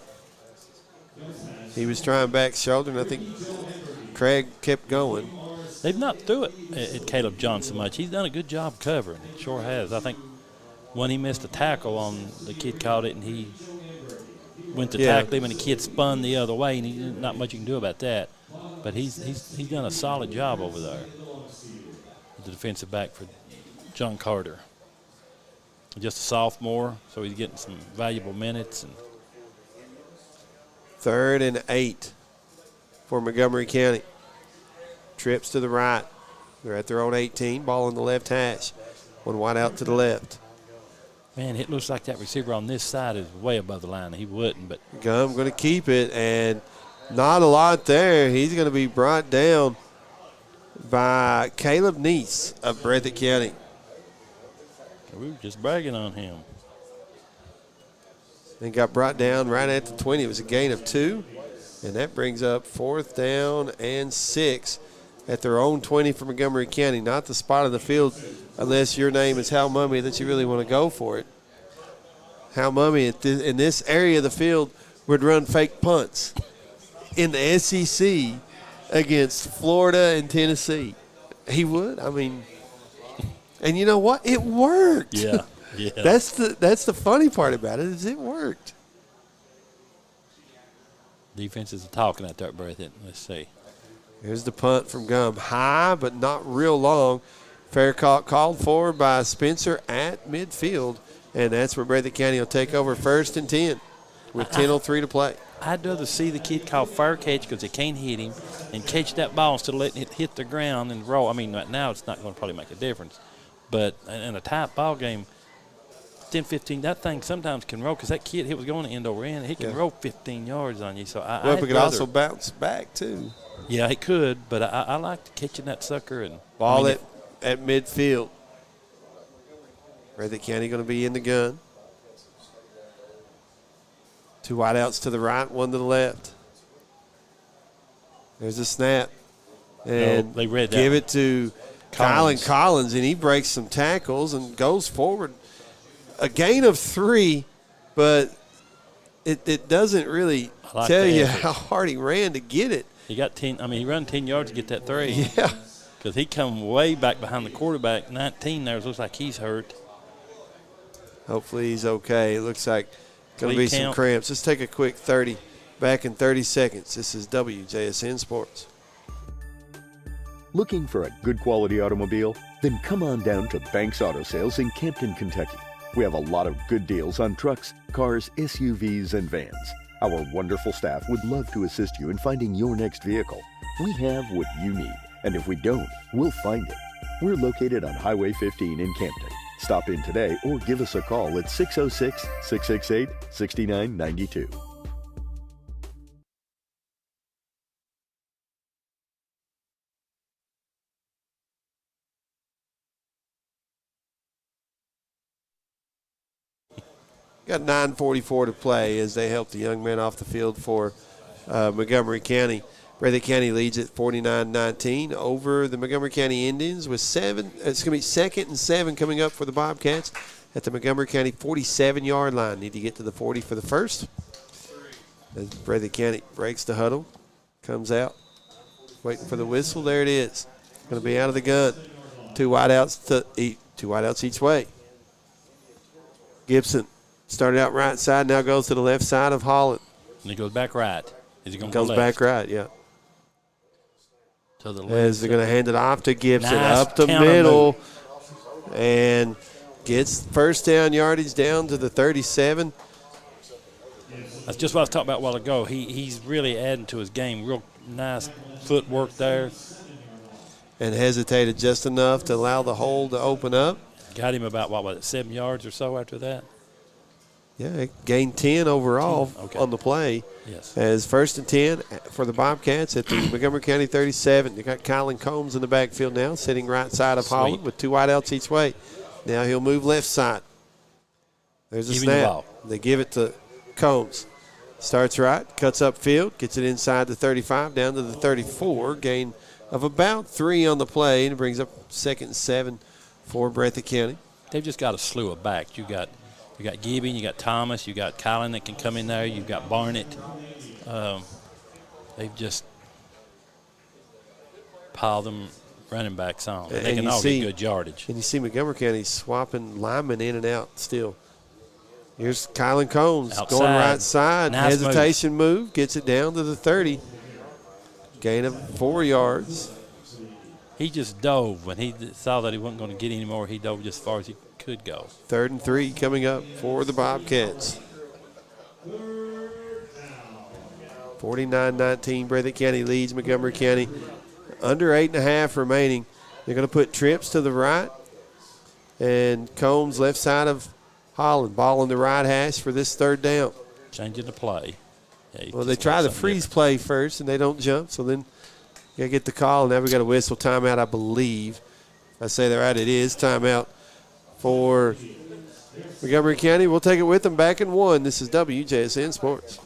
He was trying back shoulder, and I think Craig kept going. They've not threw it at Caleb Johnson much. He's done a good job covering. He sure has. I think when he missed a tackle on the kid caught it, and he went to tackle him, and the kid spun the other way, and not much you can do about that. But he's done a solid job over there. The defensive back for John Carter. Just a sophomore, so he's getting some valuable minutes. And 3rd and 8 for Montgomery County. Trips to the right. They're at their own 18. Ball on the left hash. One wide out to the left. Man, it looks like that receiver on this side is way above the line. He wouldn't, but Gum going to keep it, and not a lot there. He's going to be brought down by Caleb Neese of Breathitt County. We were just bragging on him. And got brought down right at the 20. It was a gain of 2, and that brings up 4th down and 6 at their own 20 for Montgomery County. Not the spot of the field unless your name is Hal Mummy that you really want to go for it. Hal Mummy in this area of the field would run fake punts in the SEC against Florida and Tennessee. He would. I mean, and you know what? It worked. Yeah. That's the funny part about it is it worked. Defense is talking out there at Breathitt. Let's see. Here's the punt from Gum. High, but not real long. Fair called for by Spencer at midfield, and that's where Breathitt County will take over 1st and 10 with 10:03 to play. I'd rather see the kid call fair catch because they can't hit him and catch that ball instead of letting it hit the ground and roll. I mean, right now it's not going to probably make a difference. But in a tight ball game, 10, 15, that thing sometimes can roll because that kid, he was going to end over end. He can roll 15 yards on you. So it could also bounce back, too. Yeah, he could, but I like catching that sucker. And ball at midfield. Breathitt County going to be in the gun. 2 wideouts to the right, 1 to the left. There's a snap. And they read that give one. it to Kylan Collins, and he breaks some tackles and goes forward. A gain of 3, but it doesn't really tell you how hard he ran to get it. He got 10. I mean, he run 10 yards to get that 3. Yeah. Because he come way back behind the quarterback. 19 there. It looks like he's hurt. Hopefully he's okay. It looks like going to be some count. cramps. Let's take a quick 30. Back in 30 seconds. This is WJSN Sports. Looking for a good quality automobile? Then come on down to Banks Auto Sales in Campton, Kentucky. We have a lot of good deals on trucks, cars, SUVs, and vans. Our wonderful staff would love to assist you in finding your next vehicle. We have what you need, and if we don't, we'll find it. We're located on Highway 15 in Campton. Stop in today or give us a call at 606-668-6992. Got 9:44 to play as they help the young men off the field for Montgomery County. Breathitt County leads at 49-19 over the Montgomery County Indians with 7. It's going to be 2nd and 7 coming up for the Bobcats at the Montgomery County 47-yard line. Need to get to the 40 for the first. As Breathitt County breaks the huddle, comes out, waiting for the whistle. There it is. Going to be out of the gun. Two wideouts each way. Gibson started out right side, now goes to the left side of Holland. And he goes back right. Is he going to go Goes left? back right, yeah. To the left. As they're going to hand it off to Gibson. Nice Up the counter middle. And gets first down yardage down to the 37. That's just what I was talking about a while ago. He's really adding to his game. Real nice footwork there. And hesitated just enough to allow the hole to open up. Got him about, 7 yards or so after that? Yeah, gained 10 overall on the play. Yes. As 1st and 10 for the Bobcats at the Montgomery County 37. They got Kylan Combs in the backfield now, sitting right side of Holland with 2 wideouts each way. Now he'll move left side. There's a snap. They give it to Combs. Starts right, cuts upfield, gets it inside the 35, down to the 34. Gain of about 3 on the play, and it brings up 2nd and 7 for Breathitt County. They've just got a slew of backs. You got Gibbon, you got Thomas, you got Kylan that can come in there, you've got Barnett. They've just piled them running backs on. They can all get good yardage. And you see Montgomery County swapping linemen in and out still. Here's Kylan Combs Outside. going right side. Nice Hesitation move, gets it down to the 30. Gain of 4 yards. He just dove. When he saw that he wasn't going to get any more, he dove just as far as he could go. 3rd and 3 coming up for the Bobcats. 49-19, Breathitt County leads Montgomery County. Under 8.5 remaining. They're going to put trips to the right. And Combs left side of Holland. Ball in the right hash for this 3rd down. Changing the play. Yeah, well, they try the freeze play first, and they don't jump. So then you got to get the call. Now we got a whistle timeout, I believe. If I say that right, it is timeout for Montgomery County. We'll take it with them back in 1. This is WJSN Sports.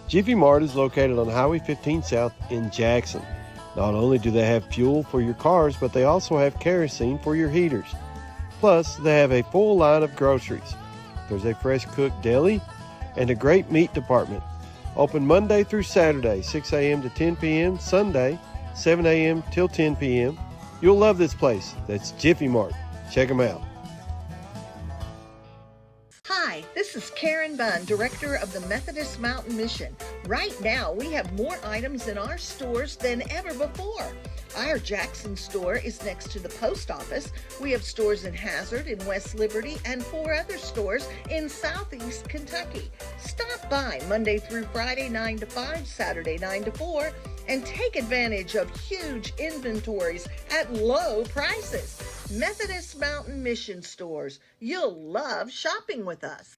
Jiffy Mart is located on Highway 15 South in Jackson. Not only do they have fuel for your cars, but they also have kerosene for your heaters. Plus, they have a full line of groceries. There's a fresh cooked deli and a great meat department. Open Monday through Saturday, 6 a.m. to 10 p.m., Sunday, 7 a.m. till 10 p.m. You'll love this place. That's Jiffy Mart. Check them out. Hi, this is Karen Bunn, Director of the Methodist Mountain Mission. Right now, we have more items in our stores than ever before. Our Jackson store is next to the post office. We have stores in Hazard, in West Liberty, and 4 other stores in Southeast Kentucky. Stop by Monday through Friday, 9 to 5, Saturday, 9 to 4, and take advantage of huge inventories at low prices. Methodist Mountain Mission stores. You'll love shopping with us.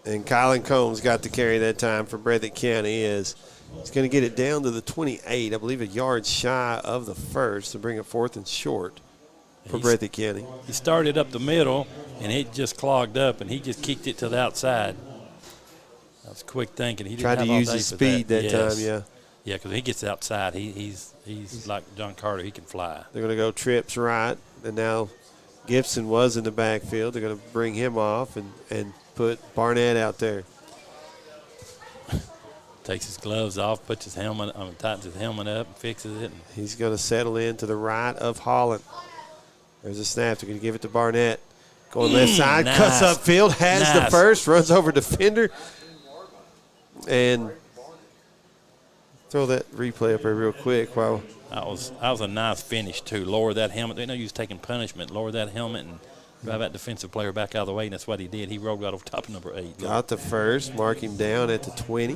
And Kylan Combs got to carry that time for Breathitt County as he's going to get it down to the 28, I believe a yard shy of the first to bring it 4th and short for Breathitt County. He started up the middle, and it just clogged up, and he just kicked it to the outside. That was quick thinking. He didn't tried have to all use day his for speed that Yes. time, yeah. Yeah, because he gets outside. He's like John Carter. He can fly. They're going to go trips right. And now Gibson was in the backfield. They're going to bring him off and put Barnett out there. Takes his gloves off, puts his helmet on, tightens his helmet up, and fixes it. He's going to settle in to the right of Holland. There's a snap. They're going to give it to Barnett. Going left side, nice. cuts upfield, has the Nice. first, runs over defender. And throw that replay up there real quick while That was a nice finish, too. Lower that helmet. They know he was taking punishment. Lower that helmet and drive that defensive player back out of the way, and that's what he did. He rolled right over top of number 8. got the first, mark him down at the 20.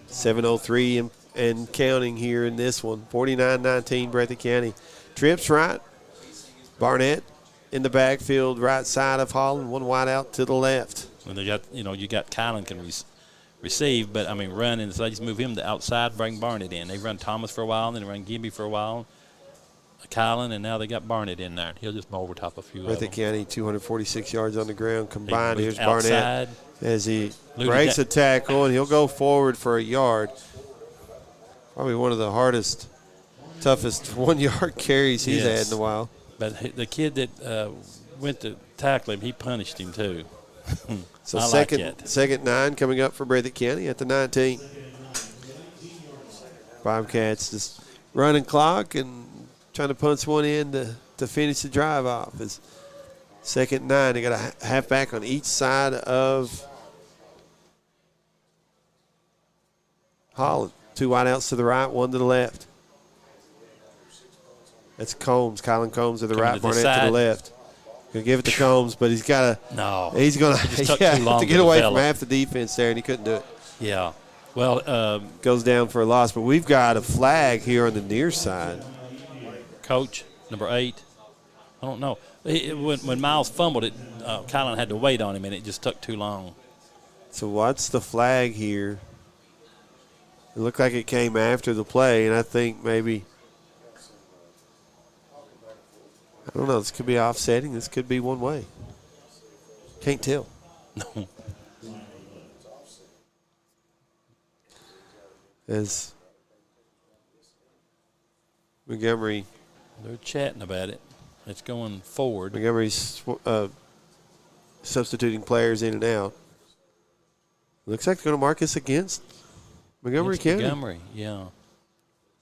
7:03 and counting here in this one. 49-19 Breathitt County. Trips right. Barnett in the backfield, right side of Holland, one wide out to the left. And they got, you got Kylan can receive, but, run, and so they just move him to outside, bring Barnett in. They run Thomas for a while, and then they run Gibby for a while, Kylan, and now they got Barnett in there. He'll just mow over top a few of them. Breathitt County, 246 yards on the ground combined. He Here's moves outside. Barnett as he Looted breaks that- a tackle, and he'll go forward for a yard. Probably one of the hardest, toughest 1-yard carries he's Yes. had in a while. But the kid that went to tackle him, he punished him, too. So I like second, it. second 9 coming up for Breathitt County at the 19. Bobcats just running clock and trying to punch one in to finish the drive off. It's second 9. They got a halfback on each side of Holland. 2 wideouts to the right, 1 to the left. That's Combs. Kylan Combs to the Coming right, to Barnett this to the side. left. Gonna give it to Combs, but he's got to. No. He's gonna It just took yeah, too long to to get away from develop. half the defense there, and he couldn't do it. Yeah. Well, Goes down for a loss, but we've got a flag here on the near side. Coach, number 8, I don't know. When Miles fumbled it, Kylan had to wait on him, and it just took too long. So what's the flag here? It looked like it came after the play, and I think maybe, I don't know, this could be offsetting. This could be one way. Can't tell. No. As Montgomery, They're chatting about it. It's going forward. Montgomery's substituting players in and out. Looks like they're going to mark us against Montgomery It's County. Montgomery, yeah.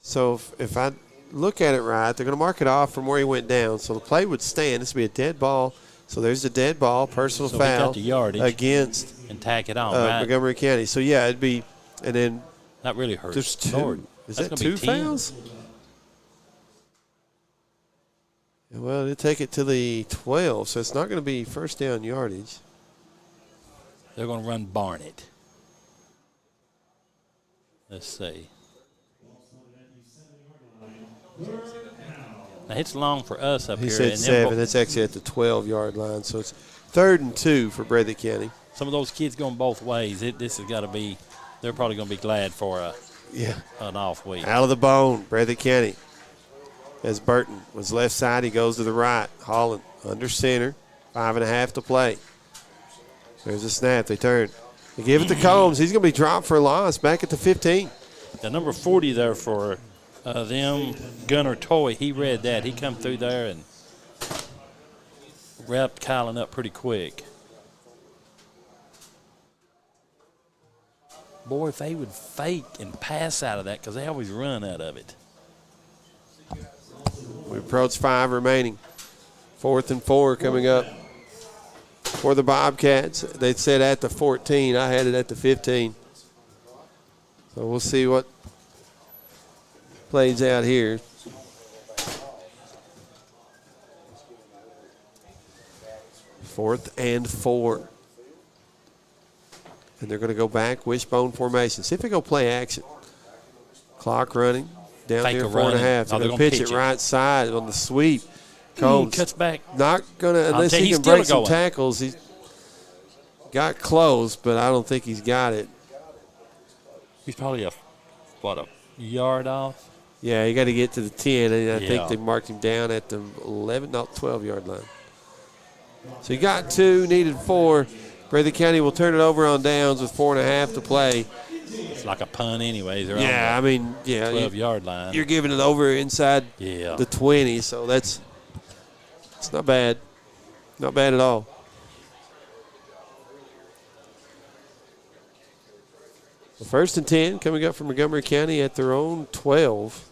So if I look at it right, they're going to mark it off from where he went down. So the play would stand. This would be a dead ball. So there's the dead ball, personal So we foul got the yardage against and tack it on, right? Montgomery County. So, yeah, it'd be – and then That really hurts. there's 2. Lord, Is that's that gonna 2 be 10. fouls? Well, they take it to the 12, so it's not going to be first down yardage. They're going to run Barnett. Let's see. Now, it's long for us up He here. said and 7. That's actually at the 12-yard line. So it's 3rd and 2 for Breathitt County. some of those kids going both ways. This has got to be – they're probably going to be glad for an off week. Out of the bone, Breathitt County. As Burton was left side, he goes to the right. Holland under center, 5.5 to play. There's a snap. They turn. They give it to Combs. He's going to be dropped for a loss back at the 15. The number 40 there for them, Gunnar Toy, he read that. He come through there and wrapped Kylan up pretty quick. Boy, if they would fake and pass out of that, because they always run out of it. We approach 5 remaining. 4th and 4 coming up for the Bobcats. They said at the 14. I had it at the 15. So we'll see what plays out here. Fourth and 4. And they're going to go back, wishbone formation. See if they go play action. Clock running. Down Fake here, a 4.5. run. They're No, going they're to gonna pitch pitch it it. right side on the sweep. Combs Cuts back. not going to, unless tell you, he he's can still break some going. tackles. He got close, but I don't think he's got it. He's probably a yard off? Yeah, he got to get to the 10, and I think Yeah. they marked him down at the 11, not 12-yard line. So he got 2, needed 4. Breathitt County will turn it over on downs with 4.5 to play. It's like a punt anyways. They're Yeah, I on the mean, yeah. 12-yard line. You're giving it over inside Yeah. the 20, so that's It's not bad. Not bad at all. The 1st and 10 coming up from Montgomery County at their own 12.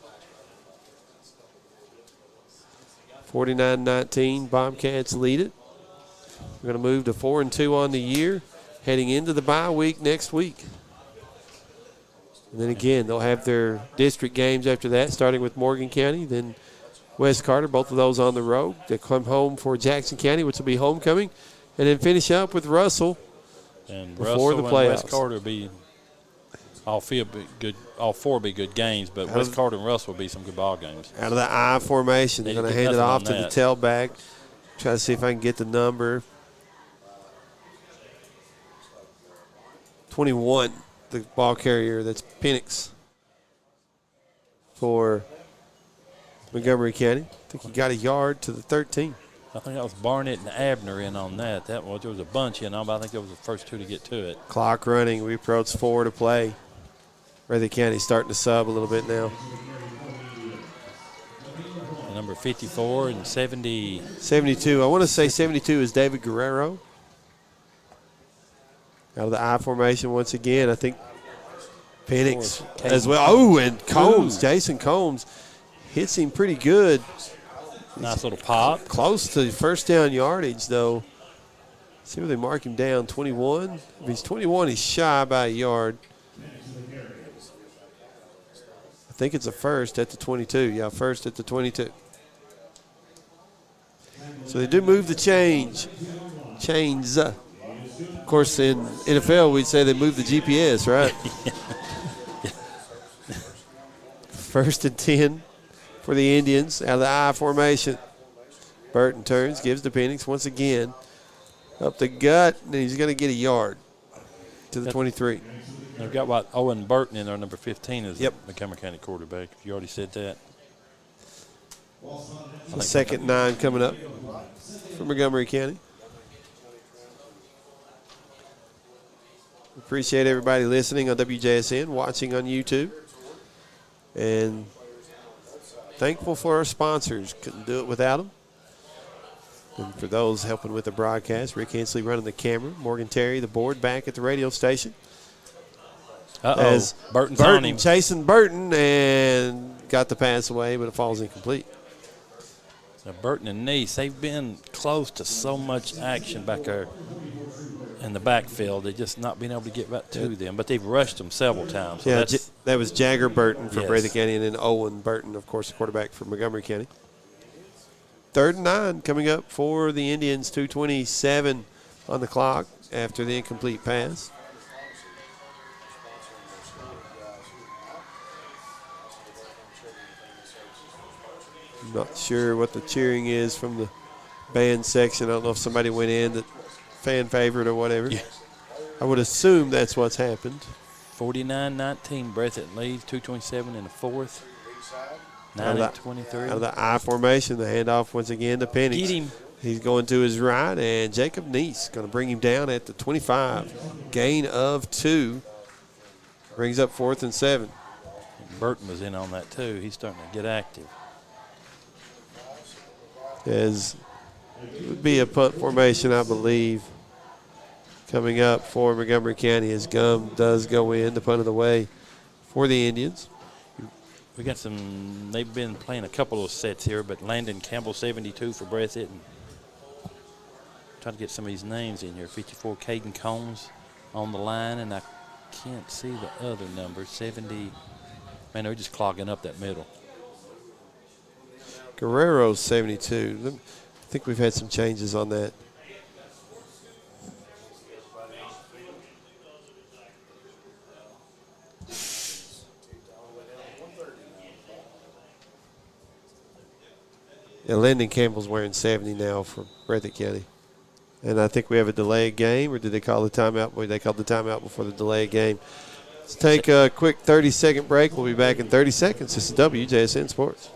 49-19, Bobcats lead it. We're going to move to 4-2 on the year, heading into the bye week next week. And then again, they'll have their district games after that, starting with Morgan County, then West Carter, both of those on the road. They come home for Jackson County, which will be homecoming, and then finish up with Russell and before Russell the playoffs. And West Carter will be all four be good games, but West Carter and Russell will be some good ball games. Out of the I formation, they're going to hand it off to the tailback. Try to see if I can get the number. 21, the ball carrier. That's Penix for Montgomery County. I think he got a yard to the 13. I think that was Barnett and Abner in on that. There was a bunch in on, but I think that was the first two to get to it. Clock running. We approach 4 to play. Breathitt County starting to sub a little bit now. And number 54 and 70. 72. I want to say 72 is David Guerrero. Out of the I formation once again. I think Penix as well. Oh, and Combs, Jason Combs hits him pretty good. Nice little pop. Close to first down yardage, though. See where they mark him down, 21. If he's 21, he's shy by a yard. I think it's a first at the 22. Yeah, first at the 22. So they do move the chains. Of course, in NFL, we'd say they move the GPS, right? First and 10 for the Indians out of the I formation. Burton turns, gives to Penix once again. Up the gut, and he's going to get a yard to the 23. They've got Owen Burton in there, number 15 is the Montgomery County quarterback. You already said that. The 2nd and 9 coming up for Montgomery County. Appreciate everybody listening on WJSN, watching on YouTube. And thankful for our sponsors. Couldn't do it without them. And for those helping with the broadcast, Rick Hensley running the camera, Morgan Terry, the board back at the radio station. As Burton's on him. Chasing Burton and got the pass away, but it falls incomplete. Now Burton and Neese, they've been close to so much action back there in the backfield. They've just not been able to get right to them, but they've rushed them several times. So that was Jagger Burton for Breathitt County, and then Owen Burton, of course, the quarterback for Montgomery County. 3rd and 9 coming up for the Indians, 2:27 on the clock after the incomplete pass. I'm not sure what the cheering is from the band section. I don't know if somebody went in that fan favorite or whatever. Yeah. I would assume that's what's happened. 49-19, Breathitt leads, 2:27 in the 4th. 9-23. Out of the I formation, the handoff once again to Penix. Get him. He's going to his right, and Jacob Neese going to bring him down at the 25. Gain of 2. Brings up 4th and 7. Burton was in on that too. He's starting to get active. As it would be a punt formation, I believe, coming up for Montgomery County as Gum does go in, the punt of the way for the Indians. We got they've been playing a couple of sets here, but Landon Campbell, 72 for Breathitt. And trying to get some of these names in here. 54, Caden Combs on the line, and I can't see the other number, 70. Man, they're just clogging up that middle. Guerrero's 72. I think we've had some changes on that. Yeah, Landon Campbell's wearing 70 now for Breathitt County. And I think we have a delayed game, or did they call the timeout? Well, they called the timeout before the delayed game. Let's take a quick 30-second break. We'll be back in 30 seconds. This is WJSN Sports.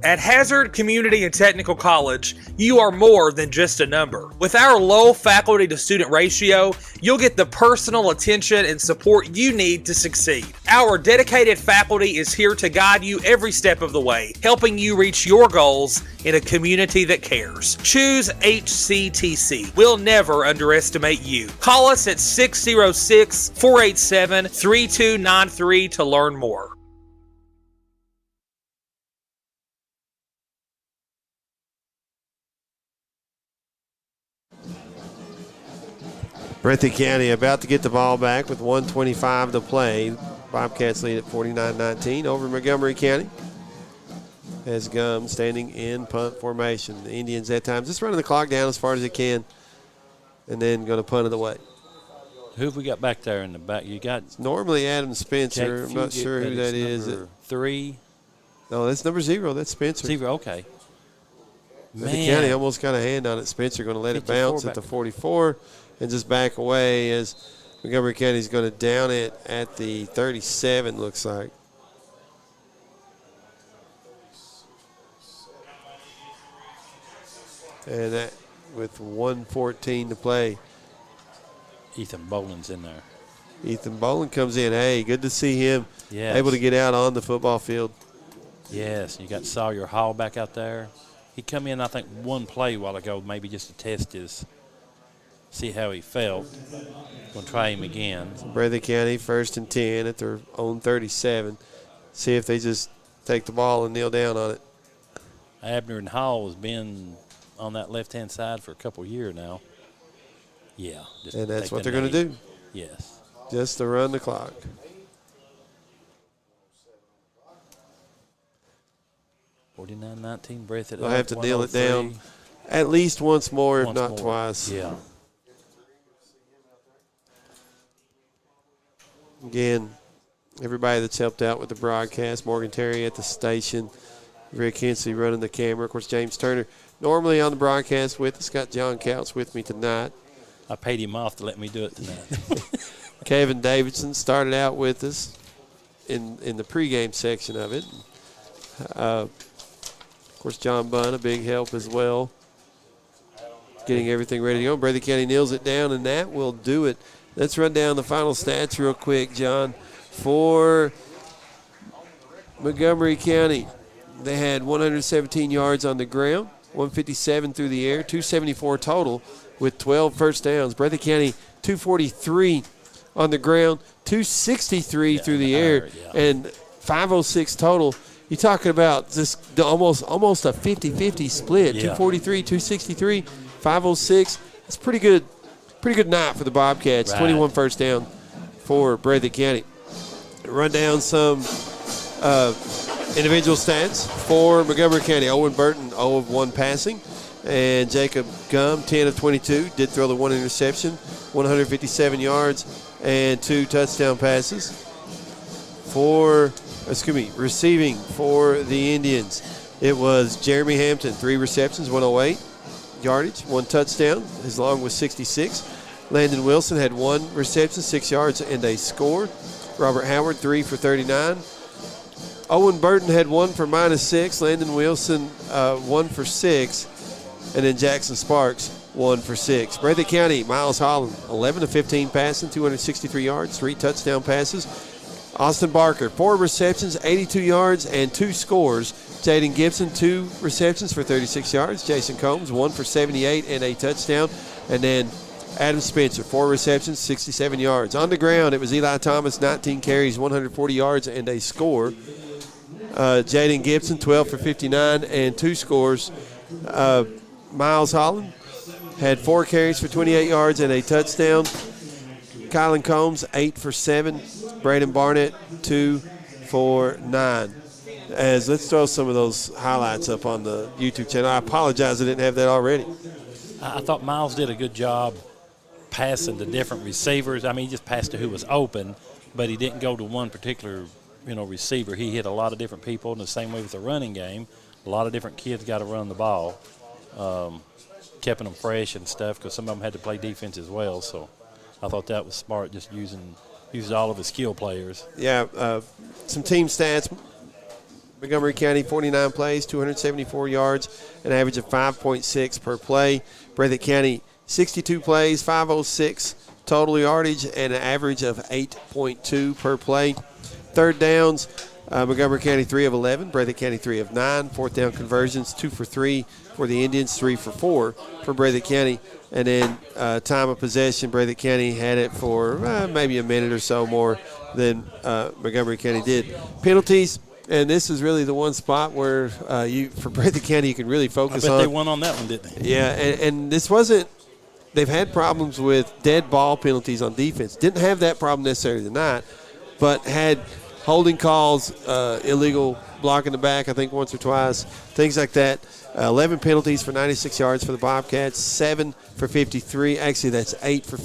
At Hazard Community and Technical College, you are more than just a number. With our low faculty to student ratio, you'll get the personal attention and support you need to succeed. Our dedicated faculty is here to guide you every step of the way, helping you reach your goals in a community that cares. Choose HCTC. We'll never underestimate you. Call us at 606-487-3293 to learn more. Breathitt County about to get the ball back with 1:25 to play. Bobcats lead at 49-19 over Montgomery County. As Gum standing in punt formation. The Indians at times just running the clock down as far as they can and then going to punt it away. Who have we got back there in the back? You got normally Adam Spencer. I'm not sure who that is. Number 3. No, that's number 0. That's Spencer. 0, okay. The County almost got a hand on it. Spencer going to let it bounce at the 44 and just back away as Montgomery County's going to down it at the 37, looks like. And that with 1:14 to play. Ethan Boland's in there. Ethan Boland comes in. Hey, good to see him able to get out on the football field. Yes, you got Sawyer Hall back out there. He come in, I think, one play a while ago, maybe just to test see how he felt. Going to try him again. Breathitt County 1st and 10 at their own 37. See if they just take the ball and kneel down on it. Abner and Hall has been on that left-hand side for a couple of years now. Yeah. And that's what they're going to do. Yes. Just to run the clock. (49-19) Breathitt. They'll have to kneel it down at least once more, if not twice. Yeah. Again, everybody that's helped out with the broadcast, Morgan Terry at the station, Rick Hensley running the camera, of course, James Turner normally on the broadcast with us. Got John Couch with me tonight. I paid him off to let me do it tonight. Kevin Davidson started out with us in the pregame section of it. Of course, John Bunn, a big help as well, getting everything ready to go. Breathitt County kneels it down, and that will do it. Let's run down the final stats real quick, John. For Montgomery County, they had 117 yards on the ground, 157 through the air, 274 total with 12 first downs. Breathitt County, 243 on the ground, 263 through the air, and 506 total. You're talking about just almost a 50-50 split, 243, 263, 506. It's pretty good night for the Bobcats. Right. 21 first down for Breathitt County. Run down some individual stats for Montgomery County. Owen Burton, 0 of 1 passing. And Jacob Gum, 10 of 22. Did throw the 1 interception, 157 yards, and 2 touchdown passes. Receiving for the Indians, it was Jeremy Hampton, 3 receptions, 108 yardage, 1 touchdown. His long was 66. Landon Wilson had 1 reception, 6 yards, and a score. Robert Howard, 3 for 39. Owen Burton had 1 for -6. Landon Wilson, 1 for 6. And then Jackson Sparks, 1 for 6. Breathitt County, Miles Holland, 11 of 15 passing, 263 yards, 3 touchdown passes. Austin Barker, 4 receptions, 82 yards, and 2 scores. Jaden Gibson, 2 receptions for 36 yards. Jason Combs, 1 for 78 and a touchdown. And then Adam Spencer, 4 receptions, 67 yards. On the ground, it was Eli Thomas, 19 carries, 140 yards, and a score. Jaden Gibson, 12 for 59 and 2 scores. Miles Holland had 4 carries for 28 yards and a touchdown. Kylan Combs, 8 for 7. Braden Barnett, 2 for 9. Let's throw some of those highlights up on the YouTube channel. I apologize I didn't have that already. I thought Miles did a good job passing to different receivers. I mean, he just passed to who was open, but he didn't go to one particular, receiver. He hit a lot of different people, in the same way with the running game. A lot of different kids got to run the ball, keeping them fresh and stuff, because some of them had to play defense as well. So I thought that was smart, just using all of his skill players. Yeah, some team stats. Montgomery County, 49 plays, 274 yards, an average of 5.6 per play. Breathitt County, 62 plays, 506 total yardage, and an average of 8.2 per play. Third downs, Montgomery County 3 of 11, Breathitt County 3 of 9. Fourth down conversions, 2 for 3 for the Indians, 3 for 4 for Breathitt County. And then time of possession, Breathitt County had it for maybe a minute or so more than Montgomery County did. Penalties, and this is really the one spot where for Breathitt County you can really focus on. I bet they won on that one, didn't they? Yeah, and this wasn't – they've had problems with dead ball penalties on defense. Didn't have that problem necessarily tonight, but had holding calls, illegal block in the back, I think once or twice, things like that. 11 penalties for 96 yards for the Bobcats, 7 for 53. Actually, that's 8 for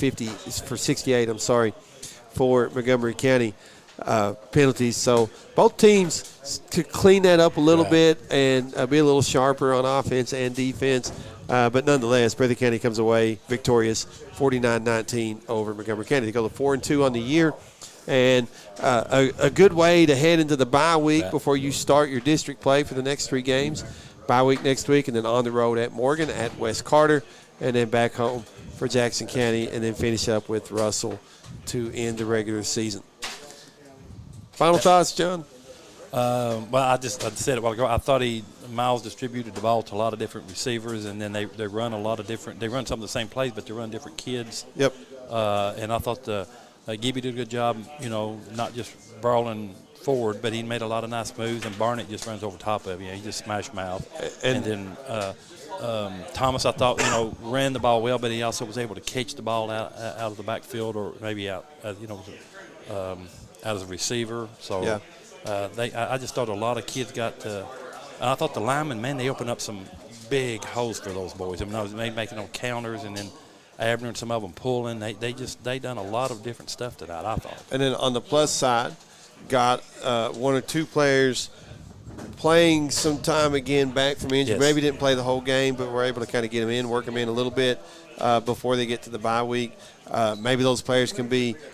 68, for Montgomery County penalties. So both teams could clean that up a little bit and be a little sharper on offense and defense. But nonetheless, Breathitt County comes away victorious, 49-19 over Montgomery County. They go to 4-2 on the year. And a good way to head into the bye week before you start your district play for the next 3 games. Bye week next week, and then on the road at Morgan, at West Carter, and then back home for Jackson County, and then finish up with Russell to end the regular season. Final thoughts, John? Well, I said it a while ago. I thought Miles distributed the ball to a lot of different receivers, and then they run a lot of different – they run some of the same plays, but they run different kids. Yep. And I thought Gibby did a good job, not just brawling forward, but he made a lot of nice moves, and Barnett just runs over top of him. He just smashed mouth. And then Thomas, I thought, ran the ball well, but he also was able to catch the ball out of the backfield or maybe out as a receiver. So I just thought a lot of kids got to – I thought the linemen, man, they opened up some big holes for those boys. I mean, I was making on counters and then Abner and some of them pulling. They done a lot of different stuff tonight, I thought. And then on the plus side, got 1 or 2 players playing some time again back from injury. Yes. Maybe didn't play the whole game, but we're able to kind of get them in, work them in a little bit before they get to the bye week. Maybe those players can be –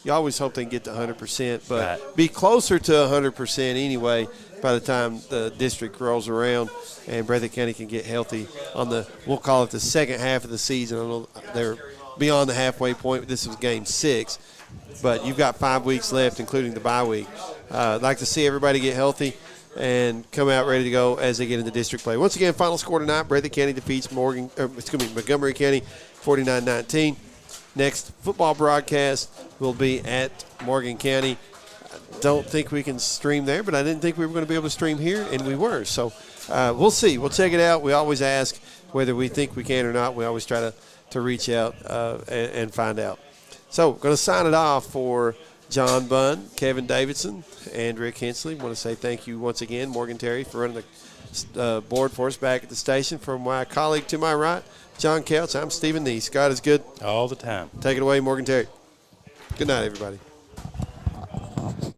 you always hope they can get to 100%, but be closer to 100% anyway by the time the district rolls around and Breathitt County can get healthy on we'll call it the second half of the season. I know they're beyond the halfway point. This was game 6. But you've got 5 weeks left, including the bye week. I'd like to see everybody get healthy and come out ready to go as they get into district play. Once again, final score tonight, Breathitt County defeats Montgomery County 49-19. Next football broadcast will be at Morgan County. I don't think we can stream there, but I didn't think we were going to be able to stream here, and we were. So we'll see. We'll check it out. We always ask whether we think we can or not. We always try to reach out and find out. So, going to sign it off for John Bunn, Kevin Davidson, and Rick Hensley. Want to say thank you once again, Morgan Terry, for running the board for us back at the station. For my colleague to my right, John Couch, I'm Stephen Neese. God is good all the time. Take it away, Morgan Terry. Good night, everybody.